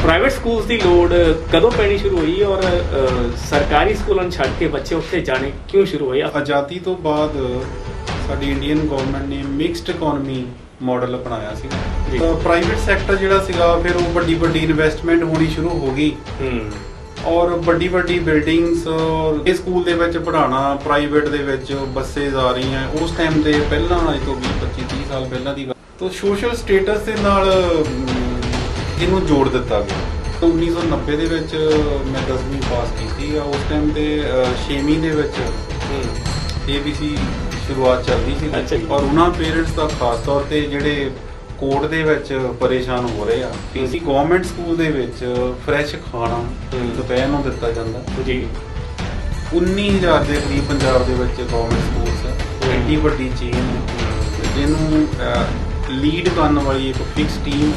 Private schools ਦੀ ਲੋੜ ਕਦੋਂ ਪੈਣੀ ਸ਼ੁਰੂ ਹੋਈ ਔਰ ਸਰਕਾਰੀ ਸਕੂਲਾਂ ਨੂੰ ਛੱਡ ਕੇ ਬੱਚੇ ਉੱਥੇ ਜਾਣੇ ਕਿਉਂ ਸ਼ੁਰੂ ਹੋਏ? ਆਜ਼ਾਦੀ ਤੋਂ ਬਾਅਦ ਸਾਡੀ ਇੰਡੀਅਨ ਗਵਰਨਮੈਂਟ ਨੇ ਮਿਕਸਡ ਇਕਨੋਮੀ ਮਾਡਲ ਅਪਣਾਇਆ ਸੀ। ਪ੍ਰਾਈਵੇਟ ਸੈਕਟਰ ਜਿਹੜਾ ਸੀਗਾ ਫਿਰ ਉਹ ਵੱਡੀ ਇਨਵੈਸਟਮੈਂਟ ਹੋਣੀ ਸ਼ੁਰੂ ਹੋ ਗਈ ਔਰ ਵੱਡੀ ਬਿਲਡਿੰਗਸ ਇਹ ਸਕੂਲ ਦੇ ਵਿੱਚ ਪੜ੍ਹਾਉਣਾ ਪ੍ਰਾਈਵੇਟ ਦੇ ਵਿੱਚ ਬੱਸੇਸ ਆ ਰਹੀਆਂ ਉਸ ਟਾਈਮ ਤੇ ਪਹਿਲਾਂ ਅੱਜ ਤੋਂ 20-25-30 ਸਾਲ ਪਹਿਲਾਂ ਦੀ ਗੱਲ। ਤਾਂ ਸੋਸ਼ਲ ਸਟੇਟਸ ਦੇ ਨਾਲ ਇਹਨੂੰ ਜੋੜ ਦਿੱਤਾ ਗਿਆ। 1990 ਦੇ ਵਿੱਚ ਮੈਂ 10ਵੀਂ ਪਾਸ ਕੀਤੀ ਆ। ਉਸ ਟਾਈਮ ਤੇ 6ਵੀਂ ਦੇ ਵਿੱਚ ABC ਸ਼ੁਰੂਆਤ ਚੱਲਦੀ ਸੀ ਔਰ ਉਹਨਾਂ ਪੇਰੈਂਟਸ ਦਾ ਖਾਸ ਤੌਰ ਤੇ ਜਿਹੜੇ ਕੋਰਟ ਦੇ ਵਿੱਚ ਪਰੇਸ਼ਾਨ ਹੋ ਰਹੇ ਆ ਕਿ ਅਸੀਂ ਗਵਰਨਮੈਂਟ ਸਕੂਲ ਦੇ ਵਿੱਚ ਫਰੈਸ਼ ਖਾਣਾ ਦੁਪਹਿਰ ਨੂੰ ਦਿੱਤਾ ਜਾਂਦਾ ਜੀ। 19,000 ਦੇ ਕਰੀਬ ਪੰਜਾਬ ਦੇ ਵਿੱਚ ਗਵਰਨਮੈਂਟ ਸਕੂਲਸ ਆ। ਐਡੀ ਵੱਡੀ ਚੇਨ ਜਿਹਨੂੰ ਲੀਡ ਕਰਨ ਵਾਲੀ ਇੱਕ ਫਿਕਸ ਟੀਮ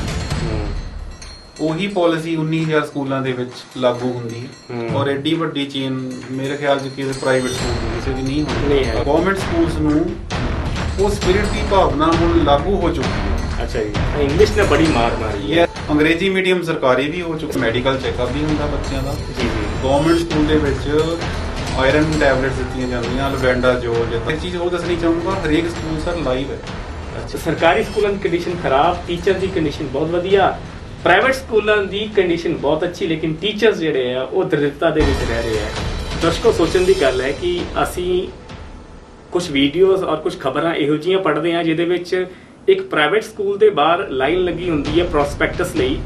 ਉਹੀ ਪਾਲਿਸੀ 19,000 ਸਕੂਲਾਂ ਦੇ ਵਿੱਚ ਲਾਗੂ ਹੁੰਦੀ ਹੈ ਔਰ ਐਡੀ ਵੱਡੀ ਚੇਨ ਮੇਰੇ ਖਿਆਲ 'ਚ ਕਿਸੇ ਪ੍ਰਾਈਵੇਟ ਸਕੂਲ ਦੀ ਕਿਸੇ ਦੀ ਨਹੀਂ ਹੁੰਦੀ। ਗਵਰਨਮੈਂਟ ਸਕੂਲਸ ਨੂੰ ਉਹ ਸਪਿਰਿਟ ਦੀ ਭਾਵਨਾ ਹੁਣ ਲਾਗੂ ਹੋ ਚੁੱਕੀ ਹੈ। ਅੱਛਾ ਜੀ, ਇੰਗਲਿਸ਼ ਨੇ ਬੜੀ ਮਾਰ ਮਾਰੀ ਹੈ। ਅੰਗਰੇਜ਼ੀ ਮੀਡੀਅਮ ਸਰਕਾਰੀ ਵੀ ਹੋ ਚੁੱਕਾ, ਮੈਡੀਕਲ ਚੈੱਕਅਪ ਵੀ ਹੁੰਦਾ ਬੱਚਿਆਂ ਦਾ। ਗਵਰਨਮੈਂਟ ਸਕੂਲ ਦੇ ਵਿੱਚ ਆਇਰਨ ਟੈਬਲੇਟਸ ਦਿੱਤੀਆਂ ਜਾਂਦੀਆਂ, ਲਵੈਂਡਾ ਜੋਜ। ਇੱਕ ਚੀਜ਼ ਹੋਰ ਦੱਸਣੀ ਚਾਹੂੰਗਾ, ਹਰੇਕ ਸਕੂਲ ਸਰ ਲਾਈਵ ਹੈ। ਅੱਛਾ, ਸਰਕਾਰੀ ਸਕੂਲਾਂ ਦੀ ਕੰਡੀਸ਼ਨ ਖਰਾਬ, ਟੀਚਰ ਦੀ ਕੰਡੀਸ਼ਨ ਬਹੁਤ ਵਧੀਆ। ਪ੍ਰਾਈਵੇਟ ਸਕੂਲਾਂ ਦੀ ਕੰਡੀਸ਼ਨ ਬਹੁਤ ਅੱਛੀ, ਲੇਕਿਨ ਟੀਚਰਸ ਜਿਹੜੇ ਆ ਉਹ ਦਰਿਦਰਤਾ ਦੇ ਵਿੱਚ ਰਹਿ ਰਹੇ ਆ। ਦਰਸ਼ਕੋ, ਸੋਚਣ ਦੀ ਗੱਲ ਹੈ ਕਿ ਅਸੀਂ ਕੁਝ ਵੀਡੀਓਜ਼ ਔਰ ਕੁਝ ਖਬਰਾਂ ਇਹੋ ਜਿਹੀਆਂ ਪੜ੍ਹਦੇ ਹਾਂ ਜਿਹਦੇ ਵਿੱਚ ਇੱਕ ਪ੍ਰਾਈਵੇਟ ਸਕੂਲ ਦੇ ਬਾਹਰ ਲਾਈਨ ਲੱਗੀ ਹੁੰਦੀ ਹੈ ਪ੍ਰੋਸਪੈਕਟਸ ਲਈ।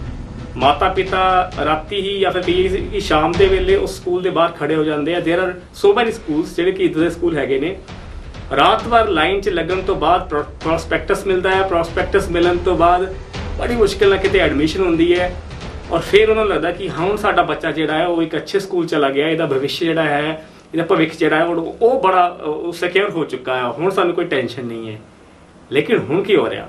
ਮਾਤਾ ਪਿਤਾ ਰਾਤੀ ਹੀ ਜਾਂ ਫਿਰ ਸ਼ਾਮ ਦੇ ਵੇਲੇ ਉਸ ਸਕੂਲ ਦੇ ਬਾਹਰ ਖੜੇ ਹੋ ਜਾਂਦੇ ਆ। ਦੇਰ ਆਰ ਸੋ ਮੈਨੀ ਸਕੂਲਸ ਜਿਹੜੇ ਕਿ ਇੱਦਾਂ ਦੇ ਸਕੂਲ ਹੈਗੇ ਨੇ। ਰਾਤ ਭਰ ਲਾਈਨ 'ਚ ਲੱਗਣ ਤੋਂ ਬਾਅਦ ਪ੍ਰੋਸਪੈਕਟਸ ਮਿਲਦਾ ਹੈ। ਪ੍ਰੋਸਪੈਕਟਸ ਮਿਲਣ ਤੋਂ ਬਾਅਦ ਬੜੀ ਮੁਸ਼ਕਿਲ ਨਾਲ ਕਿਤੇ ਐਡਮਿਸ਼ਨ ਹੁੰਦੀ ਹੈ ਔਰ ਫਿਰ ਉਹਨਾਂ ਨੂੰ ਲੱਗਦਾ ਕਿ ਹੁਣ ਸਾਡਾ ਬੱਚਾ ਜਿਹੜਾ ਹੈ ਉਹ ਇੱਕ ਅੱਛੇ ਸਕੂਲ ਚਲਾ ਗਿਆ, ਇਹਦਾ ਭਵਿੱਖ ਜਿਹੜਾ ਹੈ, ਇਹਦਾ ਭਵਿੱਖ ਜਿਹੜਾ ਹੈ ਉਹ ਬੜਾ ਸਿਕਿਉਰ ਹੋ ਚੁੱਕਾ ਹੈ, ਹੁਣ ਸਾਨੂੰ ਕੋਈ ਟੈਨਸ਼ਨ ਨਹੀਂ ਹੈ। ਲੇਕਿਨ ਹੁਣ ਕੀ ਹੋ ਰਿਹਾ?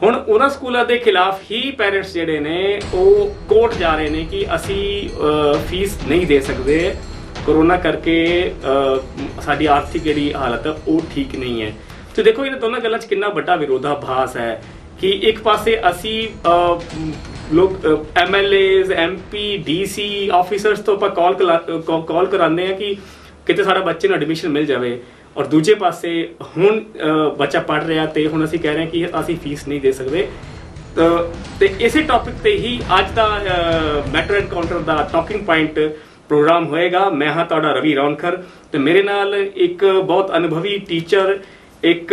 ਹੁਣ ਉਹਨਾਂ ਸਕੂਲਾਂ ਦੇ ਖਿਲਾਫ ਹੀ ਪੈਰੈਂਟਸ ਜਿਹੜੇ ਨੇ ਉਹ ਕੋਰਟ ਜਾ ਰਹੇ ਨੇ ਕਿ ਅਸੀਂ ਫੀਸ ਨਹੀਂ ਦੇ ਸਕਦੇ, ਕੋਰੋਨਾ ਕਰਕੇ ਸਾਡੀ ਆਰਥਿਕ ਜਿਹੜੀ ਹਾਲਤ ਹੈ ਉਹ ਠੀਕ ਨਹੀਂ ਹੈ। ਤੇ ਦੇਖੋ ਇਹਨਾਂ ਦੋਨਾਂ ਗੱਲਾਂ 'ਚ ਕਿੰਨਾ ਵੱਡਾ ਵਿਰੋਧਾਭਾਸ ਹੈ ਕਿ ਇੱਕ ਪਾਸੇ ਅਸੀਂ ਲੋਕ MLAs MP DC ਆਫਿਸਰਸ ਤੋਂ ਆਪਾਂ ਕਾਲ ਕਰਾਉਂਦੇ ਆ ਕਿ ਕਿਤੇ ਸਾਡਾ ਬੱਚੇ ਨੂੰ ਐਡਮਿਸ਼ਨ ਮਿਲ ਜਾਵੇ ਔਰ ਦੂਜੇ ਪਾਸੇ ਹੁਣ ਬੱਚਾ ਪੜ੍ਹ ਰਿਹਾ ਤੇ ਹੁਣ ਅਸੀਂ ਕਹਿ ਰਹੇ ਹਾਂ ਕਿ ਅਸੀਂ ਫੀਸ ਨਹੀਂ ਦੇ ਸਕਦੇ। ਤੇ ਇਸੇ ਟੌਪਿਕ ਤੇ ਹੀ ਅੱਜ ਦਾ ਮੈਟਰ ਐਨਕਾਊਂਟਰ ਦਾ ਟਾਕਿੰਗ ਪੁਆਇੰਟ ਪ੍ਰੋਗਰਾਮ ਹੋਏਗਾ। ਮੈਂ ਹਾਂ ਤੁਹਾਡਾ ਰਵੀ ਰੌਣਖਰ ਤੇ ਮੇਰੇ ਨਾਲ ਇੱਕ ਬਹੁਤ ਅਨੁਭਵੀ ਟੀਚਰ, ਇੱਕ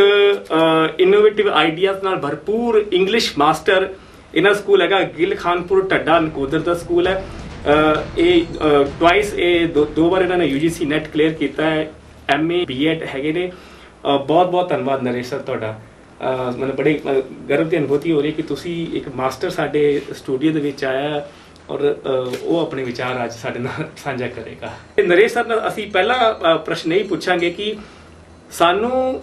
ਇਨੋਵੇਟਿਵ ਆਈਡੀਆਜ਼ ਨਾਲ ਭਰਪੂਰ ਇੰਗਲਿਸ਼ ਮਾਸਟਰ। ਇਹਨਾਂ ਸਕੂਲ ਹੈਗਾ ਗਿੱਲ ਖਾਨਪੁਰ ਢੱਡਾ, ਨਕੋਦਰ ਦਾ ਸਕੂਲ ਹੈ। ਇਹ ਟਵਾਈਸ ਦੋ ਵਾਰ ਇਹਨਾਂ ਨੇ UGC ਨੈਟ ਕਲੀਅਰ ਕੀਤਾ ਹੈ। MA B.Ed ਹੈਗੇ ਨੇ। ਬਹੁਤ ਧੰਨਵਾਦ ਨਰੇਸ਼ ਸਰ ਤੁਹਾਡਾ। ਮੈਨੂੰ ਬੜੇ ਗਰਵ ਦੀ ਅਨੁਭੂਤੀ ਹੋ ਰਹੀ ਕਿ ਤੁਸੀਂ ਇੱਕ ਮਾਸਟਰ ਸਾਡੇ ਸਟੂਡੀਓ ਦੇ ਵਿੱਚ ਆਇਆ ਔਰ ਉਹ ਆਪਣੇ ਵਿਚਾਰ ਅੱਜ ਸਾਡੇ ਨਾਲ ਸਾਂਝਾ ਕਰੇਗਾ। ਨਰੇਸ਼ ਸਰ ਨਾਲ ਅਸੀਂ ਪਹਿਲਾ ਪ੍ਰਸ਼ਨ ਇਹ ਪੁੱਛਾਂਗੇ ਕਿ ਸਾਨੂੰ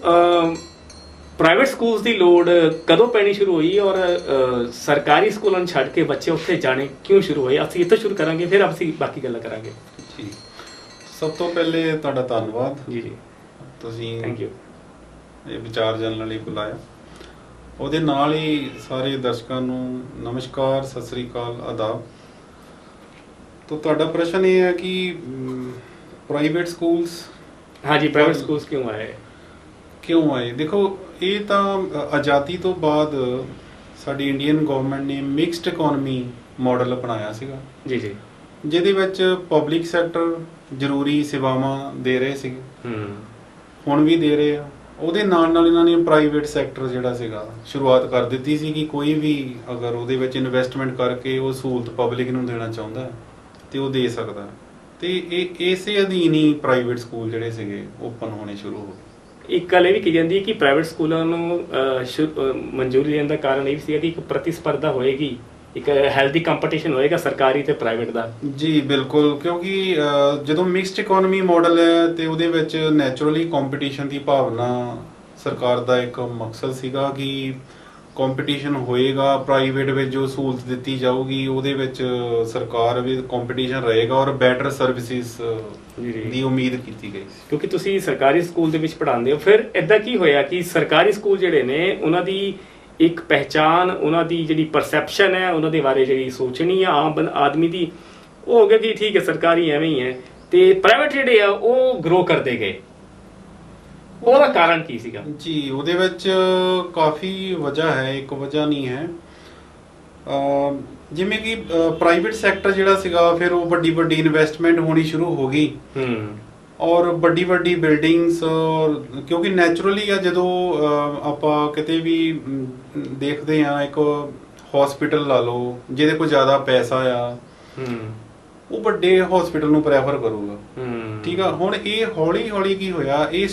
ਪ੍ਰਾਈਵੇਟ ਸਕੂਲਸ ਦੀ ਲੋੜ ਕਦੋਂ ਪੈਣੀ ਸ਼ੁਰੂ ਹੋਈ ਔਰ ਸਰਕਾਰੀ ਸਕੂਲਾਂ ਨੂੰ ਛੱਡ ਕੇ ਬੱਚੇ ਉੱਥੇ ਜਾਣੇ ਕਿਉਂ ਸ਼ੁਰੂ ਹੋਏ? ਅਸੀਂ ਇੱਥੋਂ ਸ਼ੁਰੂ ਕਰਾਂਗੇ, ਫਿਰ ਅਸੀਂ ਬਾਕੀ ਗੱਲਾਂ ਕਰਾਂਗੇ। ਜੀ, ਸਭ ਤੋਂ ਪਹਿਲੇ ਤੁਹਾਡਾ ਧੰਨਵਾਦ ਜੀ। ਤੁਸੀਂ ਥੈਂਕ ਯੂ ਇਹ ਵਿਚਾਰ ਜਾਣਨ ਲਈ ਬੁਲਾਇਆ। ਉਹਦੇ ਨਾਲ ਹੀ ਸਾਰੇ ਦਰਸ਼ਕਾਂ ਨੂੰ ਨਮਸਕਾਰ, ਸਤਿ ਸ੍ਰੀ ਅਕਾਲ, ਆਦਾਬ। ਤਾਂ ਤੁਹਾਡਾ ਪ੍ਰਸ਼ਨ ਇਹ ਹੈ ਕਿ ਪ੍ਰਾਈਵੇਟ ਸਕੂਲਸ ਹਾਂਜੀ, ਪ੍ਰਾਈਵੇਟ ਸਕੂਲਸ ਕਿਉਂ ਆਏ? ਦੇਖੋ, ਇਹ ਤਾਂ ਆਜ਼ਾਦੀ ਤੋਂ ਬਾਅਦ ਸਾਡੀ ਇੰਡੀਅਨ ਗਵਰਨਮੈਂਟ ਨੇ ਮਿਕਸਡ ਇਕਨੋਮੀ ਮਾਡਲ ਅਪਣਾਇਆ ਸੀਗਾ ਜੀ ਜਿਹਦੇ ਵਿੱਚ ਪਬਲਿਕ ਸੈਕਟਰ ਜ਼ਰੂਰੀ ਸੇਵਾਵਾਂ ਦੇ ਰਹੇ ਸੀਗੇ, ਹੁਣ ਵੀ ਦੇ ਰਹੇ ਆ। ਉਹਦੇ ਨਾਲ ਇਹਨਾਂ ਨੇ ਪ੍ਰਾਈਵੇਟ ਸੈਕਟਰ ਜਿਹੜਾ ਸੀਗਾ ਸ਼ੁਰੂਆਤ ਕਰ ਦਿੱਤੀ ਸੀ ਕਿ ਕੋਈ ਵੀ ਅਗਰ ਉਹਦੇ ਵਿੱਚ ਇਨਵੈਸਟਮੈਂਟ ਕਰਕੇ ਉਹ ਸਹੂਲਤ ਪਬਲਿਕ ਨੂੰ ਦੇਣਾ ਚਾਹੁੰਦਾ ਤੇ ਉਹ ਦੇ ਸਕਦਾ। ਤੇ ਇਹ ਇਸੇ ਅਧੀਨ ਹੀ ਪ੍ਰਾਈਵੇਟ ਸਕੂਲ ਜਿਹੜੇ ਸੀਗੇ ਓਪਨ ਹੋਣੇ ਸ਼ੁਰੂ ਹੋ ਗਏ। ਇੱਕ ਗੱਲ ਇਹ ਵੀ ਕਹੀ ਜਾਂਦੀ ਹੈ ਕਿ ਪ੍ਰਾਈਵੇਟ ਸਕੂਲਾਂ ਨੂੰ ਮਨਜ਼ੂਰੀ ਦੇਣ ਦਾ ਕਾਰਨ ਇਹ ਵੀ ਸੀਗਾ ਕਿ ਇੱਕ ਪ੍ਰਤੀਸਪਰਧਾ ਹੋਏਗੀ, ਇੱਕ ਹੈਲਦੀ ਕੰਪੀਟੀਸ਼ਨ ਹੋਏਗਾ ਸਰਕਾਰੀ ਤੇ ਪ੍ਰਾਈਵੇਟ ਦਾ। ਜੀ ਬਿਲਕੁਲ, ਕਿਉਂਕਿ ਜਦੋਂ ਮਿਕਸਡ ਇਕਨੋਮੀ ਮਾਡਲ ਹੈ ਤੇ ਉਹਦੇ ਵਿੱਚ ਨੈਚੁਰਲੀ ਕੰਪੀਟੀਸ਼ਨ ਦੀ ਭਾਵਨਾ ਸਰਕਾਰ ਦਾ ਇੱਕ ਮਕਸਦ ਸੀਗਾ ਕਿ ਕੰਪੀਟੀਸ਼ਨ ਹੋਏਗਾ, ਪ੍ਰਾਈਵੇਟ ਵਿੱਚ ਜੋ ਸਹੂਲਤ ਦਿੱਤੀ ਜਾਊਗੀ ਉਹਦੇ ਵਿੱਚ ਸਰਕਾਰ ਵੀ ਕੰਪੀਟੀਸ਼ਨ ਰਹੇਗਾ ਔਰ ਬੈਟਰ ਸਰਵਿਸਿਜ਼ ਦੀ ਉਮੀਦ ਕੀਤੀ ਗਈ। ਕਿਉਂਕਿ ਤੁਸੀਂ ਸਰਕਾਰੀ ਸਕੂਲ ਦੇ ਵਿੱਚ ਪੜ੍ਹਾਉਂਦੇ ਹੋ, ਫਿਰ ਇਦਾਂ ਕੀ ਹੋਇਆ ਕਿ ਸਰਕਾਰੀ ਸਕੂਲ ਜਿਹੜੇ ਨੇ ਉਹਨਾਂ ਦੀ ਇੱਕ ਪਹਿਚਾਨ, ਉਹਨਾਂ ਦੀ ਜਿਹੜੀ ਪਰਸੈਪਸ਼ਨ ਹੈ, ਉਹਨਾਂ ਦੇ ਬਾਰੇ ਜਿਹੜੀ ਸੋਚਣੀ ਆ ਆਮ ਆਦਮੀ ਦੀ, ਉਹ ਹੋ ਗਿਆ ਕਿ ਠੀਕ ਹੈ ਸਰਕਾਰੀ ਐਵੇਂ ਹੀ ਹੈ, ਤੇ ਪ੍ਰਾਈਵੇਟ ਜਿਹੜੇ ਆ ਉਹ ਗਰੋ ਕਰਦੇ ਗਏ। ਉਹਦਾ ਕਾਰਨ ਕੀ ਸੀਗਾ ਜੀ? ਉਹਦੇ ਵਿੱਚ ਕਾਫੀ ਵਜ੍ਹਾ ਹੈ, ਇੱਕ ਵਜ੍ਹਾ ਨਹੀਂ ਹੈ। ਜਿਵੇਂ ਕਿ ਪ੍ਰਾਈਵੇਟ ਸੈਕਟਰ ਜਿਹੜਾ ਸੀਗਾ, ਫਿਰ ਉਹ ਵੱਡੀ ਵੱਡੀ ਇਨਵੈਸਟਮੈਂਟ ਹੋਣੀ ਸ਼ੁਰੂ ਹੋ ਗਈ, ਔਰ ਵੱਡੀ ਵੱਡੀ ਬਿਲਡਿੰਗਸ, ਕਿਉਂਕਿ ਨੈਚੁਰਲੀ ਆ ਜਦੋਂ ਆਪਾਂ ਕਿਤੇ ਵੀ ਦੇਖਦੇ ਆ, ਇੱਕ ਹਸਪੀਟਲ ਲਾ ਲਓ, ਜਿਹਦੇ ਕੋਲ ਜ਼ਿਆਦਾ ਪੈਸਾ ਆ ਉਹ ਵੱਡੇ ਹਸਪੀਟਲ ਨੂੰ ਪ੍ਰੈਫਰ ਕਰੂਗਾ, ਠੀਕ ਆ। ਹੁਣ ਇਹ ਹੌਲੀ ਹੌਲੀ ਕੀ ਹੋਇਆ, ਇਹ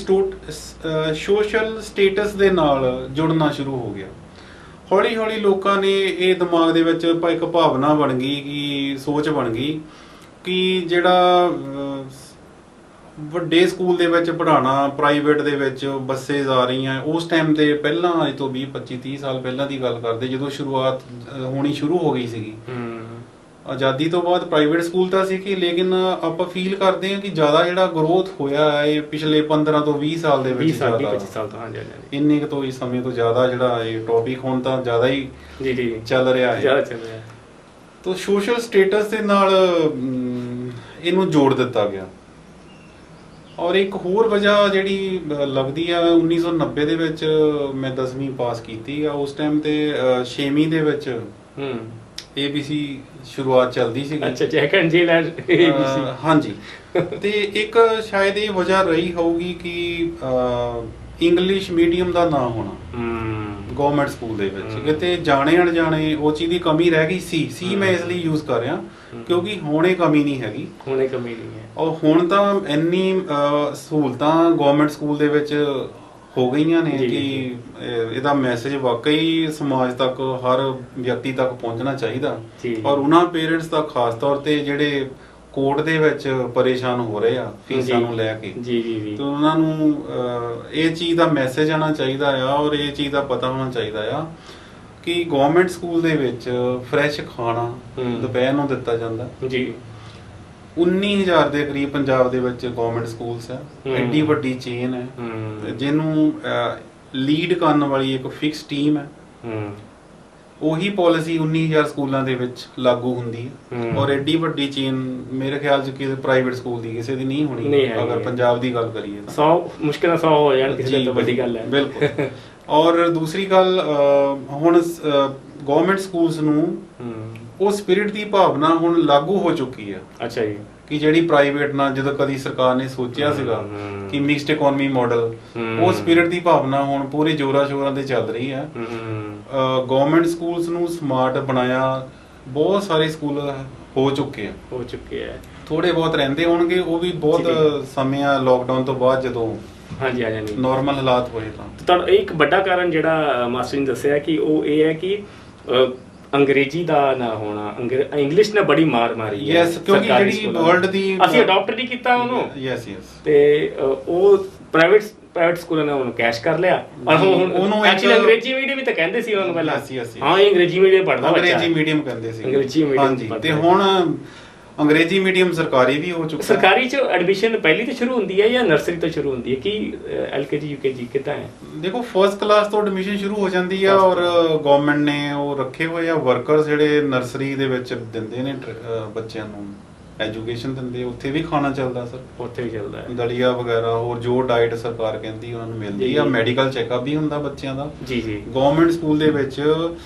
ਸੋਸ਼ਲ ਸਟੇਟਸ ਦੇ ਨਾਲ ਜੁੜਨਾ ਸ਼ੁਰੂ ਹੋ ਗਿਆ। ਹੌਲੀ ਹੌਲੀ ਲੋਕਾਂ ਨੇ ਇਹ ਦਿਮਾਗ ਦੇ ਵਿੱਚ ਇੱਕ ਭਾਵਨਾ ਬਣ ਗਈ, ਕਿ ਸੋਚ ਬਣ ਗਈ ਕਿ ਜਿਹੜਾ ਵੱਡੇ ਸਕੂਲ ਦੇ ਵਿੱਚ ਪੜ੍ਹਾਉਣਾ, ਪ੍ਰਾਈਵੇਟ ਦੇ ਵਿੱਚ ਬੱਸੇਜ਼ ਆ ਰਹੀਆਂ। ਉਸ ਟਾਈਮ ਤੇ ਪਹਿਲਾਂ, ਅੱਜ ਤੋਂ 20-25-30 ਸਾਲ ਪਹਿਲਾਂ ਦੀ ਗੱਲ ਕਰਦੇ, ਜਦੋਂ ਸ਼ੁਰੂਆਤ ਹੋਣੀ ਸ਼ੁਰੂ ਹੋ ਗਈ ਸੀਗੀ, ਆਜ਼ਾਦੀ ਤੋਂ ਬਾਅਦ ਪ੍ਰਾਈਵੇਟ ਸਕੂਲ ਤਾਂ ਸੀ ਕਿ, ਲੇਕਿਨ ਆਪਾਂ ਫੀਲ ਕਰਦੇ ਹਾਂ ਕਿ ਜ਼ਿਆਦਾ ਜਿਹੜਾ ਗਰੋਥ ਹੋਇਆ ਹੈ ਇਹ ਪਿਛਲੇ 15 ਤੋਂ 20 ਸਾਲ ਦੇ ਵਿੱਚ, 20-25 ਸਾਲ ਤੋਂ, ਹਾਂਜੀ ਹਾਂਜੀ, ਇੰਨੇ ਕੁ ਤੋਂ ਇਸ ਸਮੇਂ ਤੋਂ ਜ਼ਿਆਦਾ ਜਿਹੜਾ ਇਹ ਟੌਪਿਕ ਹੁਣ ਤਾਂ ਜ਼ਿਆਦਾ ਹੀ ਜੀ ਚੱਲ ਰਿਹਾ ਹੈ, ਜ਼ਿਆਦਾ ਚੱਲ ਰਿਹਾ। ਤਾਂ ਸੋਸ਼ਲ ਸਟੇਟਸ ਦੇ ਨਾਲ ਇਹਨੂੰ ਜੋੜ ਦਿੱਤਾ ਗਿਆ। ਔਰ ਇੱਕ ਹੋਰ ਵਜ੍ਹਾ ਜਿਹੜੀ ਲੱਗਦੀ ਆ, 1990 ਦੇ ਵਿੱਚ ਮੈਂ 10ਵੀਂ ਪਾਸ ਕੀਤੀ ਆ, ਉਸ ਟਾਈਮ ਤੇ 6ਵੀਂ ਦੇ ਵਿੱਚ ABC ਸ਼ੁਰੂਆਤ ਚੱਲਦੀ ਸੀ। ਅੱਛਾ, ਚੈਕ ਐਂਡ ਜੇਲ ABC, ਹਾਂਜੀ। ਤੇ ਇੱਕ ਸ਼ਾਇਦ ਇਹ ਵਜ੍ਹਾ ਰਹੀ ਹੋਊਗੀ ਕਿ ਇੰਗਲਿਸ਼ ਮੀਡੀਅਮ ਦਾ ਨਾ ਹੋਣਾ ਗਵਰਨਮੈਂਟ ਸਕੂਲ ਦੇ ਵਿੱਚ, ਕਿਤੇ ਜਾਣੇ ਅਣਜਾਣੇ ਉਹ ਚੀਜ਼ ਦੀ ਕਮੀ ਰਹਿ ਗਈ ਸੀ। ਮੈਂ ਇਸ ਲਈ ਯੂਜ਼ ਕਰ ਰਿਹਾ ਕਿਉਂਕਿ ਹੁਣ ਇਹ ਕਮੀ ਨਹੀਂ ਹੈਗੀ, ਹੁਣ ਇਹ ਕਮੀ ਨਹੀਂ ਹੈ। ਔਰ ਹੁਣ ਤਾਂ ਇੰਨੀ ਸਹੂਲਤਾਂ ਗਵਰਨਮੈਂਟ ਸਕੂਲ ਦੇ ਵਿੱਚ ਹੋ ਗਈਆਂ ਨੇ ਕਿ ਇਹਦਾ ਮੈਸੇਜ ਵਾਕਈ ਸਮਾਜ ਤੱਕ, ਹਰ ਵਿਅਕਤੀ ਤੱਕ ਪਹੁੰਚਣਾ ਚਾਹੀਦਾ। ਔਰ ਉਹਨਾਂ ਪੇਰੈਂਟਸ ਦਾ ਖਾਸ ਤੌਰ ਤੇ ਜਿਹੜੇ ਕੋਰਟ ਦੇ ਵਿੱਚ ਪਰੇਸ਼ਾਨ ਹੋ ਰਹੇ ਆ ਫੀਸਾਂ ਨੂੰ ਲੈ ਕੇ, ਤੇ ਉਹਨਾਂ ਨੂੰ ਇਹ ਚੀਜ਼ ਦਾ ਮੈਸੇਜ ਆਉਣਾ ਚਾਹੀਦਾ ਆ, ਔਰ ਇਹ ਚੀਜ਼ ਦਾ ਪਤਾ ਹੋਣਾ ਚਾਹੀਦਾ ਆ ਕਿ ਗਵਰਨਮੈਂਟ ਸਕੂਲ ਦੇ ਵਿੱਚ ਫਰੈਸ਼ ਖਾਣਾ ਦੁਪਹਿਰ ਨੂੰ ਦਿੱਤਾ ਜਾਂਦਾ ਜੀ। 19,000 ਦੇ ਕਰੀਬ ਪੰਜਾਬ ਦੇ ਵਿੱਚ ਗਵਰਨਮੈਂਟ ਸਕੂਲਸ ਹੈ, ਐਡੀ ਵੱਡੀ ਚੇਨ ਹੈ, ਜਿਹਨੂੰ ਲੀਡ ਕਰਨ ਵਾਲੀ ਇੱਕ ਫਿਕਸ ਟੀਮ ਹੈ। ਉਹੀ ਪਾਲਿਸੀ 19,000 ਸਕੂਲਾਂ ਦੇ ਵਿੱਚ ਲਾਗੂ ਹੁੰਦੀ ਹੈ, ਔਰ ਐਡੀ ਵੱਡੀ ਚੇਨ ਮੇਰੇ ਖਿਆਲ 'ਚ ਕਿਸੇ ਪ੍ਰਾਈਵੇਟ ਸਕੂਲ ਦੀ ਕਿਸੇ ਦੀ ਨਹੀਂ ਹੋਣੀ, ਅਗਰ ਪੰਜਾਬ ਦੀ ਗੱਲ ਕਰੀਏ। 100 ਮੁਸ਼ਕਿਲ 100 ਹੋ ਜਾਣ, ਕਿਸੇ ਤੋਂ ਵੱਡੀ ਗੱਲ ਹੈ, ਬਿਲਕੁਲ। ਔਰ ਦੂਸਰੀ ਗੱਲ, ਹੁਣ ਗਵਰਨਮੈਂਟ ਸਕੂਲਸ ਨੂੰ ਉਹ ਸਪਿਰਿਟ ਦੀ ਭਾਵਨਾ ਹੁਣ ਲਾਗੂ ਹੋ ਚੁੱਕੀ ਹੈ। ਅੱਛਾ ਜੀ। ਕਿ ਜਿਹੜੀ ਪ੍ਰਾਈਵੇਟ ਨਾਲ ਜਦੋਂ ਕਦੀ ਸਰਕਾਰ ਨੇ ਸੋਚਿਆ ਸੀਗਾ ਕਿ ਮਿਕਸਡ ਇਕਨੋਮੀ ਮਾਡਲ, ਉਹ ਸਪਿਰਿਟ ਦੀ ਭਾਵਨਾ ਹੁਣ ਪੂਰੇ ਜ਼ੋਰਾਂ ਸ਼ੋਰਾਂ ਤੇ ਚੱਲ ਰਹੀ ਹੈ। ਗਵਰਨਮੈਂਟ ਸਕੂਲਸ ਨੂੰ ਸਮਾਰਟ ਬਣਾਇਆ, ਬਹੁਤ ਸਾਰੇ ਸਕੂਲ ਹੋ ਚੁੱਕੇ ਆ, ਥੋੜੇ ਬਹੁਤ ਰਹਿੰਦੇ ਹੋਣਗੇ, ਉਹ ਵੀ ਬਹੁਤ ਸਮੇਂ ਆ ਲੋਕਡਾਊਨ ਤੋਂ ਬਾਅਦ ਜਦੋਂ ਹਾਂਜੀ ਨਾਰਮਲ ਹਾਲਾਤ ਹੋਏ ਤਾਂ। ਇੱਕ ਵੱਡਾ ਕਾਰਨ ਜਿਹੜਾ ਮਾਸਟਰ ਨੇ ਦੱਸਿਆ ਕਿ ਉਹ ਇਹ ਹੈ ਕਿ ਅੰਗਰੇਜ਼ੀ ਦਾ ਨਾ ਹੋਣਾ, ਇੰਗਲਿਸ਼ ਨੇ ਬੜੀ ਮਾਰ ਮਾਰੀ ਹੈ। ਯੈਸ, ਕਿਉਂਕਿ ਜਿਹੜੀ ਵਰਲਡ ਦੀ ਅਸੀਂ ਅਡਾਪਟ ਨਹੀਂ ਕੀਤਾ ਉਹਨੂੰ। ਯੈਸ, ਤੇ ਉਹ ਪ੍ਰਾਈਵੇਟ ਸਕੂਲਾਂ ਨੇ ਉਹਨੂੰ ਕੈਸ਼ ਕਰ ਲਿਆ, ਔਰ ਹੁਣ ਉਹਨੂੰ ਐਕਚੁਅਲੀ ਅੰਗਰੇਜ਼ੀ ਮੀਡੀਅਮ ਵੀ ਤਾਂ ਕਹਿੰਦੇ ਸੀ ਉਹਨੂੰ ਪਹਿਲਾਂ। ਹਾਂ, ਇਹ ਅੰਗਰੇਜ਼ੀ ਮੀਡੀਅਮ ਪੜ੍ਹਦਾ ਬੱਚਾ, ਅੰਗਰੇਜ਼ੀ ਮੀਡੀਅਮ ਕਹਿੰਦੇ ਸੀ, ਅੰਗਰੇਜ਼ੀ ਮੀਡੀਅਮ। ਤੇ ਹੁਣ ਅੰਗਰੇਜ਼ੀ ਮੀਡੀਅਮ ਸਰਕਾਰੀ ਵੀ ਹੋ ਚੁੱਕਾ। ਸਰਕਾਰੀ ਚ ਐਡਮਿਸ਼ਨ ਪਹਿਲੀ ਤੋਂ ਸ਼ੁਰੂ ਹੁੰਦੀ ਹੈ ਜਾਂ ਨਰਸਰੀ ਤੋਂ ਸ਼ੁਰੂ ਹੁੰਦੀ ਹੈ, ਕਿ LKG UKG ਕਿੱਦਾਂ ਹੈ? ਦੇਖੋ, ਫਰਸਟ ਕਲਾਸ ਤੋਂ ਐਡਮਿਸ਼ਨ ਸ਼ੁਰੂ ਹੋ ਜਾਂਦੀ ਆ, ਔਰ ਗਵਰਨਮੈਂਟ ਨੇ ਉਹ ਰੱਖੇ ਹੋਏ ਆ ਵਰਕਰਸ ਜਿਹੜੇ ਨਰਸਰੀ ਦੇ ਵਿੱਚ ਦਿੰਦੇ ਨੇ ਬੱਚਿਆਂ ਨੂੰ ਐਜੂਕੇਸ਼ਨ ਦਿੰਦੇ, ਉੱਥੇ ਵੀ ਖਾਣਾ ਚੱਲਦਾ ਸਰ, ਉੱਥੇ ਵੀ ਚੱਲਦਾ ਹੈ ਦਲੀਆ ਵਗੈਰਾ, ਹੋਰ ਜੋ ਡਾਈਟ ਸਰਕਾਰ ਕਹਿੰਦੀ ਉਹਨਾਂ ਨੂੰ ਮਿਲਦੀ ਆ। ਮੈਡੀਕਲ ਚੈੱਕਅਪ ਵੀ ਹੁੰਦਾ ਬੱਚਿਆਂ ਦਾ। ਜੀ। ਗਵਰਨਮੈਂਟ ਸਕੂਲ ਦੇ ਵਿੱਚ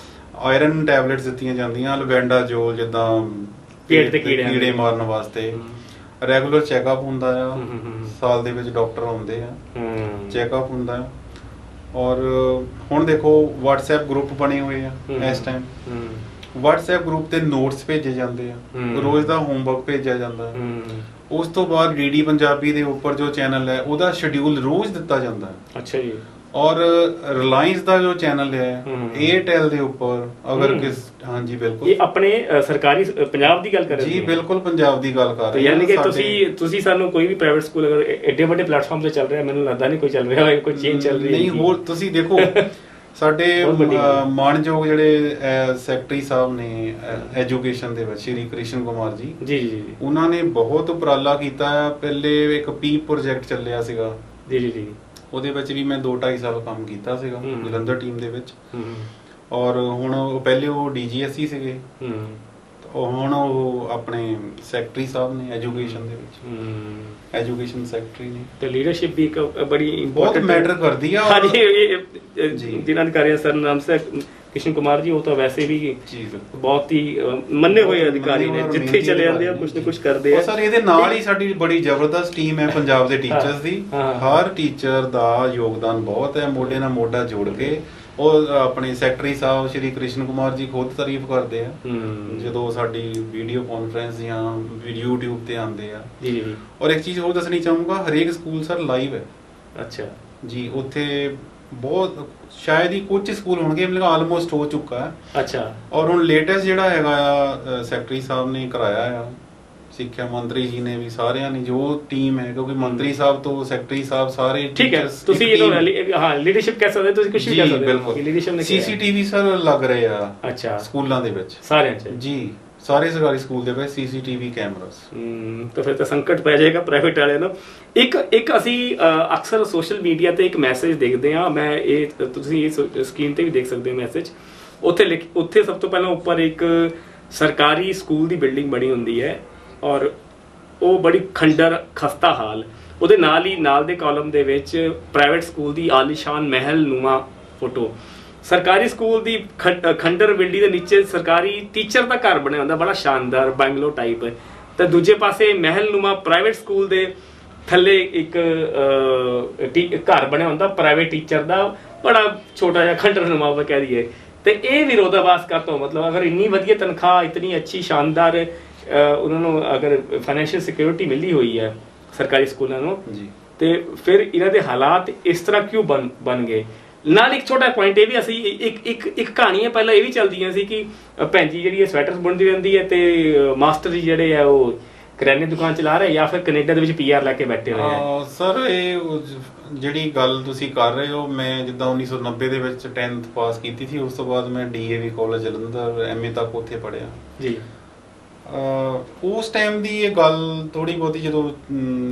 ਆਇਰਨ ਟੈਬਲੇਟਸ ਦਿੱਤੀਆਂ ਜਾਂਦੀਆਂ, ਲਵੈਂਡਾਜੋਲ, ਜਿੱਦਾਂ ਪੇਟ ਦੇ ਕੀੜੇ ਮਾਰਨ ਵਾਸਤੇ। ਰੈਗੂਲਰ ਚੈੱਕਅਪ ਹੁੰਦਾ ਆ, ਸਾਲ ਦੇ ਵਿੱਚ ਡਾਕਟਰ ਆਉਂਦੇ ਆ, ਚੈੱਕਅਪ ਹੁੰਦਾ ਆ। ਔਰ ਹੁਣ ਦੇਖੋ WhatsApp ਗਰੁੱਪ ਬਣੇ ਹੋਏ ਆ ਇਸ ਟਾਈਮ, WhatsApp ਗਰੁੱਪ ਤੇ ਨੋਟਸ ਭੇਜੇ ਜਾਂਦੇ ਆ, ਰੋਜ਼ ਦਾ ਹੋਮਵਰਕ ਭੇਜਿਆ ਜਾਂਦਾ। ਉਸ ਤੋਂ ਬਾਅਦ DD ਪੰਜਾਬੀ ਦੇ ਉੱਪਰ ਜੋ ਚੈਨਲ ਹੈ ਉਹਦਾ ਸ਼ਡਿਊਲ ਰੋਜ਼ ਦਿੱਤਾ ਜਾਂਦਾ ਹੈ। ਅੱਛਾ ਜੀ। ਔਰ ਰਿਲਾਇੰਸ ਦਾ ਜੋ ਚੈਨਲ ਹੈ, Airtel ਦੇ ਉੱਪਰ ਅਗਰ ਕਿਸ, ਹਾਂਜੀ ਬਿਲਕੁਲ, ਇਹ ਆਪਣੇ ਸਰਕਾਰੀ ਪੰਜਾਬ ਦੀ ਗੱਲ ਕਰ ਰਹੇ ਜੀ, ਬਿਲਕੁਲ ਪੰਜਾਬ ਦੀ ਗੱਲ ਕਰ ਰਹੇ। ਯਾਨੀ ਕਿ ਤੁਸੀਂ ਸਾਨੂੰ ਕੋਈ ਵੀ ਪ੍ਰਾਈਵੇਟ ਸਕੂਲ ਅਗਰ ਐਡੇ ਵੱਡੇ ਪਲੇਟਫਾਰਮ ਤੇ ਚੱਲ ਰਿਹਾ, ਮੈਨੂੰ ਲੱਗਦਾ ਨਹੀਂ ਕੋਈ ਚੱਲ ਰਿਹਾ ਹੋਵੇ, ਕੋਈ ਚੇਂਜ ਚੱਲ ਰਹੀ ਨਹੀਂ। ਹੋਰ ਤੁਸੀਂ ਦੇਖੋ ਸਾਡੇ ਮਾਨਯੋਗ ਜਿਹੜੇ ਸੈਕਟਰੀ ਸਾਹਿਬ ਨੇ ਐਜੂਕੇਸ਼ਨ ਦੇ ਵਿੱਚ, ਸ਼੍ਰੀ ਕ੍ਰਿਸ਼ਨ ਕੁਮਾਰ ਜੀ, ਜੀ, ਉਹਨਾਂ ਨੇ ਬਹੁਤ ਉਪਰਾਲਾ ਕੀਤਾ ਹੈ। ਪਹਿਲੇ ਇੱਕ PEEP ਪ੍ਰੋਜੈਕਟ ਚੱਲਿਆ ਸੀਗਾ, ਜੀ, ਉਹਦੇ ਵਿੱਚ ਵੀ ਮੈਂ 2-2.5 ਸਾਲ ਕੰਮ ਕੀਤਾ ਸੀਗਾ ਜਲੰਧਰ ਟੀਮ ਦੇ ਵਿੱਚ। ਔਰ ਹੁਣ ਉਹ ਪਹਿਲੇ ਉਹ DGSE ਸੀਗੇ, ਹੁਣ ਉਹ ਆਪਣੇ ਸੈਕਟਰੀ ਸਾਹਿਬ ਨੇ ਐਜੂਕੇਸ਼ਨ ਦੇ ਵਿੱਚ, ਐਜੂਕੇਸ਼ਨ ਸੈਕਟਰੀ ਨੇ। ਤੇ ਲੀਡਰਸ਼ਿਪ ਵੀ ਇੱਕ ਬੜੀ ਬਹੁਤ ਮੈਟਰ ਕਰਦੀ ਆ। ਹਾਂਜੀ, ਜਿਨ੍ਹਾਂ ਦੇ ਸਰ ਨਾਮ ਸੇ ਕਿਸ਼ਨ ਕੁਮਾਰ ਜੀ, ਉਹ ਤਾਂ ਵੈਸੇ ਵੀ ਬਹੁਤ ਹੀ ਮੰਨੇ ਹੋਏ ਅਧਿਕਾਰੀ ਨੇ, ਜਿੱਥੇ ਚਲੇ ਜਾਂਦੇ ਆ ਕੁਝ ਨਾ ਕੁਝ ਕਰਦੇ ਆ। ਸਰ ਇਹਦੇ ਨਾਲ ਹੀ ਸਾਡੀ ਬੜੀ ਜ਼ਬਰਦਸਤ ਟੀਮ ਹੈ ਪੰਜਾਬ ਦੇ ਟੀਚਰਸ ਦੀ। ਹਰ ਟੀਚਰ ਦਾ ਯੋਗਦਾਨ ਬਹੁਤ ਹੈ, ਮੋਢੇ ਨਾਲ ਮੋਢਾ ਜੋੜ ਕੇ। ਉਹ ਆਪਣੇ ਸੈਕਟਰੀ ਸਾਹਿਬ ਸ਼੍ਰੀ ਕ੍ਰਿਸ਼ਨ ਕੁਮਾਰ ਜੀ ਖੁਦ ਤਾਰੀਫ ਕਰਦੇ ਆ ਜਦੋਂ ਸਾਡੀ ਵੀਡੀਓ ਕਾਨਫਰੰਸ ਜਾਂ YouTube ਤੇ ਆਉਂਦੇ ਆ ਜੀ। ਔਰ ਇੱਕ ਚੀਜ਼ ਹੋਰ ਦੱਸਣੀ ਚਾਹੂੰਗਾ, ਹਰੇਕ ਸਕੂਲ ਸਰ ਲਾਈਵ ਹੈ। ਅੱਛਾ ਜੀ, ਉੱਥੇ ਬਹੁਤ ਸ਼ਾਇਦ ਹੀ ਕੁਝ ਸਕੂਲ ਹੋਣਗੇ, ਮਤਲਬ ਆਲਮੋਸਟ ਹੋ ਚੁੱਕਾ ਹੈ। ਅੱਛਾ, ਔਰ ਹੁਣ ਲੇਟੈਸਟ ਜਿਹੜਾ ਹੈਗਾ ਆ ਸੈਕਟਰੀ ਸਾਹਿਬ ਨੇ ਕਰਾਇਆ ਆ, ਸਿੱਖਿਆ ਮੰਤਰੀ ਜੀ ਨੇ ਵੀ, ਸਾਰਿਆਂ ਨੇ ਜੋ ਟੀਮ ਹੈ, ਕਿਉਂਕਿ ਮੰਤਰੀ ਸਾਹਿਬ ਤੋਂ ਸੈਕਟਰੀ ਸਾਹਿਬ ਸਾਰੇ ਠੀਕ ਹੈ। ਤੁਸੀਂ ਹਾਂ ਲੀਡਰਸ਼ਿਪ ਕਹਿ ਸਕਦੇ, ਤੁਸੀਂ ਕੁਝ ਵੀ ਕਹਿ ਸਕਦੇ ਹੋ। ਲੀਡਰਸ਼ਿਪ ਨੇ CCTV ਸਰ ਲੱਗ ਰਹੇ ਆ ਅੱਛਾ ਸਕੂਲਾਂ ਦੇ ਵਿੱਚ, ਸਾਰਿਆਂ 'ਚ ਜੀ, ਸਾਰੇ ਸਰਕਾਰੀ ਸਕੂਲ ਦੇ ਵਿੱਚ CCTV ਕੈਮਰਾਸ। ਤਾਂ ਫਿਰ ਤਾਂ ਸੰਕਟ ਪੈ ਜਾਏਗਾ ਪ੍ਰਾਈਵੇਟ ਵਾਲਿਆਂ ਨੂੰ। ਇੱਕ ਅਸੀਂ ਅਕਸਰ ਸੋਸ਼ਲ ਮੀਡੀਆ ਤੇ ਇੱਕ ਮੈਸੇਜ ਦੇਖਦੇ ਹਾਂ, ਮੈਂ ਇਹ ਤੁਸੀਂ ਇਹ ਸਕਰੀਨ ਤੇ ਵੀ ਦੇਖ ਸਕਦੇ ਹੋ ਮੈਸੇਜ। ਉੱਥੇ ਸਭ ਤੋਂ ਪਹਿਲਾਂ ਉੱਪਰ ਇੱਕ ਸਰਕਾਰੀ ਸਕੂਲ ਦੀ ਬਿਲਡਿੰਗ ਬਣੀ ਹੁੰਦੀ ਹੈ, ਔਰ ਉਹ ਬੜੀ ਖੰਡਰ ਖਸਤਾ ਹਾਲ। ਉਹਦੇ ਨਾਲ ਦੇ ਕਾਲਮ ਦੇ ਵਿੱਚ ਪ੍ਰਾਈਵੇਟ ਸਕੂਲ ਦੀ ਆਲੀਸ਼ਾਨ ਮਹਿਲ ਨੂਮਾ ਫੋਟੋ। ਸਰਕਾਰੀ ਸਕੂਲ ਦੀ ਖੰਡਰ ਬਿਲਡਿੰਗ ਦੇ ਨੀਚੇ ਸਰਕਾਰੀ ਟੀਚਰ ਦਾ ਘਰ ਬਣਿਆ ਹੁੰਦਾ, ਬੜਾ ਸ਼ਾਨਦਾਰ ਬੰਗਲੋ ਟਾਈਪ। ਤੇ ਦੂਜੇ ਪਾਸੇ ਮਹਿਲ ਨੂਮਾ ਪ੍ਰਾਈਵੇਟ ਸਕੂਲ ਦੇ ਥੱਲੇ ਇੱਕ ਘਰ ਬਣਿਆ ਹੁੰਦਾ ਪ੍ਰਾਈਵੇਟ ਟੀਚਰ ਦਾ, ਬੜਾ ਛੋਟਾ ਜਿਹਾ ਖੰਡਰ ਨੂਮਾ ਆਪਾਂ ਕਹਿ ਦਈਏ। ਤੇ ਇਹ ਵਿਰੋਧਾਭਾਸ ਕਰਤੋਂ ਮਤਲਬ ਅਗਰ ਇੰਨੀ ਵਧੀਆ ਤਨਖਾਹ, ਇਤਨੀ ਅੱਛੀ ਸ਼ਾਨਦਾਰ ਉਹਨਾਂ ਨੂੰ ਅਗਰ ਫਾਈਨੈਂਸ਼ੀਅਲ ਸਿਕਿਉਰਿਟੀ ਮਿਲੀ ਹੋਈ ਹੈ ਸਰਕਾਰੀ ਸਕੂਲਾਂ ਨੂੰ, ਤੇ ਫਿਰ ਇਹਨਾਂ ਦੇ ਹਾਲਾਤ ਇਸ ਤਰ੍ਹਾਂ ਕਿਉਂ ਬਣ ਗਏ? ਨਾਲ ਇੱਕ ਛੋਟਾ ਪੁਆਇੰਟ ਇਹ ਵੀ, ਅਸੀਂ ਇੱਕ ਕਹਾਣੀਆਂ ਪਹਿਲਾਂ ਇਹ ਵੀ ਚੱਲਦੀਆਂ ਸੀ ਕਿ ਭੈਣ ਜੀ ਜਿਹੜੀ ਸਵੈਟਰਸ ਬੁਣਦੀ ਰਹਿੰਦੀ ਹੈ ਤੇ ਮਾਸਟਰ ਜੀ ਜਿਹੜੇ ਆ ਉਹ ਕਰਿਆਨੇ ਦੁਕਾਨ ਚਲਾ ਰਹੇ ਜਾਂ ਫਿਰ ਕੈਨੇਡਾ ਦੇ ਵਿੱਚ PR ਲੈ ਕੇ ਬੈਠੇ ਹੋਏ ਆ। ਸਰ ਇਹ ਜਿਹੜੀ ਗੱਲ ਤੁਸੀਂ ਕਰ ਰਹੇ ਹੋ, ਮੈਂ ਜਿੱਦਾਂ 1990 ਦੇ ਵਿੱਚ 10th ਪਾਸ ਕੀਤੀ ਸੀ, ਉਸ ਤੋਂ ਬਾਅਦ ਮੈਂ DAV ਕਾਲਜ ਜਲੰਧਰ MA ਤੱਕ ਉੱਥੇ ਪੜ੍ਹਿਆ ਜੀ। ਉਸ ਟਾਈਮ ਦੀ ਇਹ ਗੱਲ ਥੋੜੀ ਬਹੁਤੀ ਜਦੋਂ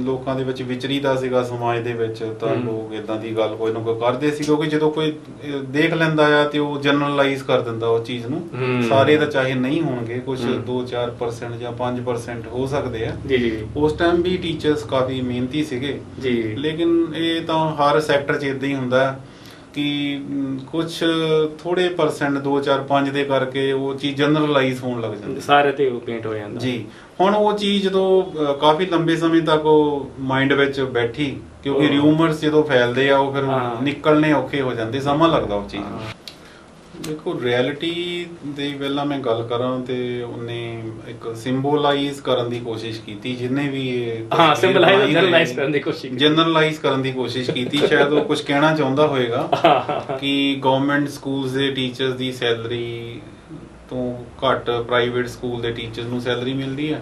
ਲੋਕਾਂ ਦੇ ਵਿੱਚ ਵਿਚਰੀਦਾ ਸੀਗਾ ਸਮਾਜ ਦੇ ਵਿੱਚ, ਤਾਂ ਲੋਕ ਇਦਾਂ ਦੀ ਗੱਲ ਕੋਈ ਨਾ ਕੋਈ ਕਰਦੇ ਸੀ, ਕਿਉਂਕਿ ਜਦੋਂ ਕੋਈ ਦੇਖ ਲੈਂਦਾ ਆ ਤੇ ਉਹ ਜਨਰਲਾਈਜ਼ ਕਰ ਦਿੰਦਾ ਉਸ ਚੀਜ਼ ਨੂੰ। ਸਾਰੇ ਤਾਂ ਚਾਹੇ ਨਹੀਂ ਹੋਣਗੇ, ਕੁਝ 2-4% ਜਾਂ 5% ਹੋ ਸਕਦੇ ਆ। ਉਸ ਟਾਈਮ ਵੀ ਟੀਚਰਸ ਕਾਫੀ ਮਿਹਨਤੀ ਸੀਗੇ, ਲੇਕਿਨ ਇਹ ਤਾਂ ਹਰ ਸੈਕਟਰ 'ਚ ਇਦਾਂ ਹੀ ਹੁੰਦਾ ਕਿ ਕੁਝ ਥੋੜੇ ਪਰਸੈਂਟ 2-4-5 ਦੇ ਕਰਕੇ ਉਹ ਚੀਜ਼ ਜਨਰਲਾਈਜ਼ ਹੋਣ ਲੱਗ ਜਾਂਦੀ, ਸਾਰੇ ਤੇ ਪੇਂਟ ਹੋ ਜਾਂਦਾ ਜੀ। ਹੁਣ ਉਹ ਚੀਜ਼ ਜਦੋਂ ਕਾਫੀ ਲੰਬੇ ਸਮੇਂ ਤੱਕ ਉਹ ਮਾਈਂਡ ਵਿੱਚ ਬੈਠੀ, ਕਿਉਂਕਿ ਰਿਊਮਰਸ ਜਦੋਂ ਫੈਲਦੇ ਆ ਉਹ ਫਿਰ ਨਿਕਲਣੇ ਔਖੇ ਹੋ ਜਾਂਦੇ, ਸਮਾਂ ਲੱਗਦਾ ਉਹ ਚੀਜ਼ ਨੂੰ। ਦੇਖੋ ਰਿਐਲਿਟੀ ਦੀ ਪਹਿਲਾਂ ਮੈਂ ਗੱਲ ਕਰਾਂ ਤੇ ਉਹਨੇ ਇੱਕ ਸਿੰਬੋਲਾਈਜ਼ ਕਰਨ ਦੀ ਕੋਸ਼ਿਸ਼ ਕੀਤੀ, ਜਿਹਨੇ ਵੀ ਜਨਰਲਾਈਜ਼ ਕਰਨ ਦੀ ਕੋਸ਼ਿਸ਼ ਕੀਤੀ। ਸ਼ਾਇਦ ਉਹ ਕੁਝ ਕਹਿਣਾ ਚਾਹੁੰਦਾ ਹੋਏਗਾ ਕਿ ਗਵਰਨਮੈਂਟ ਸਕੂਲਸ ਦੇ ਟੀਚਰਸ ਦੀ ਸੈਲਰੀ ਤੋਂ ਘੱਟ ਪ੍ਰਾਈਵੇਟ ਸਕੂਲ ਦੇ ਟੀਚਰਸ ਨੂੰ ਸੈਲਰੀ ਮਿਲਦੀ ਹੈ,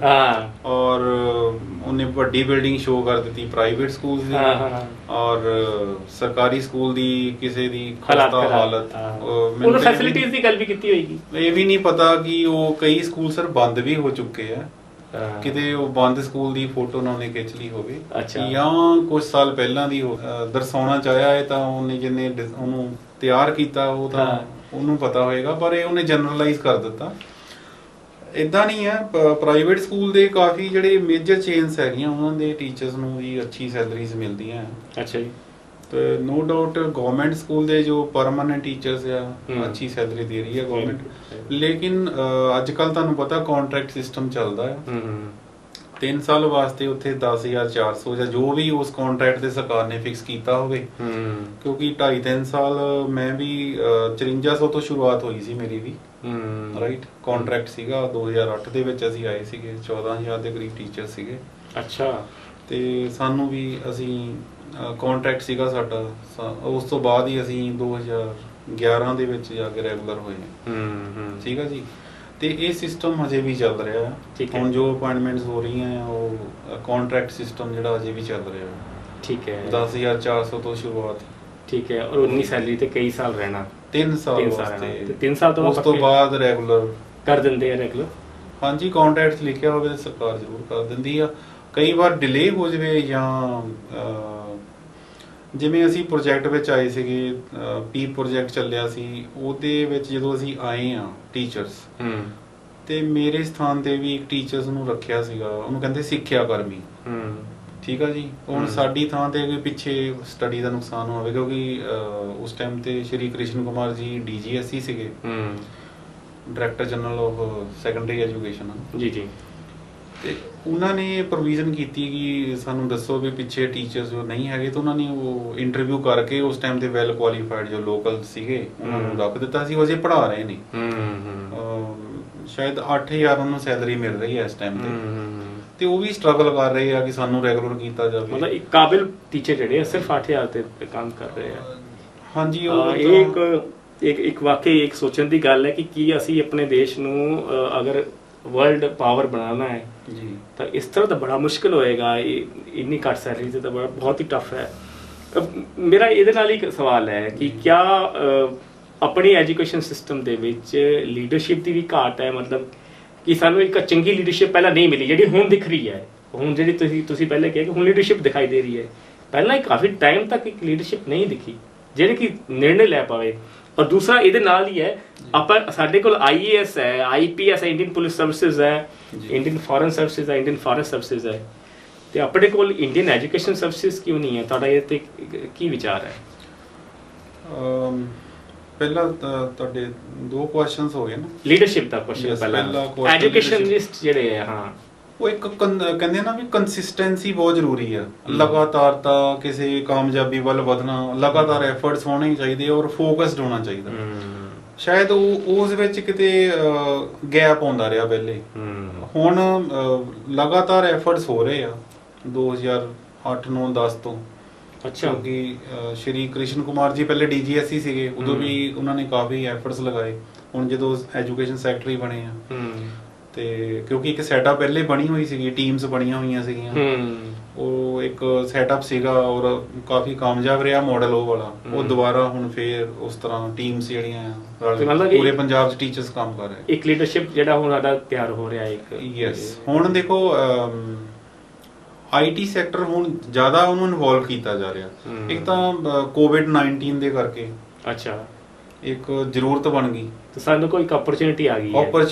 ਔਰ ਉਹਨੇ ਵੱਡੀ ਬਿਲਡਿੰਗ ਸ਼ੋ ਕਰ ਦਿੱਤੀ ਪ੍ਰਾਈਵੇਟ ਸਕੂਲਸ ਦੀ, ਔਰ ਸਰਕਾਰੀ ਸਕੂਲ ਦੀ ਕਿਸੇ ਦੀ ਖਸਤਾ ਹਾਲਤ। ਉਹਨਾਂ ਫੈਸਿਲਿਟੀਜ਼ ਦੀ ਗੱਲ ਵੀ ਕੀਤੀ ਹੋਏਗੀ, ਇਹ ਵੀ ਨਹੀਂ ਪਤਾ ਕਿ ਉਹ ਕਈ ਸਕੂਲ ਸਰ ਬੰਦ ਵੀ ਹੋ ਚੁੱਕੇ ਆ, ਕਿਤੇ ਉਹ ਬੰਦ ਸਕੂਲ ਦੀ ਫੋਟੋ ਉਹਨਾਂ ਨੇ ਖਿੱਚ ਲਈ ਹੋਵੇ ਜਾਂ ਕੁਝ ਸਾਲ ਪਹਿਲਾਂ ਦੀ ਦਰਸਾਉਣਾ ਚਾਹਿਆ ਹੈ, ਤਾਂ ਉਹਨੇ ਜਿਹਨੇ ਉਹਨੂੰ ਤਿਆਰ ਕੀਤਾ ਉਹ ਤਾਂ ਉਹਨੂੰ ਪਤਾ ਹੋਏਗਾ, ਪਰ ਇਹ ਉਹਨੇ ਜਨਰਲਾਈਜ਼ ਕਰ ਦਿੱਤਾ। ਇਦਾਂ ਨਹੀਂ ਹੈ, ਪ੍ਰਾਈਵੇਟ ਸਕੂਲ ਦੇ ਕਾਫੀ ਜਿਹੜੇ ਮੇਜਰ ਚੇਨਸ ਹੈਗੀਆਂ ਉਹਨਾਂ ਦੇ ਟੀਚਰਸ ਨੂੰ ਵੀ ਅੱਛੀ ਸੈਲਰੀਜ਼ ਮਿਲਦੀਆਂ। ਅੱਛਾ ਜੀ। ਤੇ ਨੋ ਡਾਊਟ ਗਵਰਨਮੈਂਟ ਸਕੂਲ ਦੇ ਜੋ ਪਰਮਾਨੈਂਟ ਟੀਚਰਸ ਆ ਅੱਛੀ ਸੈਲਰੀ ਦੇ ਰਹੀ ਹੈ ਗਵਰਨਮੈਂਟ, ਲੇਕਿਨ ਅੱਜ ਕੱਲ ਤੁਹਾਨੂੰ ਪਤਾ ਕੰਟਰੈਕਟ ਸਿਸਟਮ ਚੱਲਦਾ ਹੈ। 3 ਸਾਲ ਵਾਸਤੇ ਉੱਥੇ 10,400 ਜਾਂ ਜੋ ਵੀ ਉਸ ਕੰਟਰੈਕਟ ਦੇ ਸਰਕਾਰ ਨੇ ਫਿਕਸ ਕੀਤਾ ਹੋਵੇ, ਕਿਉਂਕਿ 2.5-3 ਸਾਲ ਮੈਂ ਵੀ 5400 ਤੋਂ ਸ਼ੁਰੂਆਤ ਹੋਈ ਸੀ ਮੇਰੀ ਵੀ, ਰਾਈਟ। ਕੰਟਰੈਕਟ ਸੀਗਾ 2008 ਦੇ ਵਿੱਚ ਅਸੀਂ ਆਏ ਸੀਗੇ, 14,000 ਦੇ ਕਰੀਬ ਟੀਚਰ ਸੀਗੇ। ਅੱਛਾ। ਤੇ ਸਾਨੂੰ ਵੀ ਅਸੀਂ ਕੰਟਰੈਕਟ ਸੀਗਾ ਸਾਡਾ, ਉਸ ਤੋਂ ਬਾਅਦ ਹੀ ਅਸੀਂ 2011 ਦੇ ਵਿੱਚ ਜਾ ਕੇ ਰੈਗੂਲਰ ਹੋਏ। ਠੀਕ ਆ ਜੀ। ਤੇ ਇਹ ਸਿਸਟਮ ਹਜੇ ਵੀ ਚੱਲ ਰਿਹਾ ਹੈ। ਹੁਣ ਜੋ ਅਪਾਇੰਟਮੈਂਟਸ ਹੋ ਰਹੀਆਂ ਉਹ ਕੰਟਰੈਕਟ ਸਿਸਟਮ ਜਿਹੜਾ ਹਜੇ ਵੀ ਚੱਲ ਰਿਹਾ ਹੈ। ਠੀਕ ਹੈ। 10,400 ਤੋਂ ਸ਼ੁਰੂਆਤ। ਠੀਕ ਹੈ। ਔਰ ਉਨੀ ਸੈਲਰੀ ਤੇ ਕਈ ਸਾਲ ਰਹਿਣਾ, 3 ਸਾਲ ਵਾਸਤੇ। 3 ਸਾਲ ਤੋਂ ਉਸ ਤੋਂ ਬਾਅਦ ਰੈਗੂਲਰ ਕਰ ਦਿੰਦੇ ਆ। ਰੈਗੂਲਰ ਹਾਂਜੀ, ਕੰਟਰੈਕਟ ਲਿਖਿਆ ਹੋਵੇ ਸਰਕਾਰ ਜ਼ਰੂਰ ਕਰ ਦਿੰਦੀ ਆ। ਕਈ ਵਾਰ ਡਿਲੇ ਹੋ ਜਾਵੇ ਜਾਂ ਜਿਵੇਂ ਅਸੀਂ ਪ੍ਰੋਜੈਕਟ ਵਿੱਚ ਆਏ ਸੀਗੇ, ਪੀ ਪ੍ਰੋਜੈਕਟ ਚੱਲਿਆ ਸੀ, ਉਹਦੇ ਵਿੱਚ ਜਦੋਂ ਅਸੀਂ ਆਏ ਆ ਟੀਚਰਸ, ਤੇ ਮੇਰੇ ਸਥਾਨ ਤੇ ਵੀ ਇੱਕ ਟੀਚਰਸ ਨੂੰ ਰੱਖਿਆ ਸੀਗਾ, ਉਹਨੂੰ ਕਹਿੰਦੇ ਸਿੱਖਿਆ ਕਰਮੀ। ਠੀਕ ਆ ਜੀ। ਹੁਣ ਸਾਡੀ ਥਾਂ ਤੇ ਪਿੱਛੇ ਸਟੱਡੀ ਦਾ ਨੁਕਸਾਨ ਹੋਵੇ, ਕਿਉਂਕਿ ਉਸ ਟਾਈਮ ਤੇ ਸ਼੍ਰੀ ਕ੍ਰਿਸ਼ਨ ਕੁਮਾਰ ਜੀ DGSE ਸੀਗੇ, director general of secondary education ਜੀ ਜੀ। ਤੇ ਉਹਨਾਂ ਨੇ ਪ੍ਰੋਵੀਜ਼ਨ ਕੀਤੀ ਕਿ ਸਾਨੂੰ ਦੱਸੋ ਵੀ ਪਿੱਛੇ ਟੀਚਰਸ ਜੋ ਨਹੀਂ ਹੈਗੇ, ਤਾਂ ਉਹਨਾਂ ਨੇ ਉਹ ਇੰਟਰਵਿਊ ਕਰਕੇ ਉਸ ਟਾਈਮ ਤੇ ਵੈਲ ਕੁਆਲੀਫਾਈਡ ਜੋ ਲੋਕਲ ਸੀਗੇ ਉਹਨਾਂ ਨੂੰ ਰੱਖ ਦਿੱਤਾ ਸੀ। ਉਹ ਅਜੇ ਪੜ੍ਹਾ ਰਹੇ ਨੇ, ਸ਼ਾਇਦ 8000 ਉਹਨਾਂ ਨੂੰ ਸੈਲਰੀ ਮਿਲ ਰਹੀ ਹੈ ਇਸ ਟਾਈਮ ਤੇ ਉਹ ਵੀ ਸਟਰਗਲ ਕਰ ਰਹੇ ਆ ਕਿ ਸਾਨੂੰ ਰੈਗੂਲਰ ਕੀਤਾ ਜਾਵੇ। ਮਤਲਬ ਇੱਕ ਕਾਬਿਲ ਟੀਚਰ ਜਿਹੜੇ ਸਿਰਫ 8000 ਤੇ ਕੰਮ ਕਰ ਰਹੇ ਆ। ਹਾਂਜੀ, ਇਹ ਇੱਕ ਵਾਕਈ ਇੱਕ ਸੋਚਣ ਦੀ ਗੱਲ ਹੈ ਕਿ ਕੀ ਅਸੀਂ ਆਪਣੇ ਦੇਸ਼ ਨੂੰ ਅਗਰ ਵਰਲਡ ਪਾਵਰ ਬਣਾਉਣਾ ਹੈ ਜੀ, ਤਾਂ ਇਸ ਤਰ੍ਹਾਂ ਤਾਂ ਬੜਾ ਮੁਸ਼ਕਿਲ ਹੋਏਗਾ। ਇੰਨੀ ਘੱਟ ਸੈਲਰੀ ਤੇ ਤਾਂ ਬਹੁਤ ਹੀ ਟਫ ਹੈ। ਮੇਰਾ ਇਹਦੇ ਨਾਲ ਇੱਕ ਸਵਾਲ ਹੈ ਕਿ ਕਿਆ ਆਪਣੀ ਐਜੂਕੇਸ਼ਨ ਸਿਸਟਮ ਦੇ ਵਿੱਚ ਲੀਡਰਸ਼ਿਪ ਦੀ ਵੀ ਘਾਟ ਹੈ? ਮਤਲਬ ਕਿ ਸਾਨੂੰ ਇੱਕ ਚੰਗੀ ਲੀਡਰਸ਼ਿਪ ਪਹਿਲਾਂ ਨਹੀਂ ਮਿਲੀ, ਜਿਹੜੀ ਹੁਣ ਦਿਖ ਰਹੀ ਹੈ। ਹੁਣ ਜਿਹੜੀ ਤੁਸੀਂ ਪਹਿਲੇ ਕਿਹਾ ਕਿ ਹੁਣ ਲੀਡਰਸ਼ਿਪ ਦਿਖਾਈ ਦੇ ਰਹੀ ਹੈ, ਪਹਿਲਾਂ ਹੀ ਕਾਫੀ ਟਾਈਮ ਤੱਕ ਇੱਕ ਲੀਡਰਸ਼ਿਪ ਨਹੀਂ ਦਿਖੀ ਜਿਹੜੀ ਕਿ ਨਿਰਣੇ ਲੈ ਪਾਵੇ। ਔਰ ਦੂਸਰਾ ਇਹਦੇ ਨਾਲ ਹੀ ਹੈ, ਆਪਾਂ ਸਾਡੇ ਕੋਲ IAS ਹੈ, IPS ਹੈ, ਇੰਡੀਅਨ ਪੁਲਿਸ ਸਰਵਿਸਿਜ਼ ਹੈ, ਇੰਡੀਅਨ ਫੋਰਨ ਸਰਵਿਸਿਜ਼ ਹੈ, ਇੰਡੀਅਨ ਫੋਰੈਸਟ ਸਰਵਿਸਿਜ਼ ਹੈ, ਤੇ ਆਪਣੇ ਕੋਲ ਇੰਡੀਅਨ ਐਜੂਕੇਸ਼ਨ ਸਰਵਿਸਿਜ਼ ਕਿਉਂ ਨਹੀਂ ਹੈ? ਤੁਹਾਡਾ ਇਹ ਤੇ ਕੀ ਵਿਚਾਰ ਹੈ? ਪਹਿਲਾਂ ਤੁਹਾਡੇ ਦੋ ਕੁਐਸਚਨਸ ਹੋ ਗਏ ਨਾ। ਲੀਡਰਸ਼ਿਪ ਦਾ ਕੁਐਸਚਨ ਪਹਿਲਾਂ, ਐਜੂਕੇਸ਼ਨਲਿਸਟ ਜਿਹੜੇ ਹੈ, ਹਾਂ, ਉਹ ਇੱਕ ਕਹਿੰਦੇ ਨਾ ਵੀ ਕੰਸਿਸਟੈਂਸੀ ਬਹੁਤ ਜ਼ਰੂਰੀ ਆ। ਲਗਾਤਾਰਤਾ, ਕਿਸੇ ਕਾਮਯਾਬੀ ਵੱਲ ਵਧਣਾ, ਲਗਾਤਾਰ ਐਫਰਟਸ ਹੋਣੇ ਚਾਹੀਦੇ ਔਰ ਫੋਕਸਡ ਹੋਣਾ ਚਾਹੀਦਾ। ਸ਼ਾਇਦ ਉਸ ਵਿੱਚ ਕਿਤੇ ਗੈਪ ਆਉਂਦਾ ਰਿਹਾ ਪਹਿਲੇ। ਹੁਣ ਲਗਾਤਾਰ ਐਫਰਟਸ ਹੋ ਰਹੇ ਆ 2008, 9, 10 ਤੋਂ। ਅੱਛਾ। ਕਿਉਂਕਿ ਸ਼੍ਰੀ ਕ੍ਰਿਸ਼ਨ ਕੁਮਾਰ ਜੀ ਪਹਿਲੇ DGSE ਸੀਗੇ, ਉਦੋਂ ਵੀ ਉਹਨਾਂ ਨੇ ਕਾਫੀ ਐਫਰਟਸ ਲਗਾਏ। ਹੁਣ ਜਦੋਂ ਐਜੂਕੇਸ਼ਨ ਸੈਕਟਰੀ ਬਣੇ ਆ, ਤੇ ਕਿਉਂਕਿ ਇੱਕ ਸੈਟਅਪ ਪਹਿਲੇ ਬਣੀ ਹੋਈ ਸੀਗੀ, ਟੀਮਸ ਬਣੀਆਂ ਹੋਈਆਂ ਸੀਗੀਆਂ, ਉਹ ਇੱਕ ਸੈਟਅਪ ਸੀਗਾ ਔਰ ਕਾਫੀ ਕਾਮਯਾਬ ਰਿਹਾ ਮਾਡਲ ਉਹ ਵਾਲਾ। ਉਹ ਦੁਬਾਰਾ ਹੁਣ ਫੇਰ ਉਸ ਤਰ੍ਹਾਂ ਟੀਮਸ ਜਿਹੜੀਆਂ ਪੂਰੇ ਪੰਜਾਬ 'ਚ ਟੀਚਰਸ ਕੰਮ ਕਰ ਰਹੇ। ਇੱਕ ਲੀਡਰਸ਼ਿਪ ਜਿਹੜਾ ਹੁਣ ਸਾਡਾ ਤਿਆਰ ਹੋ ਰਿਹਾ ਇੱਕ। ਯੈਸ। ਹੁਣ ਦੇਖੋ IT ਸੈਕਟਰ ਹੁਣ ਜ਼ਿਆਦਾ ਉਹਨੂੰ ਇਨਵੋਲਵ ਕੀਤਾ ਜਾ ਰਿਹਾ। ਇੱਕ ਤਾਂ COVID-19 ਦੇ ਕਰਕੇ ਅੱਛਾ ਇੱਕ ਜ਼ਰੂਰਤ ਬਣ ਗਈ, ਤੇ ਸਾਨੂੰ ਕੋਈ ਓਪਰਚੁਨਿਟੀ ਆ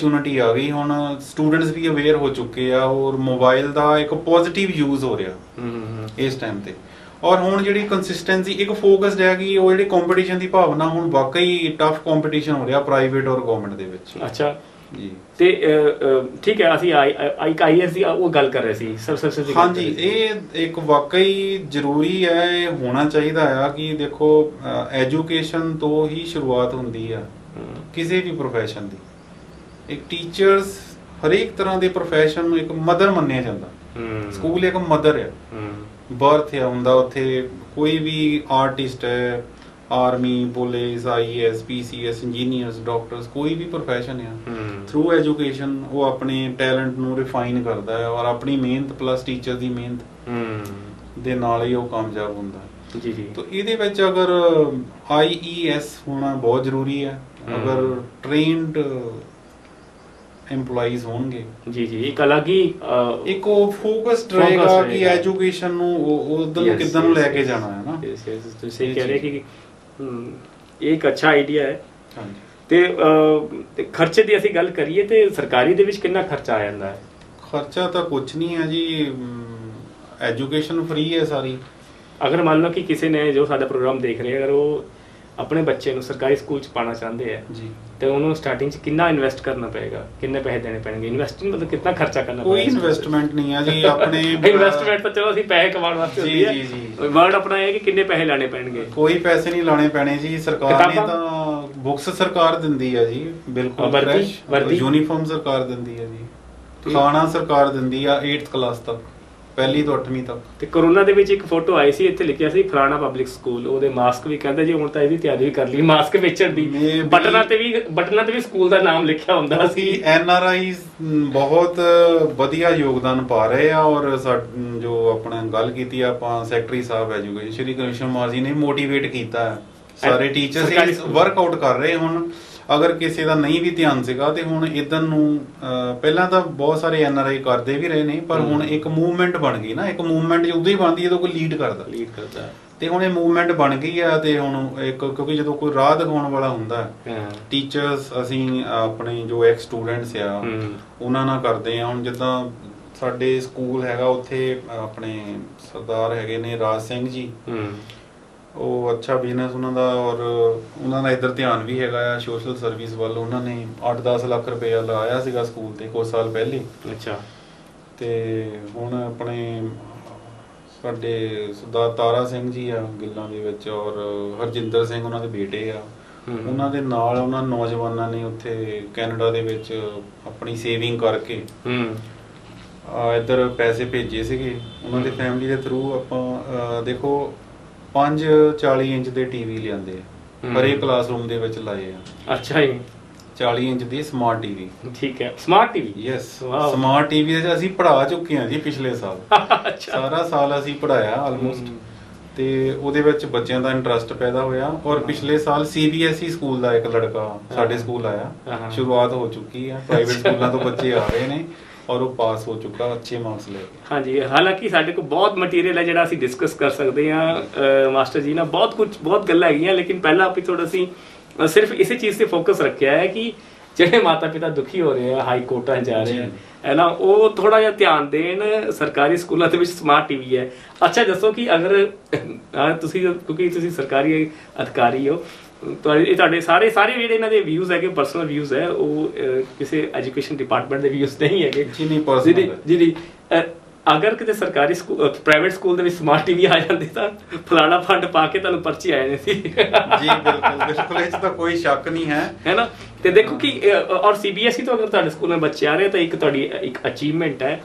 ਗਈ। ਹੁਣ ਸਟੂਡੈਂਟਸ ਵੀ ਅਵੇਅਰ ਹੋ ਚੁੱਕੇ ਆ ਔਰ ਮੋਬਾਈਲ ਦਾ ਇੱਕ ਪੋਜ਼ਿਟਿਵ ਯੂਜ਼ ਹੋ ਰਿਹਾ ਇਸ ਟਾਈਮ ਤੇ। ਔਰ ਹੁਣ ਜਿਹੜੀ ਕੰਸਿਸਟੈਂਸੀ, ਇੱਕ ਫੋਕਸਡ ਹੈ ਕਿ ਉਹ ਜਿਹੜੀ ਕੰਪੀਟੀਸ਼ਨ ਦੀ ਭਾਵਨਾ, ਹੁਣ ਵਾਕਈ ਟਫ ਕੰਪੀਟੀਸ਼ਨ ਹੋ ਰਿਹਾ ਪ੍ਰਾਈਵੇਟ ਔਰ ਗਵਰਨਮੈਂਟ ਦੇ ਵਿੱਚ। ਅੱਛਾ ਜੀ। ਤੇ ਠੀਕ ਹੈ, ਅਸੀਂ IAS ਦੀ ਉਹ ਗੱਲ ਕਰ ਰਹੇ ਸੀ ਸਰਵਿਸ ਦੀ। ਹਾਂਜੀ, ਇਹ ਇੱਕ ਵਾਕਈ ਜ਼ਰੂਰੀ ਹੈ, ਇਹ ਹੋਣਾ ਚਾਹੀਦਾ ਆ ਕਿ ਦੇਖੋ ਐਜੂਕੇਸ਼ਨ ਤੋਂ ਹੀ ਸ਼ੁਰੂਆਤ ਹੁੰਦੀ ਆ ਕਿਸੇ ਵੀ ਪ੍ਰੋਫੈਸ਼ਨ ਦੀ। ਇੱਕ ਟੀਚਰਸ ਹਰੇਕ ਤਰ੍ਹਾਂ ਦੇ ਪ੍ਰੋਫੈਸ਼ਨ ਨੂੰ ਇੱਕ ਮਦਰ ਮੰਨਿਆ ਜਾਂਦਾ। ਸਕੂਲ ਇੱਕ ਮਦਰ ਆ, ਬਰਥ ਆ ਹੁੰਦਾ ਉੱਥੇ। ਕੋਈ ਵੀ ਆਰਟਿਸਟ ਹੈ, army, police, IAS, PCS, engineers, doctors, ਕੋਈ ਵੀ ਪ੍ਰੋਫੈਸ਼ਨ ਆ, ਥਰੂ ਐਜੂਕੇਸ਼ਨ ਉਹ ਆਪਣੇ ਟੈਲੈਂਟ ਨੂੰ ਰਿਫਾਈਨ ਕਰਦਾ ਹੈ ਔਰ ਆਪਣੀ ਮਿਹਨਤ ਪਲੱਸ ਟੀਚਰ ਦੀ ਮਿਹਨਤ ਦੇ ਨਾਲ ਹੀ ਉਹ ਕਾਮਯਾਬ ਹੁੰਦਾ ਜੀ ਜੀ। ਤਾਂ ਇਹਦੇ ਵਿੱਚ ਅਗਰ IES ਹੋਣਾ ਬਹੁਤ ਜ਼ਰੂਰੀ ਹੈ। ਅਗਰ ਟ੍ਰੇਨਡ EMPLOYEES ਹੋਣਗੇ ਜੀ ਜੀ, ਇੱਕ ਅਲੱਗ ਹੀ ਇੱਕ ਉਹ ਫੋਕਸਡ ਰਹੇਗਾ ਕਿ ਐਜੂਕੇਸ਼ਨ ਨੂੰ ਉਧਰ ਨੂੰ ਕਿੱਦਾਂ ਨੂੰ ਲੈ ਕੇ ਜਾਣਾ ਹੈ ਨਾ। ਤੁਸੀਂ ਕਹਿ ਰਹੇ ਕਿ ਇਹ ਇੱਕ ਅੱਛਾ ਆਈਡੀਆ ਹੈ। ਤੇ ਖਰਚੇ ਦੀ ਅਸੀਂ ਗੱਲ ਕਰੀਏ ਤੇ ਸਰਕਾਰੀ ਦੇ ਵਿੱਚ ਕਿੰਨਾ ਖਰਚਾ ਆ ਜਾਂਦਾ ਹੈ? ਖਰਚਾ ਤਾਂ ਕੁਝ ਨਹੀਂ ਹੈ ਜੀ, ਐਜੂਕੇਸ਼ਨ ਫ੍ਰੀ ਹੈ ਸਾਰੀ। ਅਗਰ ਮੰਨ ਲਓ ਕਿ ਕਿਸੇ ਨੇ ਜੋ ਸਾਡਾ ਪ੍ਰੋਗਰਾਮ ਦੇਖ ਰਹੇ, ਅਗਰ ਉਹ ਆਪਣੇ ਬੱਚੇ ਨੂੰ ਸਰਕਾਰੀ ਸਕੂਲ 'ਚ ਪਾਉਣਾ ਚਾਹੁੰਦੇ ਆ ਜੀ, ਤੇ ਉਹਨੂੰ ਸਟਾਰਟਿੰਗ 'ਚ ਕਿੰਨਾ ਇਨਵੈਸਟ ਕਰਨਾ ਪਏਗਾ? ਕਿੰਨੇ ਪੈਸੇ ਦੇਣੇ ਪੈਣਗੇ? ਇਨਵੈਸਟਿੰਗ ਮਤਲਬ ਕਿੰਨਾ ਖਰਚਾ ਕਰਨਾ ਪਏਗਾ? ਕੋਈ ਇਨਵੈਸਟਮੈਂਟ ਨਹੀਂ ਹੈ ਜੀ ਆਪਣੇ। ਇਨਵੈਸਟਮੈਂਟ ਤਾਂ ਚਲੋ ਅਸੀਂ ਪੈਸੇ ਕਮਾਉਣ ਵਾਸਤੇ ਹੁੰਦੀ ਹੈ ਜੀ। ਵਰਡ ਆਪਣਾ ਇਹ ਹੈ ਕਿ ਕਿੰਨੇ ਪੈਸੇ ਲਾਣੇ ਪੈਣਗੇ? ਕੋਈ ਪੈਸੇ ਨਹੀਂ ਲਾਣੇ ਪੈਣੇ ਜੀ। ਸਰਕਾਰ ਨੇ ਤਾਂ ਬੁੱਕਸ ਸਰਕਾਰ ਦਿੰਦੀ ਹੈ ਜੀ, ਬਿਲਕੁਲ ਫਰੈਸ਼। ਯੂਨੀਫਾਰਮ ਸਰਕਾਰ ਦਿੰਦੀ ਹੈ ਜੀ, ਖਾਣਾ ਸਰਕਾਰ ਦਿੰਦੀ ਆ 8th ਕਲਾਸ ਤੱਕ, ਪਹਿਲੀ ਤੋਂ 8ਵੀਂ ਤੱਕ। ਤੇ ਕੋਰੋਨਾ ਦੇ ਵਿੱਚ ਇੱਕ ਫੋਟੋ ਆਈ ਸੀ, ਇੱਥੇ ਲਿਖਿਆ ਸੀ ਫਲਾਣਾ ਪਬਲਿਕ ਸਕੂਲ, ਉਹਦੇ ਮਾਸਕ ਵੀ ਕਹਿੰਦਾ ਜੀ ਹੁਣ ਤਾਂ ਇਹਦੀ ਤਿਆਰੀ ਵੀ ਕਰ ਲਈ ਮਾਸਕ ਵੇਚਣ ਦੀ। ਬਟਨਾਂ ਤੇ ਵੀ ਸਕੂਲ ਦਾ ਨਾਮ ਲਿਖਿਆ ਹੁੰਦਾ ਸੀ। NRIs ਬਹੁਤ ਵਧੀਆ ਯੋਗਦਾਨ ਪਾ ਰਹੇ ਆ ਔਰ ਜੋ ਆਪਣਾ ਗੱਲ ਕੀਤੀ ਆਪਾਂ ਸੈਕਟਰੀ ਸਾਹਿਬ ਐਜੂਕੇਸ਼ਨ ਸ਼੍ਰੀ ਕ੍ਰਿਸ਼ਨ ਕੁਮਾਰ ਜੀ ਨੇ ਮੋਟੀਵੇਟ ਕੀਤਾ ਸਾਰੇ ਟੀਚਰਸ ਵਰਕਆਊਟ ਕਰ ਰਹੇ। ਹੁਣ ਅਗਰ ਕਿਸੇ ਦਾ ਨਹੀਂ ਵੀ ਧਿਆਨ ਸੀਗਾ ਤੇ ਹੁਣ ਇਧਰ ਨੂੰ ਪਹਿਲਾਂ ਤਾਂ ਬਹੁਤ ਸਾਰੇ NRI ਕਰਦੇ ਵੀ ਰਹੇ ਨੇ, ਪਰ ਹੁਣ ਇੱਕ ਮੂਵਮੈਂਟ ਬਣ ਗਈ ਨਾ। ਇੱਕ ਮੂਵਮੈਂਟ ਉਦੋਂ ਹੀ ਬਣਦੀ ਜਦੋਂ ਕੋਈ ਲੀਡ ਕਰਦਾ। ਤੇ ਹੁਣ ਇਹ ਮੂਵਮੈਂਟ ਬਣ ਗਈ ਆ। ਤੇ ਹੁਣ ਇੱਕ ਕਿਉਂਕਿ ਜਦੋਂ ਕੋਈ ਰਾਹ ਦਿਖਾਉਣ ਵਾਲਾ ਹੁੰਦਾ ਟੀਚਰਸ, ਅਸੀਂ ਆਪਣੇ ਜੋ ਐਕਸ ਸਟੂਡੈਂਟਸ ਆ ਉਹਨਾਂ ਨਾਲ ਕਰਦੇ ਆ। ਹੁਣ ਜਿੱਦਾਂ ਸਾਡੇ ਸਕੂਲ ਹੈਗਾ ਉੱਥੇ ਆਪਣੇ ਸਰਦਾਰ ਹੈਗੇ ਨੇ ਰਾਜ ਸਿੰਘ ਜੀ, ਉਹ ਅੱਛਾ ਬਿਜ਼ਨਸ ਉਹਨਾਂ ਦਾ, ਔਰ ਉਹਨਾਂ ਦਾ ਇੱਧਰ ਧਿਆਨ ਵੀ ਹੈਗਾ ਆ ਸੋਸ਼ਲ ਸਰਵਿਸ ਵੱਲ। ਉਹਨਾਂ ਨੇ 8-10 ਲੱਖ ਰੁਪਇਆ ਲਾਇਆ ਸੀਗਾ ਸਕੂਲ ਤੇ ਕੁਝ ਸਾਲ ਪਹਿਲੇ। ਅੱਛਾ। ਤੇ ਹੁਣ ਆਪਣੇ ਸਾਡੇ ਸਰਦਾਰ ਤਾਰਾ ਸਿੰਘ ਜੀ ਆ ਗਿੱਲਾਂ ਦੇ ਵਿੱਚ, ਔਰ ਹਰਜਿੰਦਰ ਸਿੰਘ ਉਹਨਾਂ ਦੇ ਬੇਟੇ ਆ। ਉਹਨਾਂ ਦੇ ਨਾਲ ਉਹਨਾਂ ਨੌਜਵਾਨਾਂ ਨੇ ਉੱਥੇ ਕੈਨੇਡਾ ਦੇ ਵਿੱਚ ਆਪਣੀ ਸੇਵਿੰਗ ਕਰਕੇ ਇੱਧਰ ਪੈਸੇ ਭੇਜੇ ਸੀਗੇ ਉਹਨਾਂ ਦੀ ਫੈਮਿਲੀ ਦੇ ਥਰੂ। ਆਪਾਂ ਦੇਖੋ 5-40 ਇੰਚ ਦੇ ਟੀਵੀ ਲਿਆਂਦੇ ਆ, ਹਰੇਕ ਕਲਾਸਰੂਮ ਦੇ ਵਿੱਚ ਲਾਏ ਆ। ਅੱਛਾ ਜੀ। 40 ਇੰਚ ਦੀ ਸਮਾਰਟ ਟੀਵੀ। ਠੀਕ ਹੈ, smart TV. Yes, smart TV ਦੇ ਅਸੀਂ ਪੜ੍ਹਾ ਚੁੱਕੇ ਹਾਂ ਜੀ ਪਿਛਲੇ ਸਾਲ। ਸਾਰਾ ਸਾਲ ਅਸੀਂ ਪੜ੍ਹਾਇਆ ਆਲਮੋਸਟ, ਤੇ ਉਹਦੇ ਵਿੱਚ ਬੱਚਿਆਂ ਦਾ ਇੰਟਰਸਟ ਪੈਦਾ ਹੋਇਆ। ਔਰ ਪਿਛਲੇ ਸਾਲ CBSE ਸਕੂਲ ਦਾ ਇੱਕ ਲੜਕਾ ਸਾਡੇ ਸਕੂਲ ਆਇਆ, ਸ਼ੁਰੂਆਤ ਹੋ ਚੁੱਕੀ ਹੈ। ਪ੍ਰਾਈਵੇਟ ਸਕੂਲਾਂ ਤੋਂ ਬੱਚੇ ਆ ਰਹੇ ਨੇ ਔਰ ਉਹ ਪਾਸ ਹੋ ਚੁੱਕਾ ਅੱਛੇ ਮਾਰਕਸ ਲੈ ਕੇ। ਹਾਂਜੀ, ਹਾਲਾਂਕਿ ਸਾਡੇ ਕੋਲ ਬਹੁਤ ਮਟੀਰੀਅਲ ਹੈ ਜਿਹੜਾ ਅਸੀਂ ਡਿਸਕਸ ਕਰ ਸਕਦੇ ਹਾਂ ਮਾਸਟਰ ਜੀ ਨਾਲ, ਬਹੁਤ ਗੱਲਾਂ ਹੈਗੀਆਂ। ਲੇਕਿਨ ਪਹਿਲਾਂ ਆਪਾਂ ਥੋੜਾ ਅਸੀਂ ਸਿਰਫ ਇਸੇ ਚੀਜ਼ ਤੇ ਫੋਕਸ ਰੱਖਿਆ ਹੈ ਕਿ ਜਿਹੜੇ ਮਾਤਾ ਪਿਤਾ ਦੁਖੀ ਹੋ ਰਹੇ ਆ, ਹਾਈ ਕੋਰਟਾਂ ਜਾ ਰਹੇ ਹੈ ਨਾ, ਉਹ ਥੋੜਾ ਜਿਹਾ ਧਿਆਨ ਦੇਣ। ਸਰਕਾਰੀ ਸਕੂਲਾਂ ਦੇ ਵਿੱਚ ਸਮਾਰਟ ਟੀਵੀ ਹੈ। ਅੱਛਾ ਦੱਸੋ ਕਿ ਅਗਰ ਤੁਸੀਂ, ਕਿਉਂਕਿ ਤੁਸੀਂ ਸਰਕਾਰੀ ਅਧਿਕਾਰੀ ਹੋ, ਤੁਹਾਡੇ ਸਾਰੇ ਜਿਹੜੇ ਇਹਨਾਂ ਦੇ ਵਿਊਜ਼ ਹੈਗੇ ਪਰਸਨਲ ਵਿਊਜ਼ ਹੈ, ਉਹ ਕਿਸੇ ਐਜੂਕੇਸ਼ਨ ਡਿਪਾਰਟਮੈਂਟ ਦੇ ਵਿਊਜ਼ ਨਹੀਂ ਹੈਗੇ ਜੀ। ਅਗਰ ਕਿਤੇ ਸਰਕਾਰੀ ਸਕੂਲ ਪ੍ਰਾਈਵੇਟ ਸਕੂਲ ਦੇ ਵਿੱਚ ਸਮਾਰਟ ਟੀਵੀ ਆ ਜਾਂਦੇ ਤਾਂ ਫਲਾਣਾ ਫੰਡ ਪਾ ਕੇ ਤੁਹਾਨੂੰ ਪਰਚੀ ਆ ਜਾਣੀ ਸੀ। ਜੀ ਬਿਲਕੁਲ, ਇਸ ਤਾਂ ਕੋਈ ਸ਼ੱਕ ਨਹੀਂ ਹੈ ਨਾ। ਤੇ ਦੇਖੋ ਕਿ ਔਰ CBSE ਤੋਂ ਅਗਰ ਤੁਹਾਡੇ ਸਕੂਲ ਵਿੱਚ ਬੱਚੇ ਆ ਰਹੇ ਤਾਂ ਇੱਕ ਤੁਹਾਡੀ ਇੱਕ ਅਚੀਵਮੈਂਟ ਹੈ।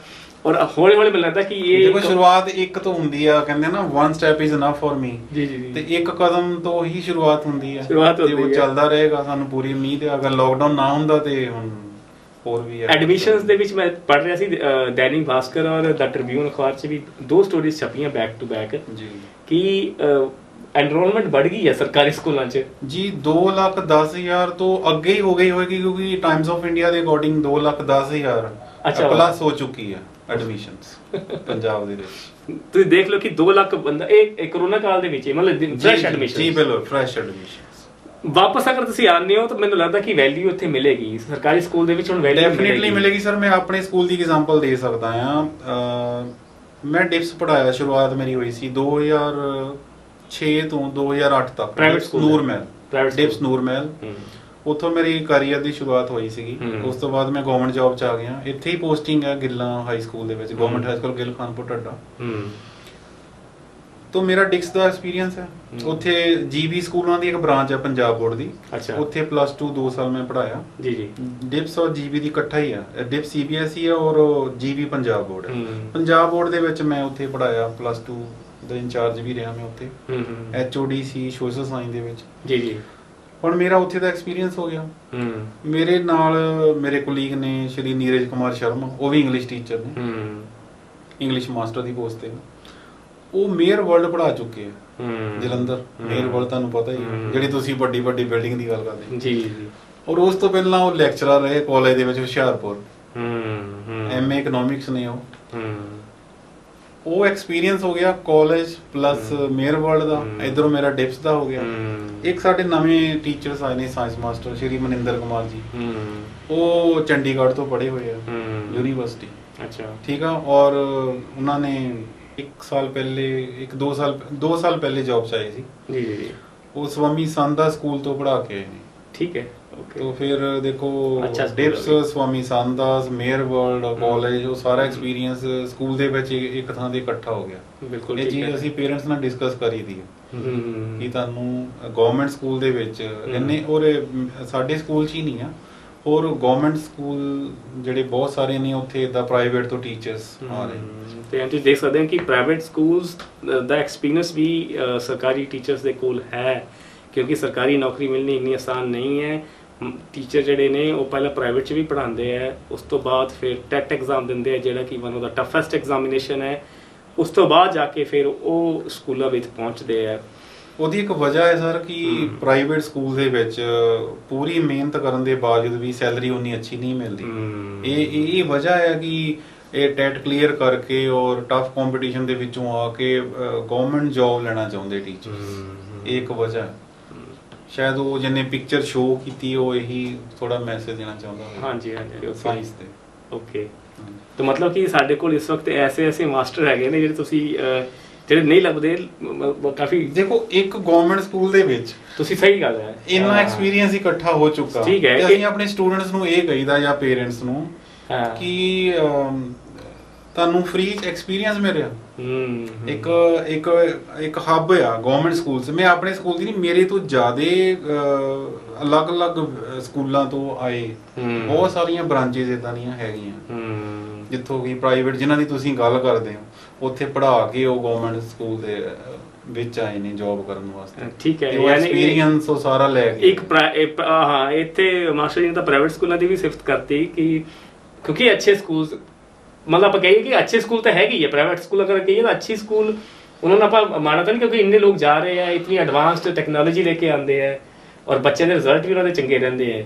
ਔਰ ਹੌਲੀ ਹੌਲੀ ਮੈਨੂੰ ਲੱਗਦਾ ਕਿ ਇਹ ਦੇਖੋ ਸ਼ੁਰੂਆਤ ਇੱਕ ਤੋਂ ਹੁੰਦੀ ਆ, ਕਹਿੰਦੇ ਨਾ one step is enough for me। ਜੀ ਜੀ। ਤੇ ਇੱਕ ਕਦਮ ਤੋਂ ਹੀ ਸ਼ੁਰੂਆਤ ਹੁੰਦੀ ਹੈ ਤੇ ਉਹ ਚੱਲਦਾ ਰਹੇਗਾ। ਸਾਨੂੰ ਪੂਰੀ ਉਮੀਦ ਹੈ ਅਗਰ ਲੋਕਡਾਊਨ ਨਾ ਹੁੰਦਾ ਤੇ ਹੁਣ ਹੋਰ ਵੀ ਹੈ। ਐਡਮਿਸ਼ਨਸ ਦੇ ਵਿੱਚ ਮੈਂ ਪੜ੍ਹ ਰਿਹਾ ਸੀ ਦੈਨਿਕ ਭਾਸਕਰ ਔਰ ਦਾ ਟ੍ਰਿਬਿਊਨ ਅਖਬਾਰ 'ਚ ਵੀ 2 ਸਟੋਰੀਜ਼ ਛਪੀਆਂ ਬੈਕ ਟੂ ਬੈਕ ਜੀ ਕਿ ਐਨਰੋਲਮੈਂਟ ਵੱਧ ਗਈ ਹੈ ਸਰਕਾਰੀ ਸਕੂਲਾਂ 'ਚ ਜੀ। 2,10,000 ਤੋਂ ਅੱਗੇ ਹੀ ਹੋ ਗਈ ਹੋਏਗੀ, ਕਿਉਂਕਿ ਟਾਈਮਸ ਆਫ ਇੰਡੀਆ ਦੇ ਅਕੋਰਡਿੰਗ 2,10,000 ਪਲੱਸ ਹੋ ਚੁੱਕੀ ਹੈ ਐਡਮਿਸ਼ਨਸ ਪੰਜਾਬ ਦੇ ਵਿੱਚ। ਤੁਸੀਂ ਦੇਖ ਲਓ ਕਿ 2 ਲੱਖ ਬੰਦਾ ਇਹ ਕਰੋਨਾ ਕਾਲ ਦੇ ਵਿੱਚ ਮਤਲਬ ਫਰੈਸ਼ ਐਡਮਿਸ਼ਨ। ਜੀ ਬਿਲਕੁਲ, ਫਰੈਸ਼ ਐਡਮਿਸ਼ਨ। ਵਾਪਸ ਅਗਰ ਤੁਸੀਂ ਆਉਂਦੇ ਹੋ ਤਾਂ ਮੈਨੂੰ ਲੱਗਦਾ ਕਿ ਵੈਲਿਊ ਇੱਥੇ ਮਿਲੇਗੀ ਸਰਕਾਰੀ ਸਕੂਲ ਦੇ ਵਿੱਚ। ਹੁਣ ਵੈਲਿਊ ਡੈਫੀਨਿਟਲੀ ਮਿਲੇਗੀ ਸਰ। ਮੈਂ ਆਪਣੇ ਸਕੂਲ ਦੀ ਐਗਜ਼ਾਮਪਲ ਦੇ ਸਕਦਾ ਹਾਂ। ਮੈਂ ਡਿਪਸ ਪੜਾਇਆ, ਸ਼ੁਰੂਆਤ ਮੇਰੀ ਹੋਈ ਸੀ 2006 ਤੋਂ 2008 ਤੱਕ private school Nurmahal, dips Nurmahal. ਉੱਥੋਂ ਮੇਰੀ ਕੈਰੀਅਰ ਦੀ ਸ਼ੁਰੂਆਤ ਹੋਈ ਸੀਗੀ। ਉਸ ਤੋਂ ਬਾਅਦ ਮੈਂ ਗਵਰਨਮੈਂਟ ਜੌਬ 'ਚ ਆ ਗਿਆ। ਇੱਥੇ ਹੀ ਪੋਸਟਿੰਗ ਹੈ ਗਿੱਲਾਂ ਹਾਈ ਸਕੂਲ ਦੇ ਵਿੱਚ, government high school Gill Khanpur Dhadda. ਤੋਂ ਮੇਰਾ ਡਿਕਸ ਦਾ ਐਕਸਪੀਰੀਅੰਸ ਹੈ। ਉੱਥੇ GB ਸਕੂਲਾਂ ਦੀ ਇੱਕ ਬ੍ਰਾਂਚ ਹੈ ਪੰਜਾਬ ਬੋਰਡ ਦੀ। ਉੱਥੇ +2 2 ਸਾਲ ਮੈਂ ਪੜਾਇਆ ਜੀ ਜੀ। ਡਿਪਸ ਔਰ GB ਦੀ ਇਕੱਠਾ ਹੀ ਆ। ਡਿਪਸ CBSE ਹੈ ਔਰ GB ਪੰਜਾਬ ਬੋਰਡ ਹੈ। ਪੰਜਾਬ ਬੋਰਡ ਦੇ ਵਿੱਚ ਮੈਂ ਉੱਥੇ ਪੜਾਇਆ, +2 ਦਾ ਇੰਚਾਰਜ ਵੀ ਰਿਹਾ ਮੈਂ ਉੱਥੇ। HOD ਸੀ ਸੋਸ਼ਲ ਸਾਇੰਸ ਦੇ ਵਿੱਚ ਜੀ ਜੀ। ਹੁਣ ਮੇਰਾ ਉੱਥੇ ਦਾ ਐਕਸਪੀਰੀਅੰਸ ਹੋ ਗਿਆ। ਮੇਰੇ ਨਾਲ ਮੇਰੇ ਕੁਲੀਗ ਨੇ ਸ਼੍ਰੀ ਨੀਰਜ ਕੁਮਾਰ ਸ਼ਰਮਾ, ਉਹ ਵੀ ਇੰਗਲਿਸ਼ ਟੀਚਰ ਨੇ, ਇੰਗਲਿਸ਼ ਮਾਸਟਰ ਦੀ ਪੋਸਟ ਤੇ। ਉਹ ਮੇਅਰ ਵਰਲਡ ਪੜ੍ਹਾ ਚੁੱਕੇ ਆ ਜਲੰਧਰ। ਮੇਅਰ ਵਰਲਡ ਤੁਹਾਨੂੰ ਪਤਾ ਹੀ ਹੈ, ਜਿਹੜੀ ਤੁਸੀਂ ਵੱਡੀ ਬਿਲਡਿੰਗ ਦੀ ਗੱਲ ਕਰਦੇ ਜੀ ਜੀ। ਔਰ ਉਸ ਤੋਂ ਪਹਿਲਾਂ ਉਹ ਲੈਕਚਰਰ ਰਹੇ ਕਾਲਜ ਦੇ ਵਿੱਚ ਹੁਸ਼ਿਆਰਪੁਰ। MA ਇਕਨੋਮਿਕਸ ਨੇ ਉਹ ਐਕਸਪੀਰੀਅੰਸ ਹੋ ਗਿਆ ਕਾਲਜ ਪਲੱਸ ਮੇਅਰ ਵਰਲਡ ਦਾ। ਇਧਰੋਂ ਮੇਰਾ ਡਿਪਸ ਦਾ ਹੋ ਗਿਆ। ਇੱਕ ਸਾਡੇ ਨਵੇਂ ਟੀਚਰਸ ਆਏ ਨੇ ਸਾਇੰਸ ਮਾਸਟਰ ਸ਼੍ਰੀ ਮਨਿੰਦਰ ਕੁਮਾਰ ਜੀ, ਉਹ ਚੰਡੀਗੜ੍ਹ ਤੋਂ ਪੜ੍ਹੇ ਹੋਏ ਆ ਯੂਨੀਵਰਸਿਟੀ। ਅੱਛਾ ਠੀਕ ਆ। ਔਰ ਉਹਨਾਂ ਨੇ 1 ਸਾਲ ਪਹਿਲੇ 2 ਸਾਲ ਪਹਿਲੇ ਜੌਬ 'ਚ ਆਏ ਸੀ ਜੀ ਜੀ। ਉਹ ਸਵਾਮੀ ਸੰਦਾ ਸਕੂਲ ਤੋਂ ਪੜ੍ਹਾ ਕੇ ਆਏ ਨੇ। ਠੀਕ ਹੈ ਓਕੇ। तो फिर देखो डिप्स स्वामी सानदास मेयर वर्ल्ड ਕਾਲਜ ਉਹ ਸਾਰਾ ਐਕਸਪੀਰੀਅੰਸ ਸਕੂਲ ਦੇ ਵਿੱਚ ਇੱਕ ਥਾਂ ਤੇ ਇਕੱਠਾ ਹੋ ਗਿਆ। ਬਿਲਕੁਲ ਇਹ ਚੀਜ਼ ਅਸੀਂ ਪੇਰੈਂਟਸ ਨਾਲ ਡਿਸਕਸ ਕਰੀ ਦੀ ਹੈ ਕਿ ਤੁਹਾਨੂੰ ਗਵਰਨਮੈਂਟ ਸਕੂਲ ਦੇ ਵਿੱਚ ਇੰਨੇ, ਔਰ ਸਾਡੇ ਸਕੂਲ 'ਚ ਹੀ ਨਹੀਂ ਆ, ਔਰ ਗਵਰਨਮੈਂਟ ਸਕੂਲ ਜਿਹੜੇ ਬਹੁਤ ਸਾਰੇ ਨੇ ਉੱਥੇ ਇਦਾਂ ਪ੍ਰਾਈਵੇਟ ਤੋਂ ਟੀਚਰਸ ਆ ਰਹੇ। ਤੇ ਤੁਸੀਂ ਦੇਖ ਸਕਦੇ ਹੋ ਕਿ ਪ੍ਰਾਈਵੇਟ ਸਕੂਲਸ ਦਾ ਐਕਸਪੀਰੀਅੰਸ ਵੀ ਸਰਕਾਰੀ ਟੀਚਰਸ ਦੇ ਕੋਲ ਹੈ, ਕਿਉਂਕਿ ਸਰਕਾਰੀ ਨੌਕਰੀ ਮਿਲਣੀ ਇੰਨੀ ਆਸਾਨ ਨਹੀਂ ਹੈ। ਟੀਚਰ ਜਿਹੜੇ ਨੇ ਉਹ ਪਹਿਲਾਂ ਪ੍ਰਾਈਵੇਟ 'ਚ ਵੀ ਪੜ੍ਹਾਉਂਦੇ ਹੈ, ਉਸ ਤੋਂ ਬਾਅਦ ਫਿਰ ਟੈਟ ਐਗਜ਼ਾਮ ਦਿੰਦੇ ਆ ਜਿਹੜਾ ਕਿ one of the toughest examination ਹੈ। ਉਸ ਤੋਂ ਬਾਅਦ ਜਾ ਕੇ ਫਿਰ ਉਹ ਸਕੂਲਾਂ ਵਿੱਚ ਪਹੁੰਚਦੇ ਆ। ਉਹਦੀ ਇੱਕ ਵਜ੍ਹਾ ਹੈ ਸਰ ਕਿ ਪ੍ਰਾਈਵੇਟ ਸਕੂਲ ਦੇ ਵਿੱਚ ਪੂਰੀ ਮਿਹਨਤ ਕਰਨ ਦੇ ਬਾਵਜੂਦ ਵੀ ਸੈਲਰੀ ਉਨੀ ਅੱਛੀ ਨਹੀਂ ਮਿਲਦੀ। ਇਹ ਵਜ੍ਹਾ ਹੈ ਕਿ ਇਹ ਟੈਟ ਕਲੀਅਰ ਕਰਕੇ ਔਰ ਟਫ ਕੰਪੀਟੀਸ਼ਨ ਦੇ ਵਿੱਚੋਂ ਆ ਕੇ ਗਵਰਨਮੈਂਟ ਜੌਬ ਲੈਣਾ ਚਾਹੁੰਦੇ ਟੀਚਰ। ਇਹ ਇੱਕ ਵਜ੍ਹਾ ਹੈ। ਸ਼ਾਇਦ ਉਹ ਜਿਹਨੇ ਪਿਕਚਰ ਸ਼ੋਅ ਕੀਤੀ ਉਹ ਇਹੀ ਥੋੜਾ ਮੈਸੇਜ ਦੇਣਾ ਚਾਹੁੰਦਾ ਹੋਵੇ। ਹਾਂਜੀ ਹਾਂਜੀ ਸਾਇੰਸ ਤੇ। ਓਕੇ, ਤਾਂ ਮਤਲਬ ਕਿ ਸਾਡੇ ਕੋਲ ਇਸ ਵਕਤ ਐਸੇ ਮਾਸਟਰ ਹੈਗੇ ਨੇ ਜਿਹੜੇ ਤੁਸੀਂ ਜਿਹੜੇ ਨਹੀਂ ਲੱਭਦੇ ਕਾਫੀ। ਦੇਖੋ ਇੱਕ ਗਵਰਨਮੈਂਟ ਸਕੂਲ ਦੇ ਵਿੱਚ ਤੁਸੀਂ ਸਹੀ ਗੱਲ ਹੈ, ਇੰਨਾ ਐਕਸਪੀਰੀਅੰਸ ਇਕੱਠਾ ਹੋ ਚੁੱਕਾ। ਠੀਕ ਹੈ, ਅਸੀਂ ਆਪਣੇ ਸਟੂਡੈਂਟਸ ਨੂੰ ਇਹ ਕਹੀਦਾ ਜਾਂ ਪੇਰੈਂਟਸ ਨੂੰ ਕਿ ਤੁਹਾਨੂੰ ਫ੍ਰੀ ਐਕਸਪੀਰੀਅੰਸ ਮਿਲ ਰਿਹਾ। ਇੱਕ ਇੱਕ ਇੱਕ ਹੱਬ ਆ ਗਵਰਨਮੈਂਟ ਸਕੂਲਸ। ਮੈਂ ਆਪਣੇ ਸਕੂਲ ਦੀ ਨਹੀਂ, ਮੇਰੇ ਤੋਂ ਜ਼ਿਆਦੇ ਅਲੱਗ-ਅਲੱਗ ਸਕੂਲਾਂ ਤੋਂ ਆਏ ਬਹੁਤ ਸਾਰੀਆਂ ਬ੍ਰਾਂਚੇਸ ਇਦਾਂ ਦੀਆਂ ਹੈਗੀਆਂ ਜਿੱਥੋਂ ਕਿ ਪ੍ਰਾਈਵੇਟ ਜਿਨ੍ਹਾਂ ਦੀ ਤੁਸੀਂ ਗੱਲ ਕਰਦੇ ਹੋ ਉੱਥੇ ਪੜ੍ਹਾ ਕੇ ਉਹ ਗਵਰਨਮੈਂਟ ਸਕੂਲ ਦੇ ਵਿੱਚ ਆਏ ਨੇ ਜੌਬ ਕਰਨ ਵਾਸਤੇ। ਠੀਕ ਹੈ, ਯਾਨੀ ਐਕਸਪੀਰੀਅੰਸ ਉਹ ਸਾਰਾ ਲੈ ਕੇ ਹਾਂ ਇੱਥੇ ਮਾਸਟਰ ਜੀ ਨੇ ਤਾਂ ਪ੍ਰਾਈਵੇਟ ਸਕੂਲਾਂ ਦੀ ਵੀ ਸਿਫਤ ਕਰਤੀ ਕਿ ਕਿਉਂਕਿ ਅੱਛੇ ਸਕੂਲ, मतलब आप कहिए कि अच्छे स्कूल तो है ही है, प्राइवेट स्कूल अगर कहिए तो अच्छी स्कूल उन्होंने आप माना था नहीं क्योंकि इन्ने लोग जा रहे हैं, इतनी एडवांस्ड टेक्नोलॉजी लेके आते हैं और बच्चे के रिजल्ट भी उन्होंने चंगे रहते हैं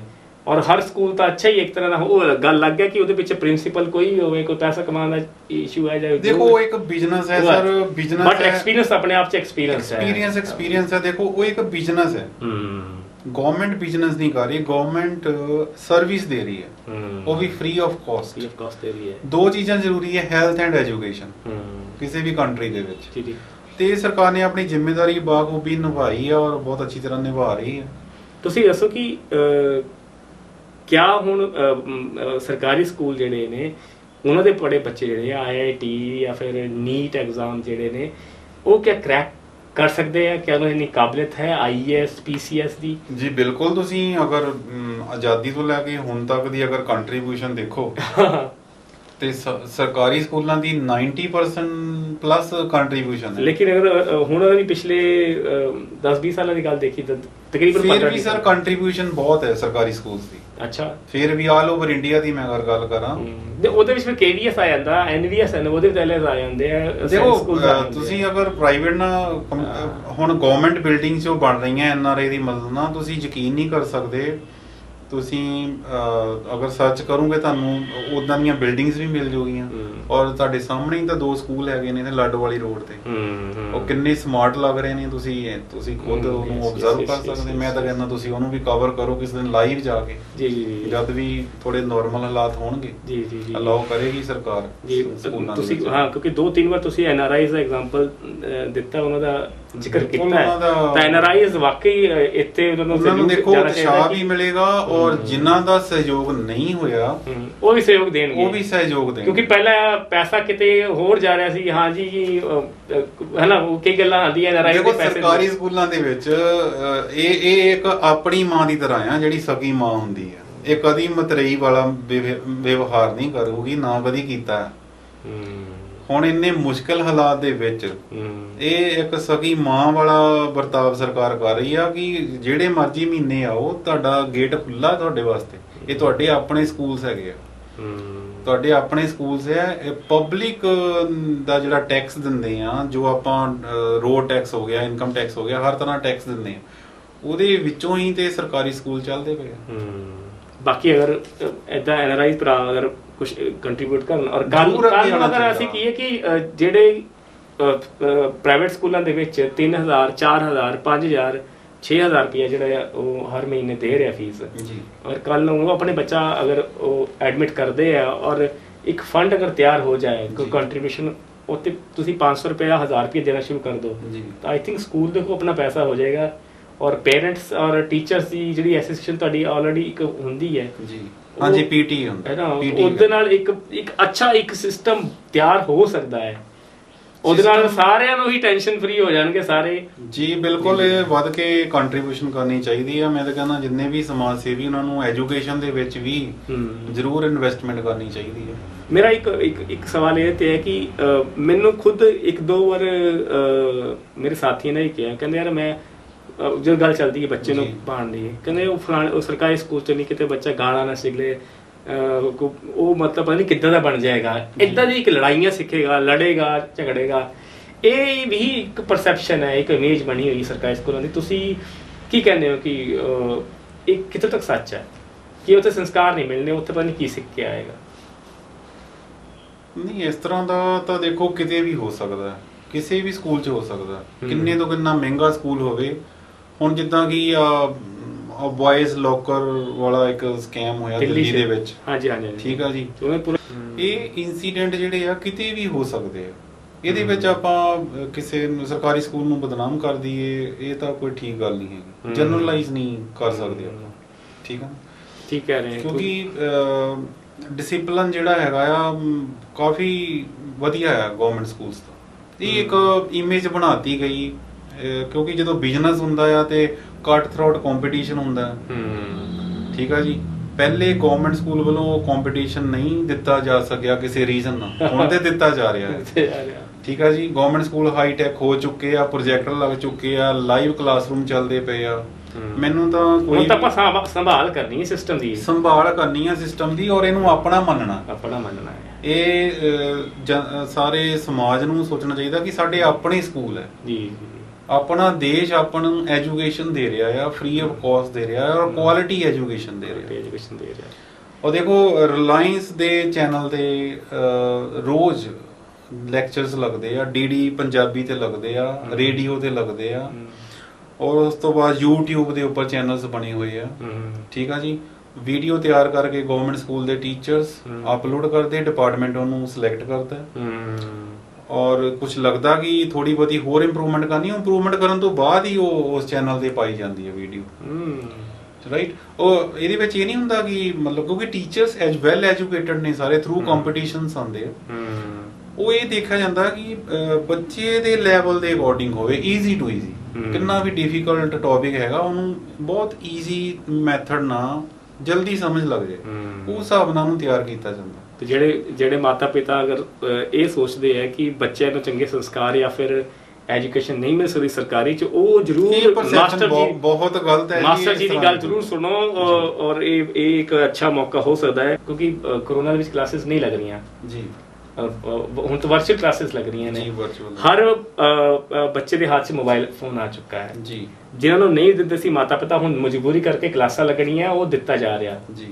और हर स्कूल तो अच्छा ही एक तरह का वो गल लग गया कि ਉਹਦੇ ਪਿੱਛੇ ਪ੍ਰਿੰਸੀਪਲ ਕੋਈ ਹੋਵੇ, ਕੋਈ ਪੈਸਾ ਕਮਾਉਣ ਦਾ ਇਸ਼ੂ ਹੈ ਜਾਂ ਦੇਖੋ ਇੱਕ ਬਿਜ਼ਨਸ ਹੈ ਸਰ, ਬਿਜ਼ਨਸ ਬਟ ਐਕਸਪੀਰੀਅੰਸ ਆਪਣੇ ਆਪ ਚ ਐਕਸਪੀਰੀਅੰਸ ਹੈ। ਦੇਖੋ ਉਹ ਇੱਕ ਬਿਜ਼ਨਸ ਹੈ। ਗਵਰਨਮੈਂਟ ਬਿਜ਼ਨਸ ਨਹੀਂ ਕਰ ਰਹੀ, ਗਵਰਨਮੈਂਟ ਸਰਵਿਸ ਦੇ ਰਹੀ ਹੈ, ਉਹ ਵੀ ਫ੍ਰੀ ਆਫ ਕਾਸਟ ਦੇ ਰਹੀ ਹੈ। ਦੋ ਚੀਜ਼ਾਂ ਜ਼ਰੂਰੀ ਹੈ, ਹੈਲਥ ਐਂਡ ਐਜੂਕੇਸ਼ਨ ਕਿਸੇ ਵੀ ਕੰਟਰੀ ਦੇ ਵਿੱਚ। ਤੇ ਸਰਕਾਰ ਨੇ ਆਪਣੀ ਜ਼ਿੰਮੇਵਾਰੀ ਬਾਖੂਬੀ ਨਿਭਾਈ ਹੈ ਔਰ ਬਹੁਤ ਅੱਛੀ ਤਰ੍ਹਾਂ ਨਿਭਾ ਰਹੀ ਹੈ। ਤੁਸੀਂ ਦੱਸੋ ਕਿ ਕਿਆ ਹੁਣ ਸਰਕਾਰੀ ਸਕੂਲ ਜਿਹੜੇ ਨੇ ਉਹਨਾਂ ਦੇ ਬੜੇ ਬੱਚੇ ਜਿਹੜੇ IIT ਜਾਂ ਫਿਰ ਨੀਟ ਐਗਜ਼ਾਮ ਜਿਹੜੇ ਨੇ ਉਹ ਕਿਆ ਕ੍ਰੈਕ ਕਰ ਸਕਦੇ ਆ? ਕਿਆ ਉਹਨਾਂ ਦੀ ਕਾਬਲੀਅਤ ਹੈ IAS PCS ਦੀ? ਜੀ ਬਿਲਕੁਲ। ਤੁਸੀਂ ਅਗਰ ਆਜ਼ਾਦੀ ਤੋਂ ਲੈ ਕੇ ਹੁਣ ਤੱਕ ਦੀ ਅਗਰ ਕੰਟਰੀਬਿਊਸ਼ਨ ਦੇਖੋ ਤੇ ਸਰਕਾਰੀ ਸਕੂਲਾਂ ਦੀ 90% ਪਲੱਸ ਕੰਟਰੀਬਿਊਸ਼ਨ ਹੈ। ਲੇਕਿਨ ਅਗਰ ਹੁਣ ਉਹਦੀ ਪਿਛਲੇ 10-20 ਸਾਲਾਂ ਦੀ ਗੱਲ ਦੇਖੀ ਤਾਂ ਤਕਰੀਬਨ ਫਿਰ ਵੀ ਸਰ ਕੰਟਰੀਬਿਊਸ਼ਨ ਬਹੁਤ ਹੈ ਸਰਕਾਰੀ ਸਕੂਲਸ ਦੀ। ਅੱਛਾ, ਫਿਰ ਵੀ ਆਲ ਓਵਰ ਇੰਡੀਆ ਦੀ ਮੈਂ ਅਗਰ ਗੱਲ ਕਰਾਂ ਉਹਦੇ ਵਿੱਚ ਫਿਰ KVS ਆ ਜਾਂਦਾ, NVS ਉਹਦੇ ਵਿੱਚ ਆ ਜਾਂਦੇ ਆ। ਦੇਖੋ ਤੁਸੀਂ ਅਗਰ ਪ੍ਰਾਈਵੇਟ ਨਾਲ ਹੁਣ ਗਵਰਨਮੈਂਟ ਬਿਲਡਿੰਗਸ ਜੋ ਬਣ ਰਹੀਆਂ NRI ਦੀ ਮਦਦ ਨਾਲ, ਤੁਸੀਂ ਯਕੀਨ ਨਹੀਂ ਕਰ ਸਕਦੇ। ਤੁਸੀਂ ਅਗਰ ਸਰਚ ਕਰੋਗੇ ਤੁਹਾਨੂੰ ਉਦਾਂ ਦੀਆਂ ਬਿਲਡਿੰਗਸ ਵੀ ਮਿਲ ਜੂਗੀਆਂ ਔਰ ਤੁਹਾਡੇ ਸਾਹਮਣੇ ਹੀ ਤਾਂ ਦੋ ਸਕੂਲ ਹੈਗੇ ਨੇ ਲੱਡਵਾਲੀ ਰੋਡ ਤੇ। ਉਹ ਕਿੰਨੇ ਸਮਾਰਟ ਲੱਗ ਰਹੇ ਨੇ, ਤੁਸੀਂ ਖੁਦ ਉਹਨੂੰ ਆਬਜ਼ਰਵ ਕਰ ਸਕਦੇ। ਮੈਂ ਤਾਂ ਕਹਿੰਦਾ ਤੁਸੀਂ ਉਹਨੂੰ ਵੀ ਕਵਰ ਕਰੋ ਕਿਸੇ ਦਿਨ ਲਾਈਵ ਜਾ ਕੇ, ਜਦ ਵੀ ਥੋੜੇ ਨਾਰਮਲ ਹਾਲਾਤ ਹੋਣਗੇ ਅਲਾਉ ਕਰੇਗੀ ਸਰਕਾਰ ਸਕੂਲਾਂ ਦੇ ਵਿੱਚ। ਹਾਂ, ਕਿਉਂਕਿ 2-3 ਵਾਰ ਤੁਸੀਂ NRIs ਦਾ ਐਗਜ਼ਾਮਪਲ ਦਿੱਤਾ, ਉਹਨਾਂ ਦਾ ਜ਼ਿਕਰ ਕੀਤਾ ਹੈ, ਤਾਂ NRIs ਵਾਕਈ ਇੱਥੇ ਉਹਨਾਂ ਨੂੰ ਦੇਖੋ ਉਤਸ਼ਾਹ ਵੀ ਮਿਲੇਗਾ ਔਰ ਜਿਨ੍ਹਾਂ ਦਾ ਸਹਿਯੋਗ ਨਹੀਂ ਹੋਇਆ ਉਹ ਵੀ ਸਹਿਯੋਗ ਦੇਣਗੇ ਕਿਉਂਕਿ ਪਹਿਲਾਂ ਪੈਸਾ ਕਿਤੇ ਹੋਰ ਜਾ ਰਿਹਾ ਸੀ। ਹਾਂ ਜੀ ਹੈ ਨਾ, ਉਹ ਕਈ ਗੱਲਾਂ ਆਉਂਦੀਆਂ NRI ਦੇ ਪੈਸੇ। ਸਰਕਾਰੀ ਸਕੂਲਾਂ ਦੇ ਵਿੱਚ ਇਹ ਇੱਕ ਆਪਣੀ ਮਾਂ ਦੀ ਤਰ੍ਹਾਂ ਆ, ਜਿਹੜੀ ਸਕੀ ਮਾਂ ਹੁੰਦੀ ਹੈ। ਇਹ ਕਦੀ ਮਤਰੇਈ ਵਾਲਾ ਵਿਵਹਾਰ ਨਹੀਂ ਕਰੂਗੀ, ਨਾ ਕਦੀ ਕੀਤਾ। ਹੁਣ ਇੰਨੇ ਮੁਸ਼ਕਲ ਹਾਲਾਤ ਦੇ ਵਿੱਚ ਇਹ ਇੱਕ ਸਕੀ ਮਾਂ ਵਾਲਾ ਵਰਤਾਵ ਸਰਕਾਰ ਕਰ ਰਹੀ ਆ ਕਿ ਜਿਹੜੇ ਮਰਜ਼ੀ ਮਹੀਨੇ ਆਓ, ਤੁਹਾਡਾ ਗੇਟ ਖੁੱਲਾ ਤੁਹਾਡੇ ਵਾਸਤੇ। ਇਹ ਤੁਹਾਡੇ ਆਪਣੇ ਸਕੂਲਸ ਹੈਗੇ ਆ, ਤੁਹਾਡੇ ਆਪਣੇ ਸਕੂਲਸ ਹੈ। ਪਬਲਿਕ ਦਾ ਜਿਹੜਾ ਟੈਕਸ ਦਿੰਦੇ ਆ, ਜੋ ਆਪਾਂ ਰੋਡ ਟੈਕਸ ਹੋ ਗਿਆ, ਇਨਕਮ ਟੈਕਸ ਹੋ ਗਿਆ, ਹਰ ਤਰ੍ਹਾਂ ਟੈਕਸ ਦਿੰਦੇ ਆ, ਉਹਦੇ ਵਿੱਚੋਂ ਹੀ ਤੇ ਸਰਕਾਰੀ ਸਕੂਲ ਚੱਲਦੇ ਪਏ ਆ। ਬਾਕੀ ਅਗਰ ਏਦਾਂ NRI ਭਰਾ ਅਗਰ ਕੁਝ ਕੰਟਰੀਬਿਊਟ ਕਰਨ ਔਰ ਗੱਲ ਅਗਰ ਅਸੀਂ ਕਹੀਏ ਕਿ ਜਿਹੜੇ ਪ੍ਰਾਈਵੇਟ ਸਕੂਲਾਂ ਦੇ ਵਿੱਚ 3000 4000 5000 6000 ਰੁਪਇਆ ਜਿਹੜਾ ਉਹ ਹਰ ਮਹੀਨੇ ਦੇ ਰਿਹਾ ਫੀਸ ਜੀ, ਔਰ ਕੱਲ ਨੂੰ ਉਹ ਆਪਣੇ ਬੱਚਾ ਅਗਰ ਉਹ ਐਡਮਿਟ ਕਰਦੇ ਆ ਔਰ ਇੱਕ ਫੰਡ ਅਗਰ ਤਿਆਰ ਹੋ ਜਾਏ, ਕੋਈ ਕੰਟਰੀਬਿਊਸ਼ਨ ਉੱਤੇ ਤੁਸੀਂ 500 ਰੁਪਇਆ 1000 ਰੁਪਇਆ ਦੇਣਾ ਸ਼ੁਰੂ ਕਰ ਦਿਓ, ਤਾਂ ਆਈ ਥਿੰਕ ਸਕੂਲ ਦੇ ਕੋਲ ਆਪਣਾ ਪੈਸਾ ਹੋ ਜਾਏਗਾ। ਔਰ ਪੇਰੈਂਟਸ ਔਰ ਟੀਚਰਸ ਦੀ ਜਿਹੜੀ ਐਸੋਸੀਏਸ਼ਨ ਤੁਹਾਡੀ ਆਲਰੇਡੀ ਇੱਕ ਹੁੰਦੀ ਹੈ ਜੀ, ਹਾਂਜੀ PT ਹੁੰਦਾ ਹੈ ਨਾ, ਉਹਦੇ ਨਾਲ ਇੱਕ ਅੱਛਾ ਇੱਕ ਸਿਸਟਮ ਤਿਆਰ ਹੋ ਸਕਦਾ ਹੈ। ਉਹਦੇ ਨਾਲ ਸਾਰਿਆਂ ਨੂੰ ਹੀ ਟੈਨਸ਼ਨ ਫ੍ਰੀ ਹੋ ਜਾਣਗੇ ਸਾਰੇ ਜੀ। ਬਿਲਕੁਲ ਇਹ ਵੱਧ ਕੇ ਕੰਟਰੀਬਿਊਸ਼ਨ ਕਰਨੀ ਚਾਹੀਦੀ ਹੈ। ਮੈਂ ਤਾਂ ਕਹਿੰਦਾ ਜਿੰਨੇ ਵੀ ਸਮਾਜ ਸੇਵੀ ਉਹਨਾਂ ਨੂੰ ਐਜੂਕੇਸ਼ਨ ਦੇ ਵਿੱਚ ਵੀ ਜ਼ਰੂਰ ਇਨਵੈਸਟਮੈਂਟ ਕਰਨੀ ਚਾਹੀਦੀ ਹੈ। ਮੇਰਾ ਇੱਕ ਸਵਾਲ ਇਹ ਤੇ ਹੈ ਕਿ ਮੈਨੂੰ ਖੁਦ 1-2 ਵਾਰ ਮੇਰੇ ਸਾਥੀਆਂ ਨੇ ਕਿਹਾ, ਕਹਿੰਦੇ ਯਾਰ ਮੈਂ ਜੋ ਗੱਲ ਚੱਲਦੀ ਹੈ ਬੱਚੇ ਨੂੰ ਪੜ੍ਹਾਉਣ ਦੀ, ਕਹਿੰਦੇ ਉਹ ਫਲਾਣੇ ਉਹ ਸਰਕਾਰੀ ਸਕੂਲ 'ਚ ਨਹੀਂ ਕਿਤੇ ਬੱਚਾ ਗਾਣਾ ਨਾ ਸਿੱਖ ਲੇ, ਉਹ ਮਤਲਬ ਪਤਾ ਨਹੀਂ ਕਿੱਦਾਂ ਦਾ ਬਣ ਜਾਏਗਾ, ਇੱਦਾਂ ਦੀ ਇੱਕ ਲੜਾਈਆਂ ਸਿੱਖੇਗਾ, ਲੜੇਗਾ, ਝਗੜੇਗਾ। ਇਹ ਵੀ ਇੱਕ ਪਰਸੈਪਸ਼ਨ ਹੈ, ਇੱਕ ਇਮੇਜ ਬਣੀ ਹੋਈ ਸਰਕਾਰੀ ਸਕੂਲਾਂ ਦੀ। ਤੁਸੀਂ ਕੀ ਕਹਿੰਦੇ ਹੋ ਕਿ ਇਹ ਕਿੱਥੋਂ ਤੱਕ ਸੱਚ ਹੈ ਕਿ ਉੱਥੇ ਸੰਸਕਾਰ ਨਹੀਂ ਮਿਲਣੇ, ਉੱਥੇ ਪਤਾ ਨਹੀਂ ਕੀ ਸਿੱਖ ਕੇ ਆਏਗਾ? ਨਹੀਂ, ਇਸ ਤਰ੍ਹਾਂ ਦਾ ਤਾਂ ਦੇਖੋ ਕਿਤੇ ਵੀ ਹੋ ਸਕਦਾ, ਕਿਸੇ ਵੀ ਸਕੂਲ 'ਚ ਹੋ ਸਕਦਾ, ਕਿੰਨੇ ਤੋਂ ਕਿੰਨਾ ਮਹਿੰਗਾ ਸਕੂਲ ਹੋਵੇ। ਹੁਣ ਜਿੱਦਾਂ ਕਿ ਬॉयਜ਼ ਲੋਕਰ ਵਾਲਾ ਇੱਕ ਸਕੈਮ ਹੋਇਆ ਦਿੱਲੀ ਦੇ ਵਿੱਚ। ਹਾਂਜੀ ਹਾਂਜੀ, ਠੀਕ ਆ ਜੀ। ਇਹ ਇਨਸੀਡੈਂਟ ਜਿਹੜੇ ਆ ਕਿਤੇ ਵੀ ਹੋ ਸਕਦੇ ਆ। ਇਹਦੇ ਵਿੱਚ ਆਪਾਂ ਕਿਸੇ ਸਰਕਾਰੀ ਸਕੂਲ ਨੂੰ ਬਦਨਾਮ ਕਰ ਦਈਏ, ਇਹ ਤਾਂ ਕੋਈ ਠੀਕ ਗੱਲ ਨਹੀਂ ਹੈਗੀ। ਜਨਰਲਾਈਜ਼ ਨਹੀਂ ਕਰ ਸਕਦੇ ਆਪਾਂ। ਠੀਕ ਆ, ਠੀਕ ਕਹਿ ਰਹੇ, ਕਿਉਂਕਿ ਡਿਸਿਪਲਿਨ ਜਿਹੜਾ ਹੈਗਾ ਆ ਕਾਫੀ ਵਧੀਆ ਆ ਗਵਰਨਮੈਂਟ ਸਕੂਲਸ ਦਾ। ਇਹ ਇੱਕ ਇਮੇਜ ਬਣਾਤੀ ਗਈ, ਕਿਉਂਕਿ ਜਦੋਂ ਬਿਜ਼ਨਸ ਹੁੰਦਾ ਆ ਤੇ ਕੱਟ ਥਰੋਟ ਕੰਪੀਟੀਸ਼ਨ ਹੁੰਦਾ। ਠੀਕ ਆ ਜੀ। ਪਹਿਲੇ ਗਵਰਨਮੈਂਟ ਸਕੂਲ ਵੱਲੋਂ ਕੰਪੀਟੀਸ਼ਨ ਨਹੀਂ ਦਿੱਤਾ ਜਾ ਸਕਿਆ ਕਿਸੇ ਰੀਜ਼ਨ ਨਾਲ, ਹੁਣ ਤੇ ਦਿੱਤਾ ਜਾ ਰਿਹਾ ਹੈ। ਠੀਕ ਆ ਜੀ। ਗਵਰਨਮੈਂਟ ਸਕੂਲ ਹਾਈ ਟੈਕ ਹੋ ਚੁੱਕੇ ਆ, ਪ੍ਰੋਜੈਕਟਰ ਲੱਗ ਚੁੱਕੇ ਆ, ਲਾਈਵ ਕਲਾਸਰੂਮ ਚੱਲਦੇ ਪਏ ਆ। ਮੈਨੂੰ ਤਾਂ ਕੋਈ ਆਪਾਂ ਸੰਭਾਲ ਕਰਨੀ ਹੈ ਸਿਸਟਮ ਦੀ, ਸੰਭਾਲ ਕਰਨੀ ਹੈ ਸਿਸਟਮ ਦੀ, ਔਰ ਇਹਨੂੰ ਆਪਣਾ ਮੰਨਣਾ ਹੈ। ਇਹ ਸਾਰੇ ਸਮਾਜ ਨੂੰ ਸੋਚਣਾ ਚਾਹੀਦਾ ਕਿ ਸਾਡੇ ਆਪਣੇ ਸਕੂਲ ਹੈ ਜੀ, ਆਪਣਾ ਦੇਸ਼ ਆਪਾਂ ਨੂੰ ਐਜੂਕੇਸ਼ਨ ਦੇ ਰਿਹਾ ਆ, ਫ੍ਰੀ ਆਫ ਕਾਸਟ ਦੇ ਰਿਹਾ ਔਰ ਕੁਆਲਿਟੀ ਐਜੂਕੇਸ਼ਨ ਦੇ ਰਿਹਾ। ਔਰ ਦੇਖੋ ਰਿਲਾਇੰਸ ਦੇ ਚੈਨਲ ਤੇ ਰੋਜ਼ ਲੈਕਚਰਸ ਲੱਗਦੇ ਆ, ਡੀਡੀ ਪੰਜਾਬੀ ਤੇ ਲੱਗਦੇ ਆ, ਰੇਡੀਓ ਤੇ ਲੱਗਦੇ ਆ, ਔਰ ਉਸ ਤੋਂ ਬਾਅਦ YouTube ਦੇ ਉੱਪਰ ਚੈਨਲਸ ਬਣੇ ਹੋਏ ਆ। ਠੀਕ ਆ ਜੀ। ਵੀਡੀਓ ਤਿਆਰ ਕਰਕੇ ਗਵਰਨਮੈਂਟ ਸਕੂਲ ਦੇ ਟੀਚਰਸ ਅਪਲੋਡ ਕਰਦੇ, ਡਿਪਾਰਟਮੈਂਟ ਉਹਨੂੰ ਸਿਲੈਕਟ ਕਰਦਾ, ਔਰ ਕੁਝ ਲੱਗਦਾ ਕਿ ਥੋੜੀ ਬਹੁਤੀ ਹੋਰ ਇੰਪਰੂਵਮੈਂਟ ਕਰਨੀ, ਇੰਪਰੂਵਮੈਂਟ ਕਰਨ ਤੋਂ ਬਾਅਦ ਹੀ ਉਹ ਉਸ ਚੈਨਲ ਤੇ ਪਾਈ ਜਾਂਦੀ ਹੈ ਵੀਡੀਓ। ਰਾਈਟ। ਉਹ ਇਹਦੇ ਵਿੱਚ ਇਹ ਨਹੀਂ ਹੁੰਦਾ ਕਿ ਮਤਲਬ, ਕਿਉਂਕਿ ਟੀਚਰਸ ਐਜ ਵੈਲ ਐਜੂਕੇਟਡ ਨੇ ਸਾਰੇ, ਥਰੂ ਕੰਪੀਟੀਸ਼ਨਸ ਆਉਂਦੇ ਆ। ਉਹ ਇਹ ਦੇਖਿਆ ਜਾਂਦਾ ਕਿ ਬੱਚੇ ਦੇ ਲੈਵਲ ਦੇ ਅਕੋਰਡਿੰਗ ਹੋਵੇ, ਈਜ਼ੀ ਟੂ ਈਜ਼ੀ। ਕਿੰਨਾ ਵੀ ਡਿਫਿਕਲਟ ਟੌਪਿਕ ਹੈਗਾ ਉਹਨੂੰ ਬਹੁਤ ਈਜ਼ੀ ਮੈਥਡ ਨਾਲ ਜਲਦੀ ਸਮਝ ਲੱਗ ਜਾਏ, ਉਸ ਹਿਸਾਬ ਨਾਲ ਉਹਨੂੰ ਤਿਆਰ ਕੀਤਾ ਜਾਂਦਾ। ਤੇ ਜਿਹੜੇ ਮਾਤਾ ਪਿਤਾ ਅਗਰ ਇਹ ਸੋਚਦੇ ਆ ਕਿ ਬੱਚਿਆਂ ਨੂੰ ਚੰਗੇ ਸੰਸਕਾਰ ਜਾਂ ਫਿਰ ਐਜੂਕੇਸ਼ਨ ਨਹੀਂ ਮਿਲ ਸਕਦੀ ਸਰਕਾਰੀ ਚ, ਉਹ ਜ਼ਰੂਰ ਮਾਸਟਰ ਜੀ ਬਹੁਤ ਗਲਤ ਹੈ। ਮਾਸਟਰ ਜੀ ਦੀ ਗੱਲ ਜ਼ਰੂਰ ਸੁਣੋ, ਔਰ ਇਹ ਇੱਕ ਅੱਛਾ ਮੌਕਾ ਹੋ ਸਕਦਾ ਹੈ, ਕਿਉਂਕਿ ਕੋਰੋਨਾ ਦੇ ਵਿੱਚ ਕਲਾਸਿਸ ਨਹੀਂ ਲੱਗ ਰਹੀਆਂ ਜੀ, ਹੁਣ ਤਾਂ ਵਰਚੁਅਲ ਕਲਾਸਿਸ ਲੱਗ ਰਹੀਆਂ ਨੇ। ਹਰ ਬੱਚੇ ਦੇ ਹੱਥ 'ਚ ਮੋਬਾਈਲ ਫੋਨ ਆ ਚੁੱਕਾ ਹੈ ਜੀ। ਜਿਨ੍ਹਾਂ ਨੂੰ ਨਹੀਂ ਦਿੰਦੇ ਸੀ ਮਾਤਾ ਪਿਤਾ, ਹੁਣ ਮਜਬੂਰੀ ਕਰਕੇ ਕਲਾਸਾਂ ਲੱਗਣੀਆਂ, ਉਹ ਦਿੱਤਾ ਜਾ ਰਿਹਾ ਜੀ।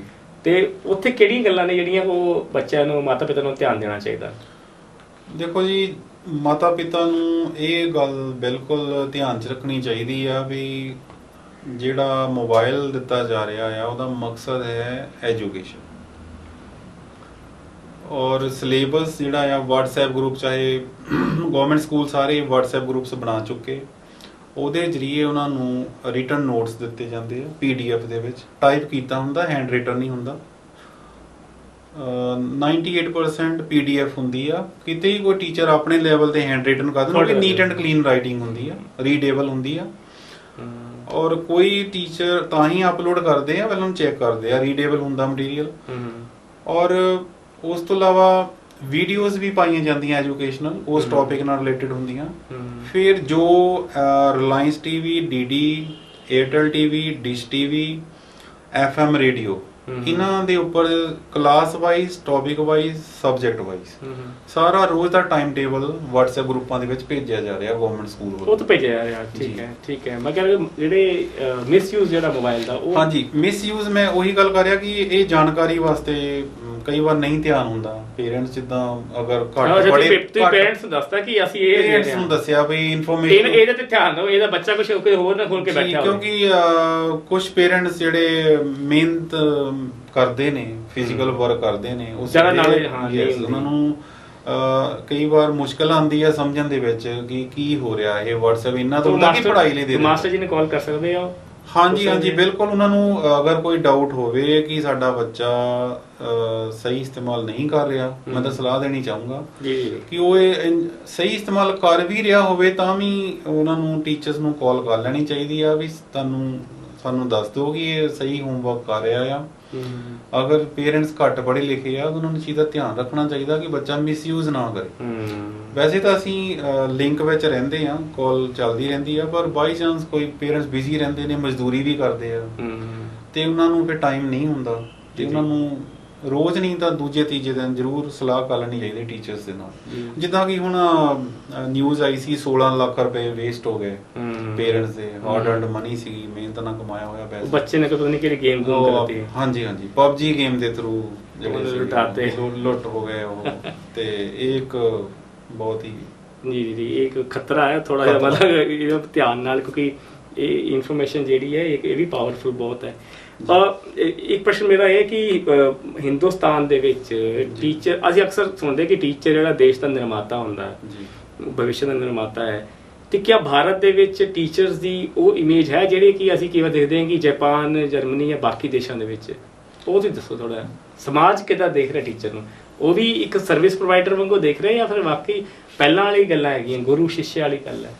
ਤੇ ਉੱਥੇ ਕਿਹੜੀਆਂ ਗੱਲਾਂ ਨੇ ਜਿਹੜੀਆਂ ਉਹ ਬੱਚਿਆਂ ਨੂੰ, ਮਾਤਾ ਪਿਤਾ ਨੂੰ ਧਿਆਨ ਦੇਣਾ ਚਾਹੀਦਾ? ਦੇਖੋ ਜੀ, ਮਾਤਾ ਪਿਤਾ ਨੂੰ ਇਹ ਗੱਲ ਬਿਲਕੁਲ ਧਿਆਨ 'ਚ ਰੱਖਣੀ ਚਾਹੀਦੀ ਆ ਵੀ ਜਿਹੜਾ ਮੋਬਾਈਲ ਦਿੱਤਾ ਜਾ ਰਿਹਾ ਆ ਉਹਦਾ ਮਕਸਦ ਹੈ ਐਜੂਕੇਸ਼ਨ, ਔਰ ਸਿਲੇਬਸ ਜਿਹੜਾ ਆ WhatsApp ਗਰੁੱਪ, ਚਾਹੇ ਗਵਰਨਮੈਂਟ ਸਕੂਲ ਸਾਰੇ WhatsApp ਗਰੁੱਪਸ ਬਣਾ ਚੁੱਕੇ, ਉਹਦੇ ਜ਼ਰੀਏ ਉਹਨਾਂ ਨੂੰ ਰਿਟਨ ਨੋਟਸ ਦਿੱਤੇ ਜਾਂਦੇ ਆ PDF ਦੇ ਵਿੱਚ, ਟਾਈਪ ਕੀਤਾ ਹੁੰਦਾ, ਹੈਂਡ ਰਿਟਨ ਨਹੀਂ ਹੁੰਦਾ। 98% PDF ਹੁੰਦੀ ਆ। ਕਿਤੇ ਹੀ ਕੋਈ ਟੀਚਰ ਆਪਣੇ ਲੈਵਲ ਤੇ ਹੈਂਡ ਰਿਟਨ ਕਰ ਦਿੰਦਾ, ਨੀਟ ਐਂਡ ਕਲੀਨ ਰਾਈਟਿੰਗ ਹੁੰਦੀ ਆ, ਰੀਡੇਬਲ ਹੁੰਦੀ ਆ। ਔਰ ਕੋਈ ਟੀਚਰ ਤਾਂ ਹੀ ਅਪਲੋਡ ਕਰਦੇ ਆ, ਪਹਿਲਾਂ ਚੈੱਕ ਕਰਦੇ ਆ ਰੀਡੇਬਲ ਹੁੰਦਾ ਮਟੀਰੀਅਲ। ਔਰ ਉਸ ਤੋਂ ਇਲਾਵਾ ਵੀਡੀਓਜ਼ ਵੀ ਪਾਈਆਂ ਜਾਂਦੀਆਂ ਐਜੂਕੇਸ਼ਨਲ, ਉਸ ਟੌਪਿਕ ਨਾਲ ਰਿਲੇਟਡ ਹੁੰਦੀਆਂ। ਫਿਰ ਜੋ Reliance TV, DD, Airtel TV, dish TV, FM radio, ਇਹਨਾਂ ਦੇ ਉੱਪਰ class wise, topic wise, subject wise ਸਾਰਾ ਰੋਜ਼ ਦਾ ਟਾਈਮ ਟੇਬਲ WhatsApp ਗਰੁੱਪਾਂ ਦੇ ਵਿੱਚ ਭੇਜਿਆ ਜਾ ਰਿਹਾ ਗਵਰਨਮੈਂਟ ਸਕੂਲ ਵੱਲੋਂ। ਉਹ ਤਾਂ ਭੇਜਿਆ ਜਾ ਰਿਹਾ। ਠੀਕ ਹੈ। ਮਗਰ ਜਿਹੜੇ ਮਿਸਯੂਜ਼ ਜਿਹੜਾ ਮੋਬਾਈਲ ਦਾ, ਉਹ ਹਾਂਜੀ, ਮਿਸਯੂਜ਼ ਮੈਂ ਉਹੀ ਗੱਲ ਕਰ ਰਿਹਾ ਕਿ ਇਹ ਜਾਣਕਾਰੀ ਵਾਸਤੇ ਕਈ ਵਾਰ ਨਹੀਂ ਧਿਆਨ ਹੁੰਦਾ ਪੇਰੈਂਟਸ, ਜਿੱਦਾਂ ਅਗਰ ਘੱਟ ਪੜ੍ਹੇ ਪੇਰੈਂਟਸ ਨੂੰ ਦੱਸਦਾ ਕਿ ਅਸੀਂ ਇਹ ਪੇਰੈਂਟਸ ਨੂੰ ਦੱਸਿਆ ਵੀ ਇਨਫੋਰਮੇਸ਼ਨ, ਇਹਦੇ ਤੇ ਧਿਆਨ ਦਿਓ, ਇਹਦਾ ਬੱਚਾ ਕੁਝ ਹੋਰ ਨਾ ਖੋਲ ਕੇ ਬੈਠਾ ਹੋਵੇ। ਕਿਉਂਕਿ ਕੁਝ ਪੇਰੈਂਟਸ ਜਿਹੜੇ ਮਿਹਨਤ ਕਰਦੇ ਨੇ, ਫਿਜ਼ੀਕਲ ਵਰਕ ਕਰਦੇ ਨੇ, ਉਹਨਾਂ ਨੂੰ ਕਈ ਵਾਰ ਮੁਸ਼ਕਲ ਆਉਂਦੀ ਹੈ ਸਮਝਣ ਦੇ ਵਿੱਚ ਕਿ ਕੀ ਹੋ ਰਿਹਾ ਇਹ WhatsApp ਇਹਨਾਂ ਤੋਂ ਹੁੰਦਾ ਕਿ ਪੜ੍ਹਾਈ ਲਈ ਦੇ ਮਾਸਟਰ ਜੀ ਨੇ ਕਾਲ ਕਰ ਸਕਦੇ ਆ। ਹਾਂਜੀ ਬਿਲਕੁਲ। ਉਹਨਾਂ ਨੂੰ ਅਗਰ ਕੋਈ ਡਾਊਟ ਹੋਵੇ ਕਿ ਸਾਡਾ ਬੱਚਾ ਸਹੀ ਇਸਤੇਮਾਲ ਨਹੀਂ ਕਰ ਰਿਹਾ, ਮੈਂ ਤਾਂ ਸਲਾਹ ਦੇਣੀ ਚਾਹੂੰਗਾ ਕਿ ਉਹ ਸਹੀ ਇਸਤੇਮਾਲ ਕਰ ਵੀ ਰਿਹਾ ਹੋਵੇ ਤਾਂ ਵੀ ਉਹਨਾਂ ਨੂੰ ਟੀਚਰਸ ਨੂੰ ਕਾਲ ਕਰ ਲੈਣੀ ਚਾਹੀਦੀ ਆ ਵੀ ਸਾਨੂੰ ਦੱਸ ਦਿਓ ਕਿ ਇਹ ਸਹੀ ਹੋਮਵਰਕ ਕਰ ਰਿਹਾ ਆ। ਅਗਰ ਪੇਰੈਂਟਸ ਘੱਟ ਪੜ੍ਹੇ ਲਿਖੇ ਆ, ਉਹਨਾਂ ਨੂੰ ਚੀਜ਼ ਦਾ ਧਿਆਨ ਰੱਖਣਾ ਚਾਹੀਦਾ ਕਿ ਬੱਚਾ ਮਿਸਯੂਜ਼ ਨਾ ਕਰੇ। ਵੈਸੇ ਤਾਂ ਅਸੀਂ ਲਿੰਕ ਵਿੱਚ ਰਹਿੰਦੇ ਆ, ਕਾਲ ਚੱਲਦੀ ਰਹਿੰਦੀ ਆ, ਪਰ ਬਾਈ ਚਾਂਸ ਕੋਈ ਪੇਰੈਂਟਸ ਬਿਜ਼ੀ ਰਹਿੰਦੇ ਨੇ, ਮਜ਼ਦੂਰੀ ਵੀ ਕਰਦੇ ਆ, ਤੇ ਉਹਨਾਂ ਨੂੰ ਫਿਰ ਟਾਈਮ ਨਹੀਂ ਹੁੰਦਾ, ਤੇ ਉਹਨਾਂ ਨੂੰ ਰੋਜ਼ ਨਹੀਂ ਤਾਂ ਦੂਜੇ ਤੀਜੇ ਦਿਨ ਜ਼ਰੂਰ ਸਲਾਹ ਕਰ ਲੈਣੀ ਚਾਹੀਦੀ ਟੀਚਰਸ ਦੇ ਨਾਲ। ਜਿੱਦਾਂ ਕਿ ਹੁਣ ਨਿਊਜ਼ ਆਈ ਸੀ 16 ਲੱਖ ਰੁਪਏ ਵੇਸਟ ਹੋ ਗਏ ਪੇਰੈਂਟਸ ਦੇ, ਹਾਰਡ ਅਰਨਡ ਮਨੀ ਸੀਗੀ, ਮਿਹਨਤ ਨਾਲ ਕਮਾਇਆ ਹੋਇਆ ਪੈਸਾ, ਬੱਚੇ ਨੇ ਪਤਾ ਨਹੀਂ ਕਿਹੜੀ ਗੇਮ ਕਰਤੀ। ਹਾਂਜੀ PUBG ਗੇਮ ਦੇ ਥਰੂ ਜਿਹੜੇ ਲੁੱਟ ਹੋ ਗਏ ਉਹ, ਤੇ ਇਹ ਇੱਕ ਬਹੁਤ ਹੀ ਜੀ ਇੱਕ ਖਤਰਾ ਹੈ ਥੋੜਾ ਜਿਹਾ, ਮਤਲਬ ਇਹਦਾ ਧਿਆਨ ਨਾਲ, ਕਿਉਂਕਿ ਇਹ ਇਨਫੋਰਮੇਸ਼ਨ ਜਿਹੜੀ ਹੈ ਇਹ ਵੀ ਪਾਵਰਫੁਲ ਬਹੁਤ ਹੈ। ਇੱਕ ਪ੍ਰਸ਼ਨ ਮੇਰਾ ਇਹ ਕਿ ਹਿੰਦੁਸਤਾਨ ਦੇ ਵਿੱਚ ਟੀਚਰ, ਅਸੀਂ ਅਕਸਰ ਸੁਣਦੇ ਕਿ ਟੀਚਰ ਜਿਹੜਾ ਦੇਸ਼ ਦਾ ਨਿਰਮਾਤਾ ਹੁੰਦਾ, ਭਵਿੱਖ ਦਾ ਨਿਰਮਾਤਾ ਹੈ, ਤੇ ਕਿਆ ਭਾਰਤ ਦੇ ਵਿੱਚ ਟੀਚਰਸ ਦੀ ਉਹ ਇਮੇਜ ਹੈ ਜਿਹੜੀ ਕਿ ਅਸੀਂ ਕਈ ਵਾਰ ਦੇਖਦੇ ਹਾਂ ਕਿ ਜਾਪਾਨ, ਜਰਮਨੀ ਜਾਂ ਬਾਕੀ ਦੇਸ਼ਾਂ ਦੇ ਵਿੱਚ? ਉਹ ਤੁਸੀਂ ਦੱਸੋ ਥੋੜਾ, ਸਮਾਜ ਕਿੱਦਾਂ ਦੇਖ ਰਿਹਾ ਟੀਚਰ ਨੂੰ? ਉਹ ਵੀ ਇੱਕ ਸਰਵਿਸ ਪ੍ਰੋਵਾਈਡਰ ਵਾਂਗੂ ਦੇਖ ਰਹੇ ਜਾਂ ਫਿਰ ਵਾਕਈ ਪਹਿਲਾਂ ਵਾਲੀ ਗੱਲਾਂ ਹੈਗੀਆਂ, ਗੁਰੂ ਸ਼ਿਸ਼ਯ ਵਾਲੀ ਗੱਲ ਹੈ?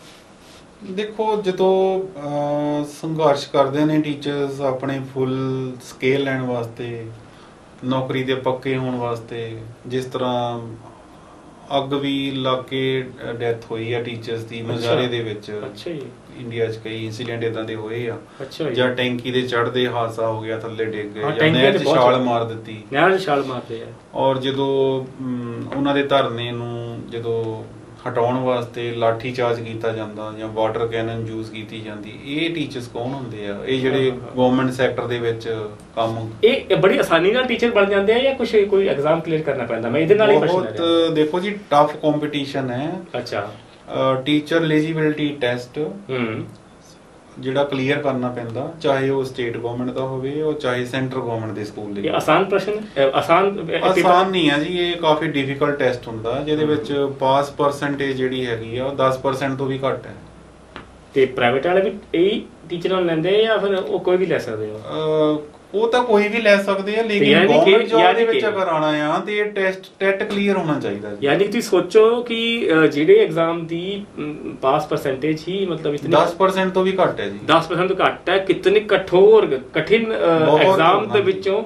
ਦੇਖੋ, ਜਦੋਂ ਸੰਘਰਸ਼ ਕਰਦੇ ਨੇ ਟੀਚਰਸ ਆਪਣੇ ਫੁੱਲ ਸਕੇਲ ਲੈਣ ਵਾਸਤੇ, ਨੌਕਰੀ ਦੇ ਪੱਕੇ ਹੋਣ ਵਾਸਤੇ, ਜਿਸ ਤਰ੍ਹਾਂ ਅੱਗ ਵੀ ਲੱਗ ਕੇ ਡੈਥ ਹੋਈ ਆ ਟੀਚਰਸ ਦੀ ਮੁਜ਼ਾਹਰੇ ਦੇ ਵਿੱਚ। ਅੱਛਾ ਜੀ। ਇੰਡੀਆ 'ਚ ਕਈ ਇੰਸੀਡੈਂਟ ਇਦਾਂ ਦੇ ਹੋਏ ਆ। ਅੱਛਾ। ਜਾਂ ਟੈਂਕੀ ਦੇ ਚੜ੍ਹਦੇ ਹਾਦਸਾ ਹੋ ਗਿਆ, ਥੱਲੇ ਡਿੱਗ ਗਏ, ਜਾਂ ਨਹਿਰ 'ਚ ਛਾਲ ਮਾਰ ਦਿੱਤੀ। ਨਹਿਰ 'ਚ ਛਾਲ ਮਾਰਦੇ ਆ। ਔਰ ਜਦੋਂ ਉਹਨਾਂ ਦੇ ਧਰਨੇ ਨੂੰ ਜਦੋਂ ਹਟਾਉਣ ਵਾਸਤੇ ਲਾਠੀ ਚਾਰਜ ਕੀਤਾ ਜਾਂਦਾ ਜਾਂ ਵਾਟਰ ਕੈਨਨ ਯੂਜ਼ ਕੀਤੀ ਜਾਂਦੀ, ਇਹ ਟੀਚਰਸ ਕੌਣ ਹੁੰਦੇ ਆ? ਇਹ ਜਿਹੜੇ ਗਵਰਨਮੈਂਟ ਸੈਕਟਰ ਦੇ ਵਿੱਚ ਕੰਮ, ਇਹ ਬੜੀ ਆਸਾਨੀ ਨਾਲ ਟੀਚਰ ਬਣ ਜਾਂਦੇ ਆ ਜਾਂ ਕੋਈ ਐਗਜ਼ਾਮ ਕਲੀਅਰ ਕਰਨਾ ਪੈਂਦਾ? ਮੈਂ ਇਹਦੇ ਨਾਲ ਹੀ ਪ੍ਰਸ਼ਨ ਹੈ। ਬਹੁਤ ਦੇਖੋ ਜੀ, ਟਫ ਕੰਪੀਟੀਸ਼ਨ ਹੈ। ਅੱਛਾ। ਟੀਚਰ ਐਲੀਜੀਬਿਲਿਟੀ ਟੈਸਟ ਜਿਹੜਾ ਕਲੀਅਰ ਕਰਨਾ ਪੈਂਦਾ, ਚਾਹੇ ਉਹ ਸਟੇਟ ਗਵਰਨਮੈਂਟ ਦਾ ਹੋਵੇ ਉਹ ਚਾਹੇ ਸੈਂਟਰ ਗਵਰਨਮੈਂਟ ਦੇ ਸਕੂਲ ਦੇ। ਆਸਾਨ ਪ੍ਰਸ਼ਨ? ਆਸਾਨ ਨਹੀਂ ਹੈ ਜੀ, ਇਹ ਕਾਫੀ ਡਿਫਿਕਲਟ ਟੈਸਟ ਹੁੰਦਾ ਜਿਹਦੇ ਵਿੱਚ ਪਾਸ ਪਰਸੈਂਟੇਜ ਜਿਹੜੀ ਹੈਗੀ ਆ ਉਹ 10% ਤੋਂ ਵੀ ਘੱਟ ਹੈ। ਤੇ ਪ੍ਰਾਈਵੇਟ ਵਾਲੇ ਵੀ ਇਹੀ ਟੀਚਰਾਂ ਲੈਂਦੇ ਜਾਂ ਫਿਰ ਉਹ ਕੋਈ ਵੀ ਲੈ ਸਕਦੇ ਹੋ? ਉਹ ਤਾਂ ਕੋਈ ਵੀ ਲੈ ਸਕਦੇ ਆ, ਲੇਕਿਨ ਗਵਰਨਮੈਂਟ ਜੌਬ ਦੇ ਵਿੱਚ ਅਗਰ ਆਣਾ ਆ ਤੇ ਇਹ ਟੈਟ ਕਲੀਅਰ ਹੋਣਾ ਚਾਹੀਦਾ। ਯਾਨੀ ਤੁਸੀਂ ਸੋਚੋ ਕਿ ਜਿਹੜੇ ਐਗਜ਼ਾਮ ਦੀ ਪਾਸ ਪਰਸੈਂਟੇਜ ਹੀ ਮਤਲਬ ਇਤਨੀ 10% ਤੋਂ ਵੀ ਘੱਟ ਹੈ ਜੀ। 10% ਤੋਂ ਘੱਟ ਹੈ। ਕਿਤਨੇ ਕਠਿਨ ਐਗਜ਼ਾਮ ਦੇ ਵਿੱਚੋਂ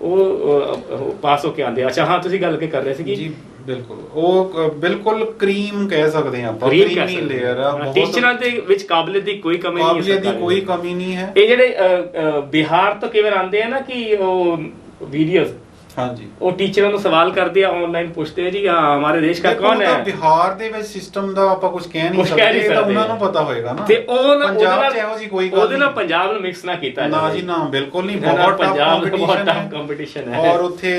ਉਹ ਪਾਸ ਹੋ ਕੇ ਆਉਂਦੇ। ਅੱਛਾ, ਹਾਂ, ਤੁਸੀਂ ਗੱਲ ਕਰ ਰਹੇ ਸੀ ਕਿ ਬਿਲਕੁਲ ਉਹ ਬਿਲਕੁਲ ਕਰੀਮ ਕਹਿ ਸਕਦੇ ਆ ਆਪਾਂ, ਕਰੀਮੀ ਲੇਅਰ ਆ। ਟੀਚਰਾਂ ਦੇ ਵਿੱਚ ਕਾਬਲੀਅਤ ਦੀ ਕੋਈ ਕਮੀ ਨਹੀਂ ਹੈ। ਕਾਬਲੀਅਤ ਦੀ ਕੋਈ ਕਮੀ ਨਹੀਂ ਹੈ। ਇਹ ਜਿਹੜੇ ਬਿਹਾਰ ਤੋਂ ਕਿਵੇਂ ਆਉਂਦੇ ਆ ਨਾ ਕਿ ਉਹ ਵੀਡੀਓਜ਼, ਹਾਂਜੀ, ਉਹ ਟੀਚਰਾਂ ਨੂੰ ਸਵਾਲ ਕਰਦੇ ਆ, ਆਨਲਾਈਨ ਪੁੱਛਦੇ ਆ ਜੀ ਹਮਾਰੇ ਦੇਸ਼ ਦਾ ਕੌਣ ਹੈ? ਬਿਹਾਰ ਦੇ ਵਿੱਚ ਸਿਸਟਮ ਦਾ ਆਪਾਂ ਕੁਝ ਕਹਿ ਨਹੀਂ ਸਕਦੇ, ਇਹ ਤਾਂ ਉਹਨਾਂ ਨੂੰ ਪਤਾ ਹੋਏਗਾ ਨਾ। ਤੇ ਉਹ ਪੰਜਾਬ 'ਚ ਇਹੋ ਜੀ ਕੋਈ ਗੱਲ, ਉਹਦੇ ਨਾਲ ਪੰਜਾਬ ਨੂੰ ਮਿਕਸ ਨਾ ਕੀਤਾ ਨਾ ਜੀ, ਨਾ, ਬਿਲਕੁਲ ਨਹੀਂ। ਬਹੁਤ ਟਫ ਕੰਪੀਟੀਸ਼ਨ ਹੈ। ਔਰ ਉੱਥੇ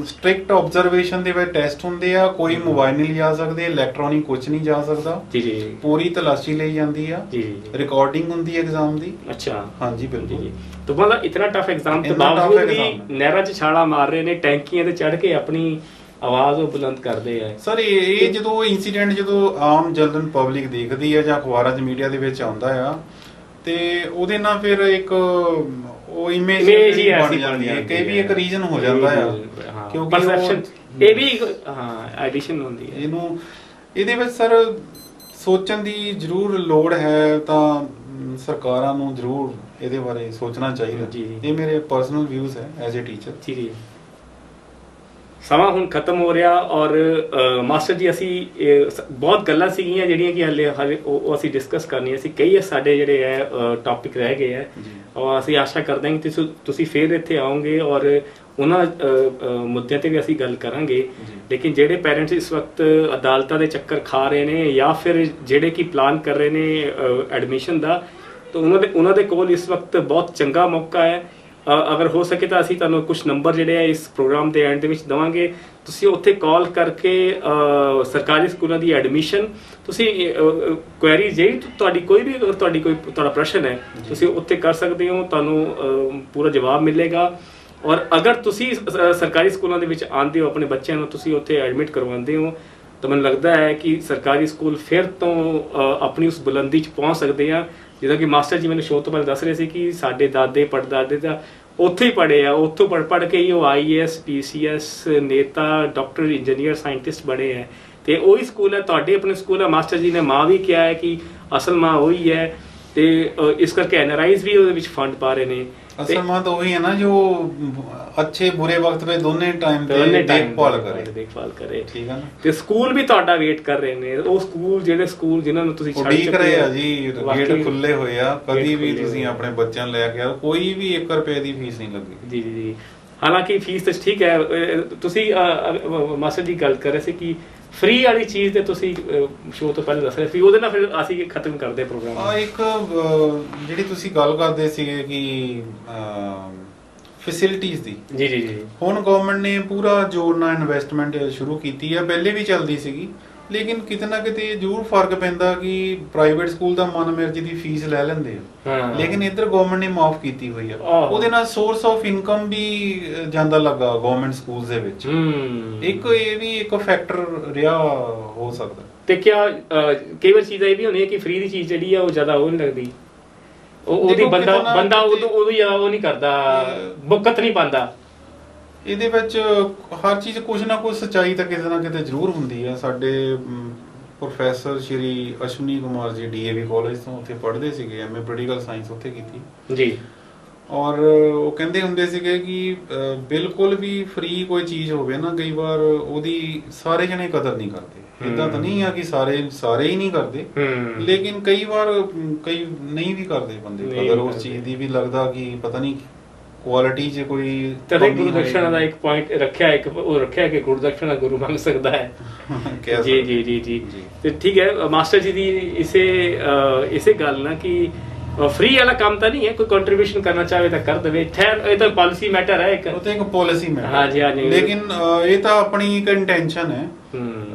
ਸਟ੍ਰਿਕਟ ਆਬਜ਼ਰਵੇਸ਼ਨ ਦੇ ਵਿੱਚ ਟੈਸਟ ਹੁੰਦੇ ਆ। ਕੋਈ ਮੋਬਾਈਲ ਨਹੀਂ ਲਿਜਾ ਸਕਦੇ, ਇਲੈਕਟ੍ਰੋਨਿਕ ਕੁਝ ਨਹੀਂ ਜਾ ਸਕਦਾ। ਜੀ ਜੀ। ਪੂਰੀ ਤਲਾਸ਼ੀ ਲਈ ਜਾਂਦੀ ਆ। ਜੀ। ਰਿਕਾਰਡਿੰਗ ਹੁੰਦੀ ਹੈ ਐਗਜ਼ਾਮ ਦੀ। ਅੱਛਾ, ਹਾਂਜੀ, ਬਿਲਕੁਲ। तो मतलब इतना टफ एग्जाम के बावजूद भी नहरा च छाला मार रहे ने, टैंकियां ते चढ़ के अपनी आवाज ਉਹ ਬੁਲੰਦ ਕਰਦੇ ਆ। ਸਰ ਇਹ ਜਦੋਂ ਇੰਸੀਡੈਂਟ ਜਦੋਂ ਆਮ ਜਨਰਲ ਪਬਲਿਕ ਦੇਖਦੀ ਹੈ ਜਾਂ ਅਖਬਾਰਾਂ 'ਚ ਮੀਡੀਆ ਦੇ ਵਿੱਚ ਆਉਂਦਾ ਆ ਤੇ ਉਹਦੇ ਨਾਲ ਫਿਰ ਇੱਕ ਉਹ ਇਮੇਜ ਹੀ ਬਣ ਜਾਂਦੀ ਹੈ ਕਿ ਵੀ ਇੱਕ ਰੀਜ਼ਨ ਹੋ ਜਾਂਦਾ ਆ, ਕਿਉਂਕਿ ਪਰਸੈਪਸ਼ਨ ਇਹ ਵੀ ਐਡੀਸ਼ਨ ਹੁੰਦੀ ਹੈ। ਇਹਦੇ ਵਿੱਚ ਸਰ ਸੋਚਣ ਦੀ ਜ਼ਰੂਰ ਲੋੜ ਹੈ, ਤਾਂ ਸਰਕਾਰਾਂ ਨੂੰ ਜ਼ਰੂਰ ਇਹਦੇ ਬਾਰੇ ਸੋਚਣਾ ਚਾਹੀਦਾ। ਇਹ ਮੇਰੇ ਪਰਸਨਲ ਵਿਊਜ਼ ਹੈ ਐਜ਼ ਅ ਟੀਚਰ। ਠੀਕ ਹੈ। ਸਮਾਂ ਹੁਣ ਖਤਮ ਹੋ ਰਿਹਾ ਔਰ ਮਾਸਟਰ ਜੀ ਅਸੀਂ ਬਹੁਤ ਗੱਲਾਂ ਸੀਗੀਆਂ ਜਿਹੜੀਆਂ ਕਿ ਹਾਲੇ ਉਹ ਅਸੀਂ ਡਿਸਕਸ ਕਰਨੀਆਂ ਸੀ। ਕਈ ਸਾਡੇ ਜਿਹੜੇ ਹੈ ਟੌਪਿਕ ਰਹਿ ਗਏ ਹੈ ਔਰ ਅਸੀਂ ਆਸ਼ਾ ਕਰਦੇ ਹਾਂ ਕਿ ਤੁਸੀਂ ਫੇਰ ਇੱਥੇ ਆਓਗੇ ਔਰ ਉਹਨਾਂ ਮੁੱਦਿਆਂ ਤੇ ਵੀ ਅਸੀਂ ਗੱਲ ਕਰਾਂਗੇ। ਲੇਕਿਨ ਜਿਹੜੇ ਪੈਰੈਂਟਸ ਇਸ ਵਕਤ ਅਦਾਲਤਾਂ ਦੇ ਚੱਕਰ ਖਾ ਰਹੇ ਨੇ ਜਾਂ ਫਿਰ ਜਿਹੜੇ ਕਿ ਪਲਾਨ ਕਰ ਰਹੇ ਨੇ ਐਡਮਿਸ਼ਨ ਦਾ, ਤਾਂ ਉਹਨਾਂ ਦੇ ਕੋਲ ਇਸ ਵਕਤ ਬਹੁਤ ਚੰਗਾ ਮੌਕਾ ਹੈ। ਅਗਰ ਹੋ ਸਕੇ ਤਾਂ ਅਸੀਂ ਤੁਹਾਨੂੰ ਕੁਝ ਨੰਬਰ ਜਿਹੜੇ ਆ ਇਸ ਪ੍ਰੋਗਰਾਮ ਦੇ ਐਂਡ ਦੇ ਵਿੱਚ ਦੇਵਾਂਗੇ। ਤੁਸੀਂ ਉੱਥੇ ਕਾਲ ਕਰਕੇ ਸਰਕਾਰੀ ਸਕੂਲਾਂ ਦੀ ਐਡਮਿਸ਼ਨ ਤੁਸੀਂ ਕੁਐਰੀ ਜਿਹੜੀ ਤੁਹਾਡੀ ਕੋਈ ਵੀ ਅਗਰ ਤੁਹਾਡਾ ਪ੍ਰਸ਼ਨ ਹੈ ਤੁਸੀਂ ਉੱਥੇ ਕਰ ਸਕਦੇ ਹੋ, ਤੁਹਾਨੂੰ ਪੂਰਾ ਜਵਾਬ ਮਿਲੇਗਾ। ਔਰ ਅਗਰ ਤੁਸੀਂ ਸਰਕਾਰੀ ਸਕੂਲਾਂ ਦੇ ਵਿੱਚ ਆਉਂਦੇ ਹੋ, ਆਪਣੇ ਬੱਚਿਆਂ ਨੂੰ ਤੁਸੀਂ ਉੱਥੇ ਐਡਮਿਟ ਕਰਵਾਉਂਦੇ ਹੋ, ਤਾਂ ਮੈਨੂੰ ਲੱਗਦਾ ਹੈ ਕਿ ਸਰਕਾਰੀ ਸਕੂਲ ਫਿਰ ਤੋਂ ਆਪਣੀ ਉਸ ਬੁਲੰਦੀ 'ਚ ਪਹੁੰਚ ਸਕਦੇ ਆ। ਜਿੱਦਾਂ ਕਿ ਮਾਸਟਰ ਜੀ ਮੈਨੂੰ ਸ਼ੋਅ ਤੋਂ ਪਹਿਲਾਂ ਦੱਸ ਰਹੇ ਸੀ ਕਿ ਸਾਡੇ ਦਾਦੇ ਪੜਦਾਦੇ ਤਾਂ ਉੱਥੇ ਹੀ ਪੜ੍ਹੇ ਆ, ਉੱਥੋਂ ਪੜ੍ਹ ਕੇ ਹੀ ਉਹ IAS PCS ਨੇਤਾ, ਡਾਕਟਰ, ਇੰਜੀਨੀਅਰ, ਸਾਇੰਟਿਸਟ ਬਣੇ ਹੈ। ਤੇ ਉਹੀ ਸਕੂਲ ਹੈ, ਤੁਹਾਡੇ ਆਪਣੇ ਸਕੂਲ ਹੈ। ਮਾਸਟਰ ਜੀ ਨੇ ਮਾਂ ਵੀ ਕਿਹਾ ਹੈ ਕਿ ਅਸਲ ਮਾਂ ਉਹੀ ਹੈ ਤੇ ਇਸ ਕਰਕੇ NRIs ਵੀ ਉਹਦੇ ਵਿੱਚ ਫੰਡ ਪਾ ਰਹੇ ਨੇ। ਅਸਲ ਮਾਂ ਤਾਂ ਉਹੀ ਹੈ ਨਾ ਜੋ ਅੱਛੇ ਬੁਰੇ ਵਕਤ ਵਿੱਚ ਦੋਨੇ ਟਾਈਮ ਤੇ ਦੇਖਭਾਲ ਕਰੇ। ਠੀਕ ਹੈ ਨਾ। ਤੇ ਸਕੂਲ ਵੀ ਤੁਹਾਡਾ ਵੇਟ ਕਰ ਰਹੇ ਨੇ। ਉਹ ਸਕੂਲ ਜਿਨ੍ਹਾਂ ਨੂੰ ਤੁਸੀਂ ਛੱਡ ਚੁੱਕੇ ਆ ਜੀ, ਗੇਟ ਖੁੱਲੇ ਹੋਏ ਆ। ਕਦੀ ਵੀ ਤੁਸੀਂ ਆਪਣੇ ਬੱਚਿਆਂ ਨੂੰ ਲੈ ਕੇ ਆਓ, ਕੋਈ ਵੀ 1 ਰੁਪਏ ਦੀ ਫੀਸ ਨਹੀਂ ਲੱਗੀ। ਜੀ। ਹਾਲਾਂਕਿ ਫੀਸ ਤਾਂ ਠੀਕ ਹੈ। ਤੁਸੀਂ ਮਾਸਟਰ ਜੀ ਗੱਲ ਕਰ ਰਹੇ ਸੀ ਕਿ ਫ੍ਰੀ ਵਾਲੀ ਚੀਜ਼ ਤੇ ਤੁਸੀਂ ਸ਼ੋਅ ਤੋਂ ਪਹਿਲਾਂ ਦੱਸ ਰਹੇ ਸੀ, ਉਹਦੇ ਨਾਲ ਫਿਰ ਅਸੀਂ ਖਤਮ ਕਰਦੇ ਪ੍ਰੋਗਰਾਮ। ਇੱਕ ਜਿਹੜੀ ਤੁਸੀਂ ਗੱਲ ਕਰਦੇ ਸੀਗੇ ਕਿ ਫੈਸਿਲਿਟੀਆਂ ਦੀ। ਜੀ ਜੀ ਜੀ। ਹੁਣ ਗਵਰਨਮੈਂਟ ਨੇ ਪੂਰਾ ਜ਼ੋਰ ਨਾਲ ਇਨਵੈਸਟਮੈਂਟ ਸ਼ੁਰੂ ਕੀਤੀ ਹੈ, ਪਹਿਲੇ ਵੀ ਚੱਲਦੀ ਸੀਗੀ, ਲੇਕਿਨ ਕਿਤੇ ਨਾ ਕਿਤੇ ਜ਼ਰੂਰ ਫਰਕ ਪੈਂਦਾ ਕਿ ਪ੍ਰਾਈਵੇਟ ਸਕੂਲ ਦਾ ਮਨਮਰਜ਼ੀ ਦੀ ਫੀਸ ਲੈ ਲੈਂਦੇ ਆ, ਲੇਕਿਨ ਇੱਧਰ ਗਵਰਨਮੈਂਟ ਨੇ ਮਾਫ ਕੀਤੀ ਹੋਈ ਆ। ਉਹਦੇ ਨਾਲ ਸੋਰਸ ਆਫ ਇਨਕਮ ਵੀ ਜਾਂਦਾ ਲੱਗਾ ਗਵਰਨਮੈਂਟ ਸਕੂਲਸ ਦੇ ਵਿੱਚ। ਇੱਕ ਇਹ ਵੀ ਇੱਕ ਫੈਕਟਰ ਰਿਹਾ ਹੋ ਸਕਦਾ। ਤੇ ਕਿਆ ਕਈ ਵਾਰ ਚੀਜ਼ਾਂ ਇਹ ਵੀ ਹੁੰਦੀਆਂ ਕਿ ਫ੍ਰੀ ਦੀ ਚੀਜ਼ ਜਿਹੜੀ ਆ ਉਹ ਜ਼ਿਆਦਾ ਉਹ ਨਹੀਂ ਲੱਗਦੀ, ਉਹਦੀ ਬੰਦਾ ਉਦੋਂ ਜ਼ਿਆਦਾ ਉਹ ਨਹੀਂ ਕਰਦਾ, ਬੁੱਕਤ ਨਹੀਂ ਪਾਉਂਦਾ। ਇਹਦੇ ਵਿੱਚ ਹਰ ਚੀਜ਼ ਕੁਝ ਨਾ ਕੁਝ ਸੱਚਾਈ ਤਾਂ ਕਿਤੇ ਨਾ ਕਿਤੇ ਜ਼ਰੂਰ ਹੁੰਦੀ ਹੈ। ਸਾਡੇ ਪ੍ਰੋਫੈਸਰ ਸ਼੍ਰੀ ਅਸ਼ਵਨੀ ਕੁਮਾਰ ਜੀ DAV ਕਾਲਜ ਤੋਂ ਉੱਥੇ ਪੜ੍ਹਦੇ ਸੀਗੇ, MA ਪੋਲੀਟੀਕਲ ਸਾਇੰਸ ਉੱਥੇ ਕੀਤੀ ਜੀ। ਔਰ ਉਹ ਕਹਿੰਦੇ ਹੁੰਦੇ ਸੀਗੇ ਕਿ ਬਿਲਕੁਲ ਵੀ ਫ੍ਰੀ ਕੋਈ ਚੀਜ਼ ਹੋਵੇ ਨਾ, ਕਈ ਵਾਰ ਉਹਦੀ ਸਾਰੇ ਜਣੇ ਕਦਰ ਨਹੀਂ ਕਰਦੇ। ਇਦਾਂ ਤਾਂ ਨਹੀਂ ਆ ਕਿ ਸਾਰੇ ਹੀ ਨਹੀਂ ਕਰਦੇ, ਲੇਕਿਨ ਕਈ ਵਾਰ ਕਈ ਨਹੀਂ ਵੀ ਕਰਦੇ ਬੰਦੇ ਕਦਰ ਉਸ ਚੀਜ਼ ਦੀ, ਵੀ ਲੱਗਦਾ ਕਿ ਪਤਾ ਨਹੀਂ ਕੁਆਲਿਟੀ 'ਚ ਕੋਈ ਤਦੇ ਗੁਰਦਕਸ਼ਨਾ ਦਾ ਇੱਕ ਪੁਆਇੰਟ ਰੱਖਿਆ, ਉਹ ਰੱਖਿਆ ਕਿ ਗੁਰਦਕਸ਼ਨਾ ਗੁਰੂ ਮੰਗ ਸਕਦਾ ਹੈ। ਜੀ ਜੀ ਜੀ ਜੀ। ਤੇ ਠੀਕ ਹੈ ਮਾਸਟਰ ਜੀ ਦੀ ਇਸੇ ਗੱਲ ਨਾ ਕਿ ਫ੍ਰੀ ਵਾਲਾ ਕੰਮ ਤਾਂ ਨਹੀਂ ਹੈ, ਕੋਈ ਕੰਟਰੀਬਿਊਸ਼ਨ ਕਰਨਾ ਚਾਹੇ ਤਾਂ ਕਰ ਦੇਵੇ। ਇਹ ਤਾਂ ਪਾਲਿਸੀ ਮੈਟਰ ਹੈ, ਇੱਕ ਪਾਲਿਸੀ ਮੈਟਰ। ਹਾਂਜੀ ਹਾਂਜੀ। ਲੇਕਿਨ ਇਹ ਤਾਂ ਆਪਣੀ ਇੱਕ ਇੰਟੈਂਸ਼ਨ ਹੈ।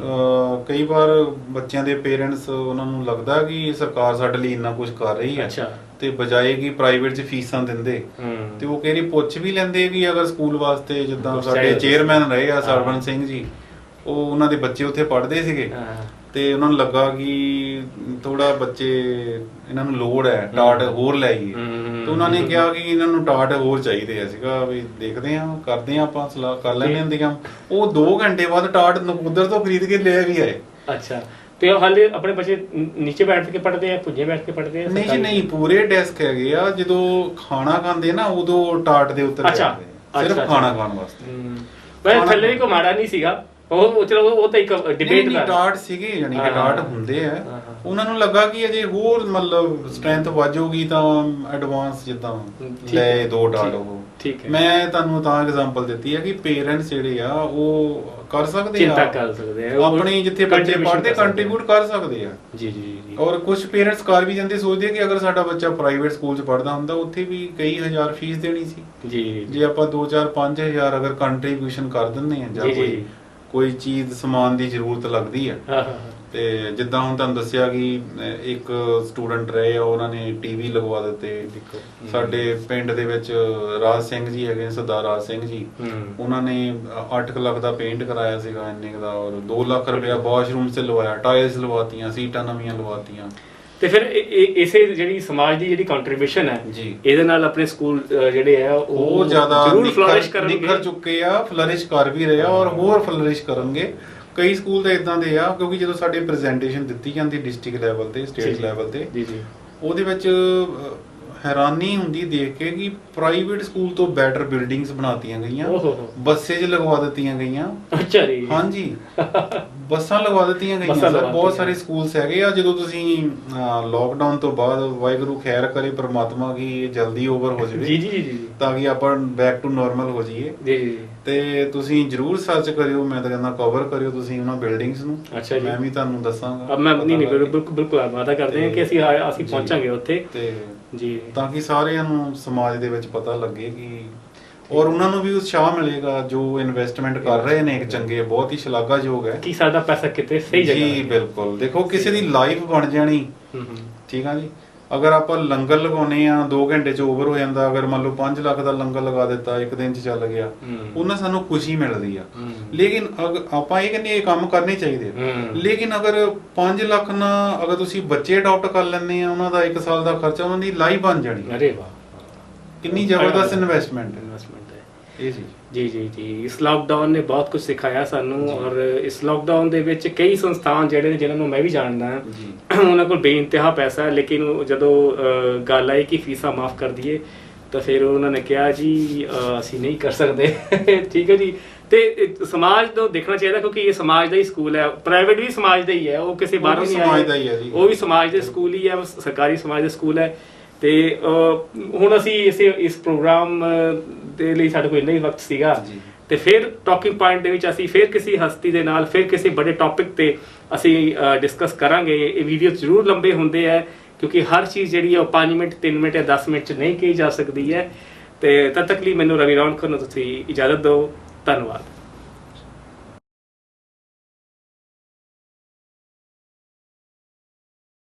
ਕਈ ਵਾਰ ਬੱਚਿਆਂ ਦੇ ਪੇਰੈਂਟਸ ਉਹਨਾਂ ਨੂੰ ਲੱਗਦਾ ਕਿ ਸਰਕਾਰ ਸਾਡੇ ਲਈ ਇੰਨਾ ਕੁਝ ਕਰ ਰਹੀ ਹੈ, ਤੇ ਬਜਾਏ ਕਿ ਪ੍ਰਾਈਵੇਟ 'ਚ ਫੀਸਾਂ ਦਿੰਦੇ, ਤੇ ਉਹ ਕਈ ਵਾਰੀ ਪੁੱਛ ਵੀ ਲੈਂਦੇ ਕਿ ਅਗਰ ਸਕੂਲ ਵਾਸਤੇ, ਜਿੱਦਾਂ ਸਾਡੇ ਚੇਅਰਮੈਨ ਰਹੇ ਆ ਸਰਵਨ ਸਿੰਘ ਜੀ, ਉਹ ਉਹਨਾਂ ਦੇ ਬੱਚੇ ਉੱਥੇ ਪੜ੍ਹਦੇ ਸੀਗੇ, ਤੇ ਉਹਨਾਂ ਨੂੰ ਲੱਗਾ ਕਿ ਥੋੜਾ ਬੱਚੇ ਇਹਨਾਂ ਨੂੰ ਲੋੜ ਹੈ ਟਾਟ ਹੋਰ ਲਾਈਏ, ਤੇ ਉਹਨਾਂ ਨੇ ਕਿਹਾ ਕਿ ਇਹਨਾਂ ਨੂੰ ਟਾਟ ਹੋਰ ਚਾਹੀਦੇ ਆ। ਸੀਗਾ ਵੀ ਦੇਖਦੇ ਆ, ਕਰਦੇ ਆ, ਆਪਾਂ ਸਲਾਹ ਕਰ ਲੈਂਦੇ ਹੁੰਦੀਆਂ। ਉਹ 2 ਘੰਟੇ ਬਾਅਦ ਟਾਟ ਨਕੋਦਰ ਤੋਂ ਖਰੀਦ ਕੇ ਲੈ ਵੀ ਆਏ। ਅੱਛਾ। ਤੇ ਹਾਲੇ ਆਪਣੇ ਬੱਚੇ ਨੀਚੇ ਬੈਠ ਕੇ ਪੜ੍ਹਦੇ ਆ, ਭੁੱਜੇ ਬੈਠ ਕੇ ਪੜ੍ਹਦੇ ਆ? ਨਹੀਂ ਜੀ ਨਹੀਂ, ਪੂਰੇ ਡੈਸਕ ਹੈਗੇ ਆ। ਜਦੋਂ ਖਾਣਾ ਖਾਂਦੇ ਨਾ ਉਦੋਂ ਟਾਟ ਦੇ ਉੱਤੇ ਸਿਰਫ ਖਾਣਾ ਖਾਣ ਵਾਸਤੇ। ਪਰ ਥੱਲੇ ਵੀ ਕੋਈ ਮਾੜਾ ਨਹੀਂ ਸੀਗਾ, ਉਹ ਚਲੋ ਉਹ ਤਾਂ ਇੱਕ ਡਿਬੇਟ ਦਾ ਟਾਟ ਸੀਗੇ, ਯਾਨੀ ਕਿ ਟਾਟ ਹੁੰਦੇ ਆ। ਉਹਨਾਂ ਨੂੰ ਲੱਗਾ ਕਿ ਅਜੇ ਹੋਰ ਮਤਲਬ ਸਟਰੈਂਥ ਵਾਜੂਗੀ ਤਾਂ ਐਡਵਾਂਸ ਜਿੱਦਾਂ ਲੈ 2 ਟਾਟ ਉਹ। ਮੈਂ ਤੁਹਾਨੂੰ ਤਾਂ ਐਗਜ਼ਾਮਪਲ ਦਿੱਤੀ ਹੈ ਕਿ ਪੇਰੈਂਟਸ ਜਿਹੜੇ ਆ ਉਹ ਕਰ ਸਕਦੇ ਆ, ਚਿੰਤਾ ਕਰ ਸਕਦੇ ਆ, ਆਪਣੀ ਜਿੱਥੇ ਬੱਚੇ ਪੜ੍ਹਦੇ ਕੰਟਰੀਬਿਊਟ ਕਰ ਸਕਦੇ ਆ। ਜੀ ਜੀ ਜੀ। ਔਰ ਕੁਝ ਪੇਰੈਂਟਸ ਕਰ ਵੀ ਜਾਂਦੇ, ਸੋਚਦੇ ਕਿ ਅਗਰ ਸਾਡਾ ਬੱਚਾ ਪ੍ਰਾਈਵੇਟ ਸਕੂਲ 'ਚ ਪੜ੍ਹਦਾ ਹੁੰਦਾ ਉੱਥੇ ਵੀ ਕਈ ਹਜ਼ਾਰ ਫੀਸ ਦੇਣੀ ਸੀ। ਜੀ। ਜੇ ਆਪਾਂ 2 4 5 ਹਜ਼ਾਰ ਅਗਰ ਕੰਟਰੀਬਿਊਸ਼ਨ ਕਰ ਦਿੰਦੇ ਆ, ਜਾਂ ਕੋਈ ਚੀਜ਼ ਸਮਾਨ ਦੀ ਜ਼ਰੂਰਤ ਲੱਗਦੀ ਹੈ, ਤੇ ਜਿੱਦਾਂ ਹੁਣ ਤੁਹਾਨੂੰ ਦੱਸਿਆ ਕਿ ਇੱਕ ਸਟੂਡੈਂਟ ਰਹੇ ਆ, ਉਹਨਾਂ ਨੇ ਟੀਵੀ ਲਗਵਾ ਦਿੱਤੇ। ਸਾਡੇ ਪਿੰਡ ਦੇ ਵਿੱਚ ਰਾਜ ਸਿੰਘ ਜੀ ਹੈਗੇ, ਸਰਦਾਰ ਰਾਜ ਸਿੰਘ ਜੀ, ਉਹਨਾਂ ਨੇ 8 ਲੱਖ ਦਾ ਪੇਂਟ ਕਰਾਇਆ ਸੀਗਾ ਇੰਨੇ ਦਾ, ਔਰ 2 ਲੱਖ ਰੁਪਇਆ ਵਾਸ਼ਰੂਮ 'ਚ ਲਵਾਇਆ, ਟਾਇਲਸ ਲਵਾਤੀਆਂ, ਸੀਟਾਂ ਨਵੀਆਂ ਲਵਾਤੀਆਂ। ਤੇ ਫਿਰ ਇਸੇ ਜਿਹੜੀ ਸਮਾਜ ਦੀ ਜਿਹੜੀ ਕੰਟਰੀਬਿਊਸ਼ਨ ਹੈ ਜੀ, ਇਹਦੇ ਨਾਲ ਆਪਣੇ ਸਕੂਲ ਜਿਹੜੇ ਆ ਉਹ ਜ਼ਿਆਦਾ ਨਿਖਰ ਚੁੱਕੇ ਆ, ਫਲਰਿਸ਼ ਕਰ ਵੀ ਰਹੇ ਆ, ਔਰ ਹੋਰ ਫਲਰਿਸ਼ ਕਰਨਗੇ। ਕਈ ਸਕੂਲ ਤਾਂ ਇਦਾਂ ਦੇ ਆ, ਕਿਉਂਕਿ ਜਦੋਂ ਸਾਡੇ ਪ੍ਰੈਜੈਂਟੇਸ਼ਨ ਦਿੱਤੀ ਜਾਂਦੀ ਡਿਸਟ੍ਰਿਕਟ ਲੈਵਲ ਤੇ, ਸਟੇਟ ਲੈਵਲ ਤੇ, ਉਹਦੇ ਵਿੱਚ ਹੈਰਾਨੀ ਹੁੰਦੀ ਦੇਖ ਕੇ ਕਿ ਪ੍ਰਾਈਵੇਟ ਸਕੂਲ ਤੋਂ ਬੈਟਰ ਬਿਲਡਿੰਗਸ ਬਣਾਤੀਆਂ ਗਈਆਂ, ਬੱਸੇ 'ਚ ਲਗਵਾ ਦਿੱਤੀਆਂ ਗਈਆਂ। ਅੱਛਾ ਜੀ। ਹਾਂਜੀ, ਬੱਸਾਂ ਲਗਵਾ ਦਿੱਤੀਆਂ ਗਈਆਂ ਸਰ। ਬਹੁਤ ਸਾਰੇ ਸਕੂਲਸ ਹੈਗੇ ਆ। ਜਦੋਂ ਤੁਸੀਂ ਲੋਕਡਾਊਨ ਤੋਂ ਬਾਅਦ, ਵਾਹਿਗੁਰੂ ਖੈਰ ਕਰੇ ਪ੍ਰਮਾਤਮਾ ਕੀ ਜਲਦੀ ਓਵਰ ਹੋ ਜਾਵੇ, ਤਾਂ ਕਿ ਆਪਾਂ ਬੈਕ ਟੂ ਨਾਰਮਲ ਹੋ ਜਾਈਏ, ਤੇ ਤੁਸੀਂ ਜਰੂਰ ਸਰਚ ਕਰਿਓ। ਮੈਂ ਤਾਂ ਕਹਿੰਦਾ ਕਵਰ ਕਰਿਓ ਤੁਸੀਂ ਉਹਨਾਂ ਬਿਲਡਿੰਗਸ ਨੂੰ। ਮੈਂ ਵੀ ਤੁਹਾਨੂੰ ਦੱਸਾਂਗਾ। ਮੈਂ ਬਿਲਕੁਲ ਵਾਅਦਾ ਕਰਦੇ ਹਾਂ ਕਿ ਅਸੀਂ ਪਹੁੰਚਾਂਗੇ ਉੱਥੇ, ਤੇ ਜੀ, ਤਾਂ ਕਿ ਸਾਰਿਆਂ ਨੂੰ ਸਮਾਜ ਦੇ ਵਿੱਚ ਪਤਾ ਲੱਗੇ ਕਿ, ਔਰ ਉਹਨਾਂ ਨੂੰ ਵੀ ਉਤਸ਼ਾਹ ਮਿਲੇਗਾ ਜੋ ਇਨਵੈਸਟਮੈਂਟ ਕਰ ਰਹੇ ਨੇ। ਇੱਕ ਚੰਗੇ, ਬਹੁਤ ਹੀ ਸ਼ਲਾਘਾਯੋਗ ਹੈ ਕਿ ਸਾਡਾ ਪੈਸਾ ਕਿਤੇ ਸਹੀ ਜਗ੍ਹਾ। ਜੀ ਬਿਲਕੁਲ। ਦੇਖੋ, ਕਿਸੇ ਦੀ ਲਾਈਫ ਬਣ ਜਾਣੀ। ਠੀਕ ਆ ਜੀ। ਅਗਰ ਆਪਾਂ ਲੰਗਰ ਲਗਾਉਨੇ ਆ, 2 ਘੰਟੇ 'ਚ ਓਵਰ ਹੋ ਜਾਂਦਾ। ਅਗਰ ਮੰਨ ਲਓ 5 ਲੱਖ ਦਾ ਲੰਗਰ ਲਗਾ ਦਿੱਤਾ, 1 ਦਿਨ 'ਚ ਚੱਲ ਗਿਆ, ਉਹਨਾਂ ਸਾਨੂੰ ਖੁਸ਼ੀ ਮਿਲਦੀ ਆ। ਲੇਕਿਨ ਆਪਾਂ ਇਹ ਕਹਿੰਦੇ ਇਹ ਕੰਮ ਕਰਨੇ ਚਾਹੀਦੇ, ਲੇਕਿਨ ਅਗਰ 5 ਲੱਖ ਨਾਲ ਅਗਰ ਤੁਸੀਂ ਬੱਚੇ ਅਡਾਪਟ ਕਰ ਲੈਂਦੇ ਆ, ਉਹਨਾਂ ਦਾ 1 ਸਾਲ ਦਾ ਖਰਚਾ, ਉਹਨਾਂ ਦੀ ਲਾਈਫ ਬਣ ਜਾਣੀ। ਅਰੇ ਵਾਹ, ਕਿੰਨੀ ਜ਼ਬਰਦਸਤ ਇਨਵੈਸਟਮੈਂਟ ਹੈ ਇਹ ਜੀ। ਜੀ ਜੀ ਜੀ। ਇਸ ਲਾਕਡਾਊਨ ਨੇ ਬਹੁਤ ਕੁਝ ਸਿਖਾਇਆ ਸਾਨੂੰ, ਔਰ ਇਸ ਲਾਕਡਾਊਨ ਦੇ ਵਿੱਚ ਕਈ ਸੰਸਥਾਨ ਜਿਹੜੇ ਨੇ, ਜਿਨ੍ਹਾਂ ਨੂੰ ਮੈਂ ਵੀ ਜਾਣਦਾ ਹਾਂ, ਉਹਨਾਂ ਕੋਲ ਬੇਇੰਤਹਾ ਪੈਸਾ ਹੈ, ਲੇਕਿਨ ਜਦੋਂ ਗੱਲ ਆਈ ਕਿ ਫੀਸਾਂ ਮਾਫ ਕਰ ਦਈਏ, ਤਾਂ ਫਿਰ ਉਹਨਾਂ ਨੇ ਕਿਹਾ ਜੀ ਅਸੀਂ ਨਹੀਂ ਕਰ ਸਕਦੇ। ਠੀਕ ਹੈ ਜੀ। ਤੇ ਸਮਾਜ ਤੋਂ ਦੇਖਣਾ ਚਾਹੀਦਾ, ਕਿਉਂਕਿ ਇਹ ਸਮਾਜ ਦਾ ਹੀ ਸਕੂਲ ਹੈ। ਪ੍ਰਾਈਵੇਟ ਵੀ ਸਮਾਜ ਦਾ ਹੀ ਹੈ, ਉਹ ਕਿਸੇ ਬਾਹਰੋਂ ਨਹੀਂ ਆਇਆ, ਉਹ ਵੀ ਸਮਾਜ ਦੇ ਸਕੂਲ ਹੀ ਹੈ, ਸਰਕਾਰੀ ਸਮਾਜ ਦੇ ਸਕੂਲ ਹੈ। ਤੇ ਹੁਣ ਅਸੀਂ ਇਸ ਪ੍ਰੋਗਰਾਮ ਦੇ ਲਈ ਸਾਡੇ ਕੋਲ ਇੰਨਾ ਹੀ ਵਕਤ ਸੀਗਾ, ਤੇ ਫਿਰ ਟਾਕਿੰਗ ਪੁਆਇੰਟ ਦੇ ਵਿੱਚ ਅਸੀਂ ਫਿਰ ਕਿਸੇ ਹਸਤੀ ਦੇ ਨਾਲ, ਫਿਰ ਕਿਸੇ ਬੜੇ ਟੌਪਿਕ ਤੇ ਅਸੀਂ ਡਿਸਕਸ ਕਰਾਂਗੇ। ਇਹ ਵੀਡੀਓ ਜ਼ਰੂਰ ਲੰਬੇ ਹੁੰਦੇ ਹੈ, ਕਿਉਂਕਿ ਹਰ ਚੀਜ਼ ਜਿਹੜੀ ਹੈ ਉਹ 5 ਮਿੰਟ, 3 ਮਿੰਟ ਜਾਂ 10 ਮਿੰਟ 'ਚ ਨਹੀਂ ਕਹੀ ਜਾ ਸਕਦੀ ਹੈ। ਤੇ ਤਦ ਤੱਕ ਲਈ ਮੈਨੂੰ ਰਵੀ ਰੌਣਕਰ ਨੂੰ ਤੁਸੀਂ ਇਜਾਜ਼ਤ ਦਿਓ। ਧੰਨਵਾਦ।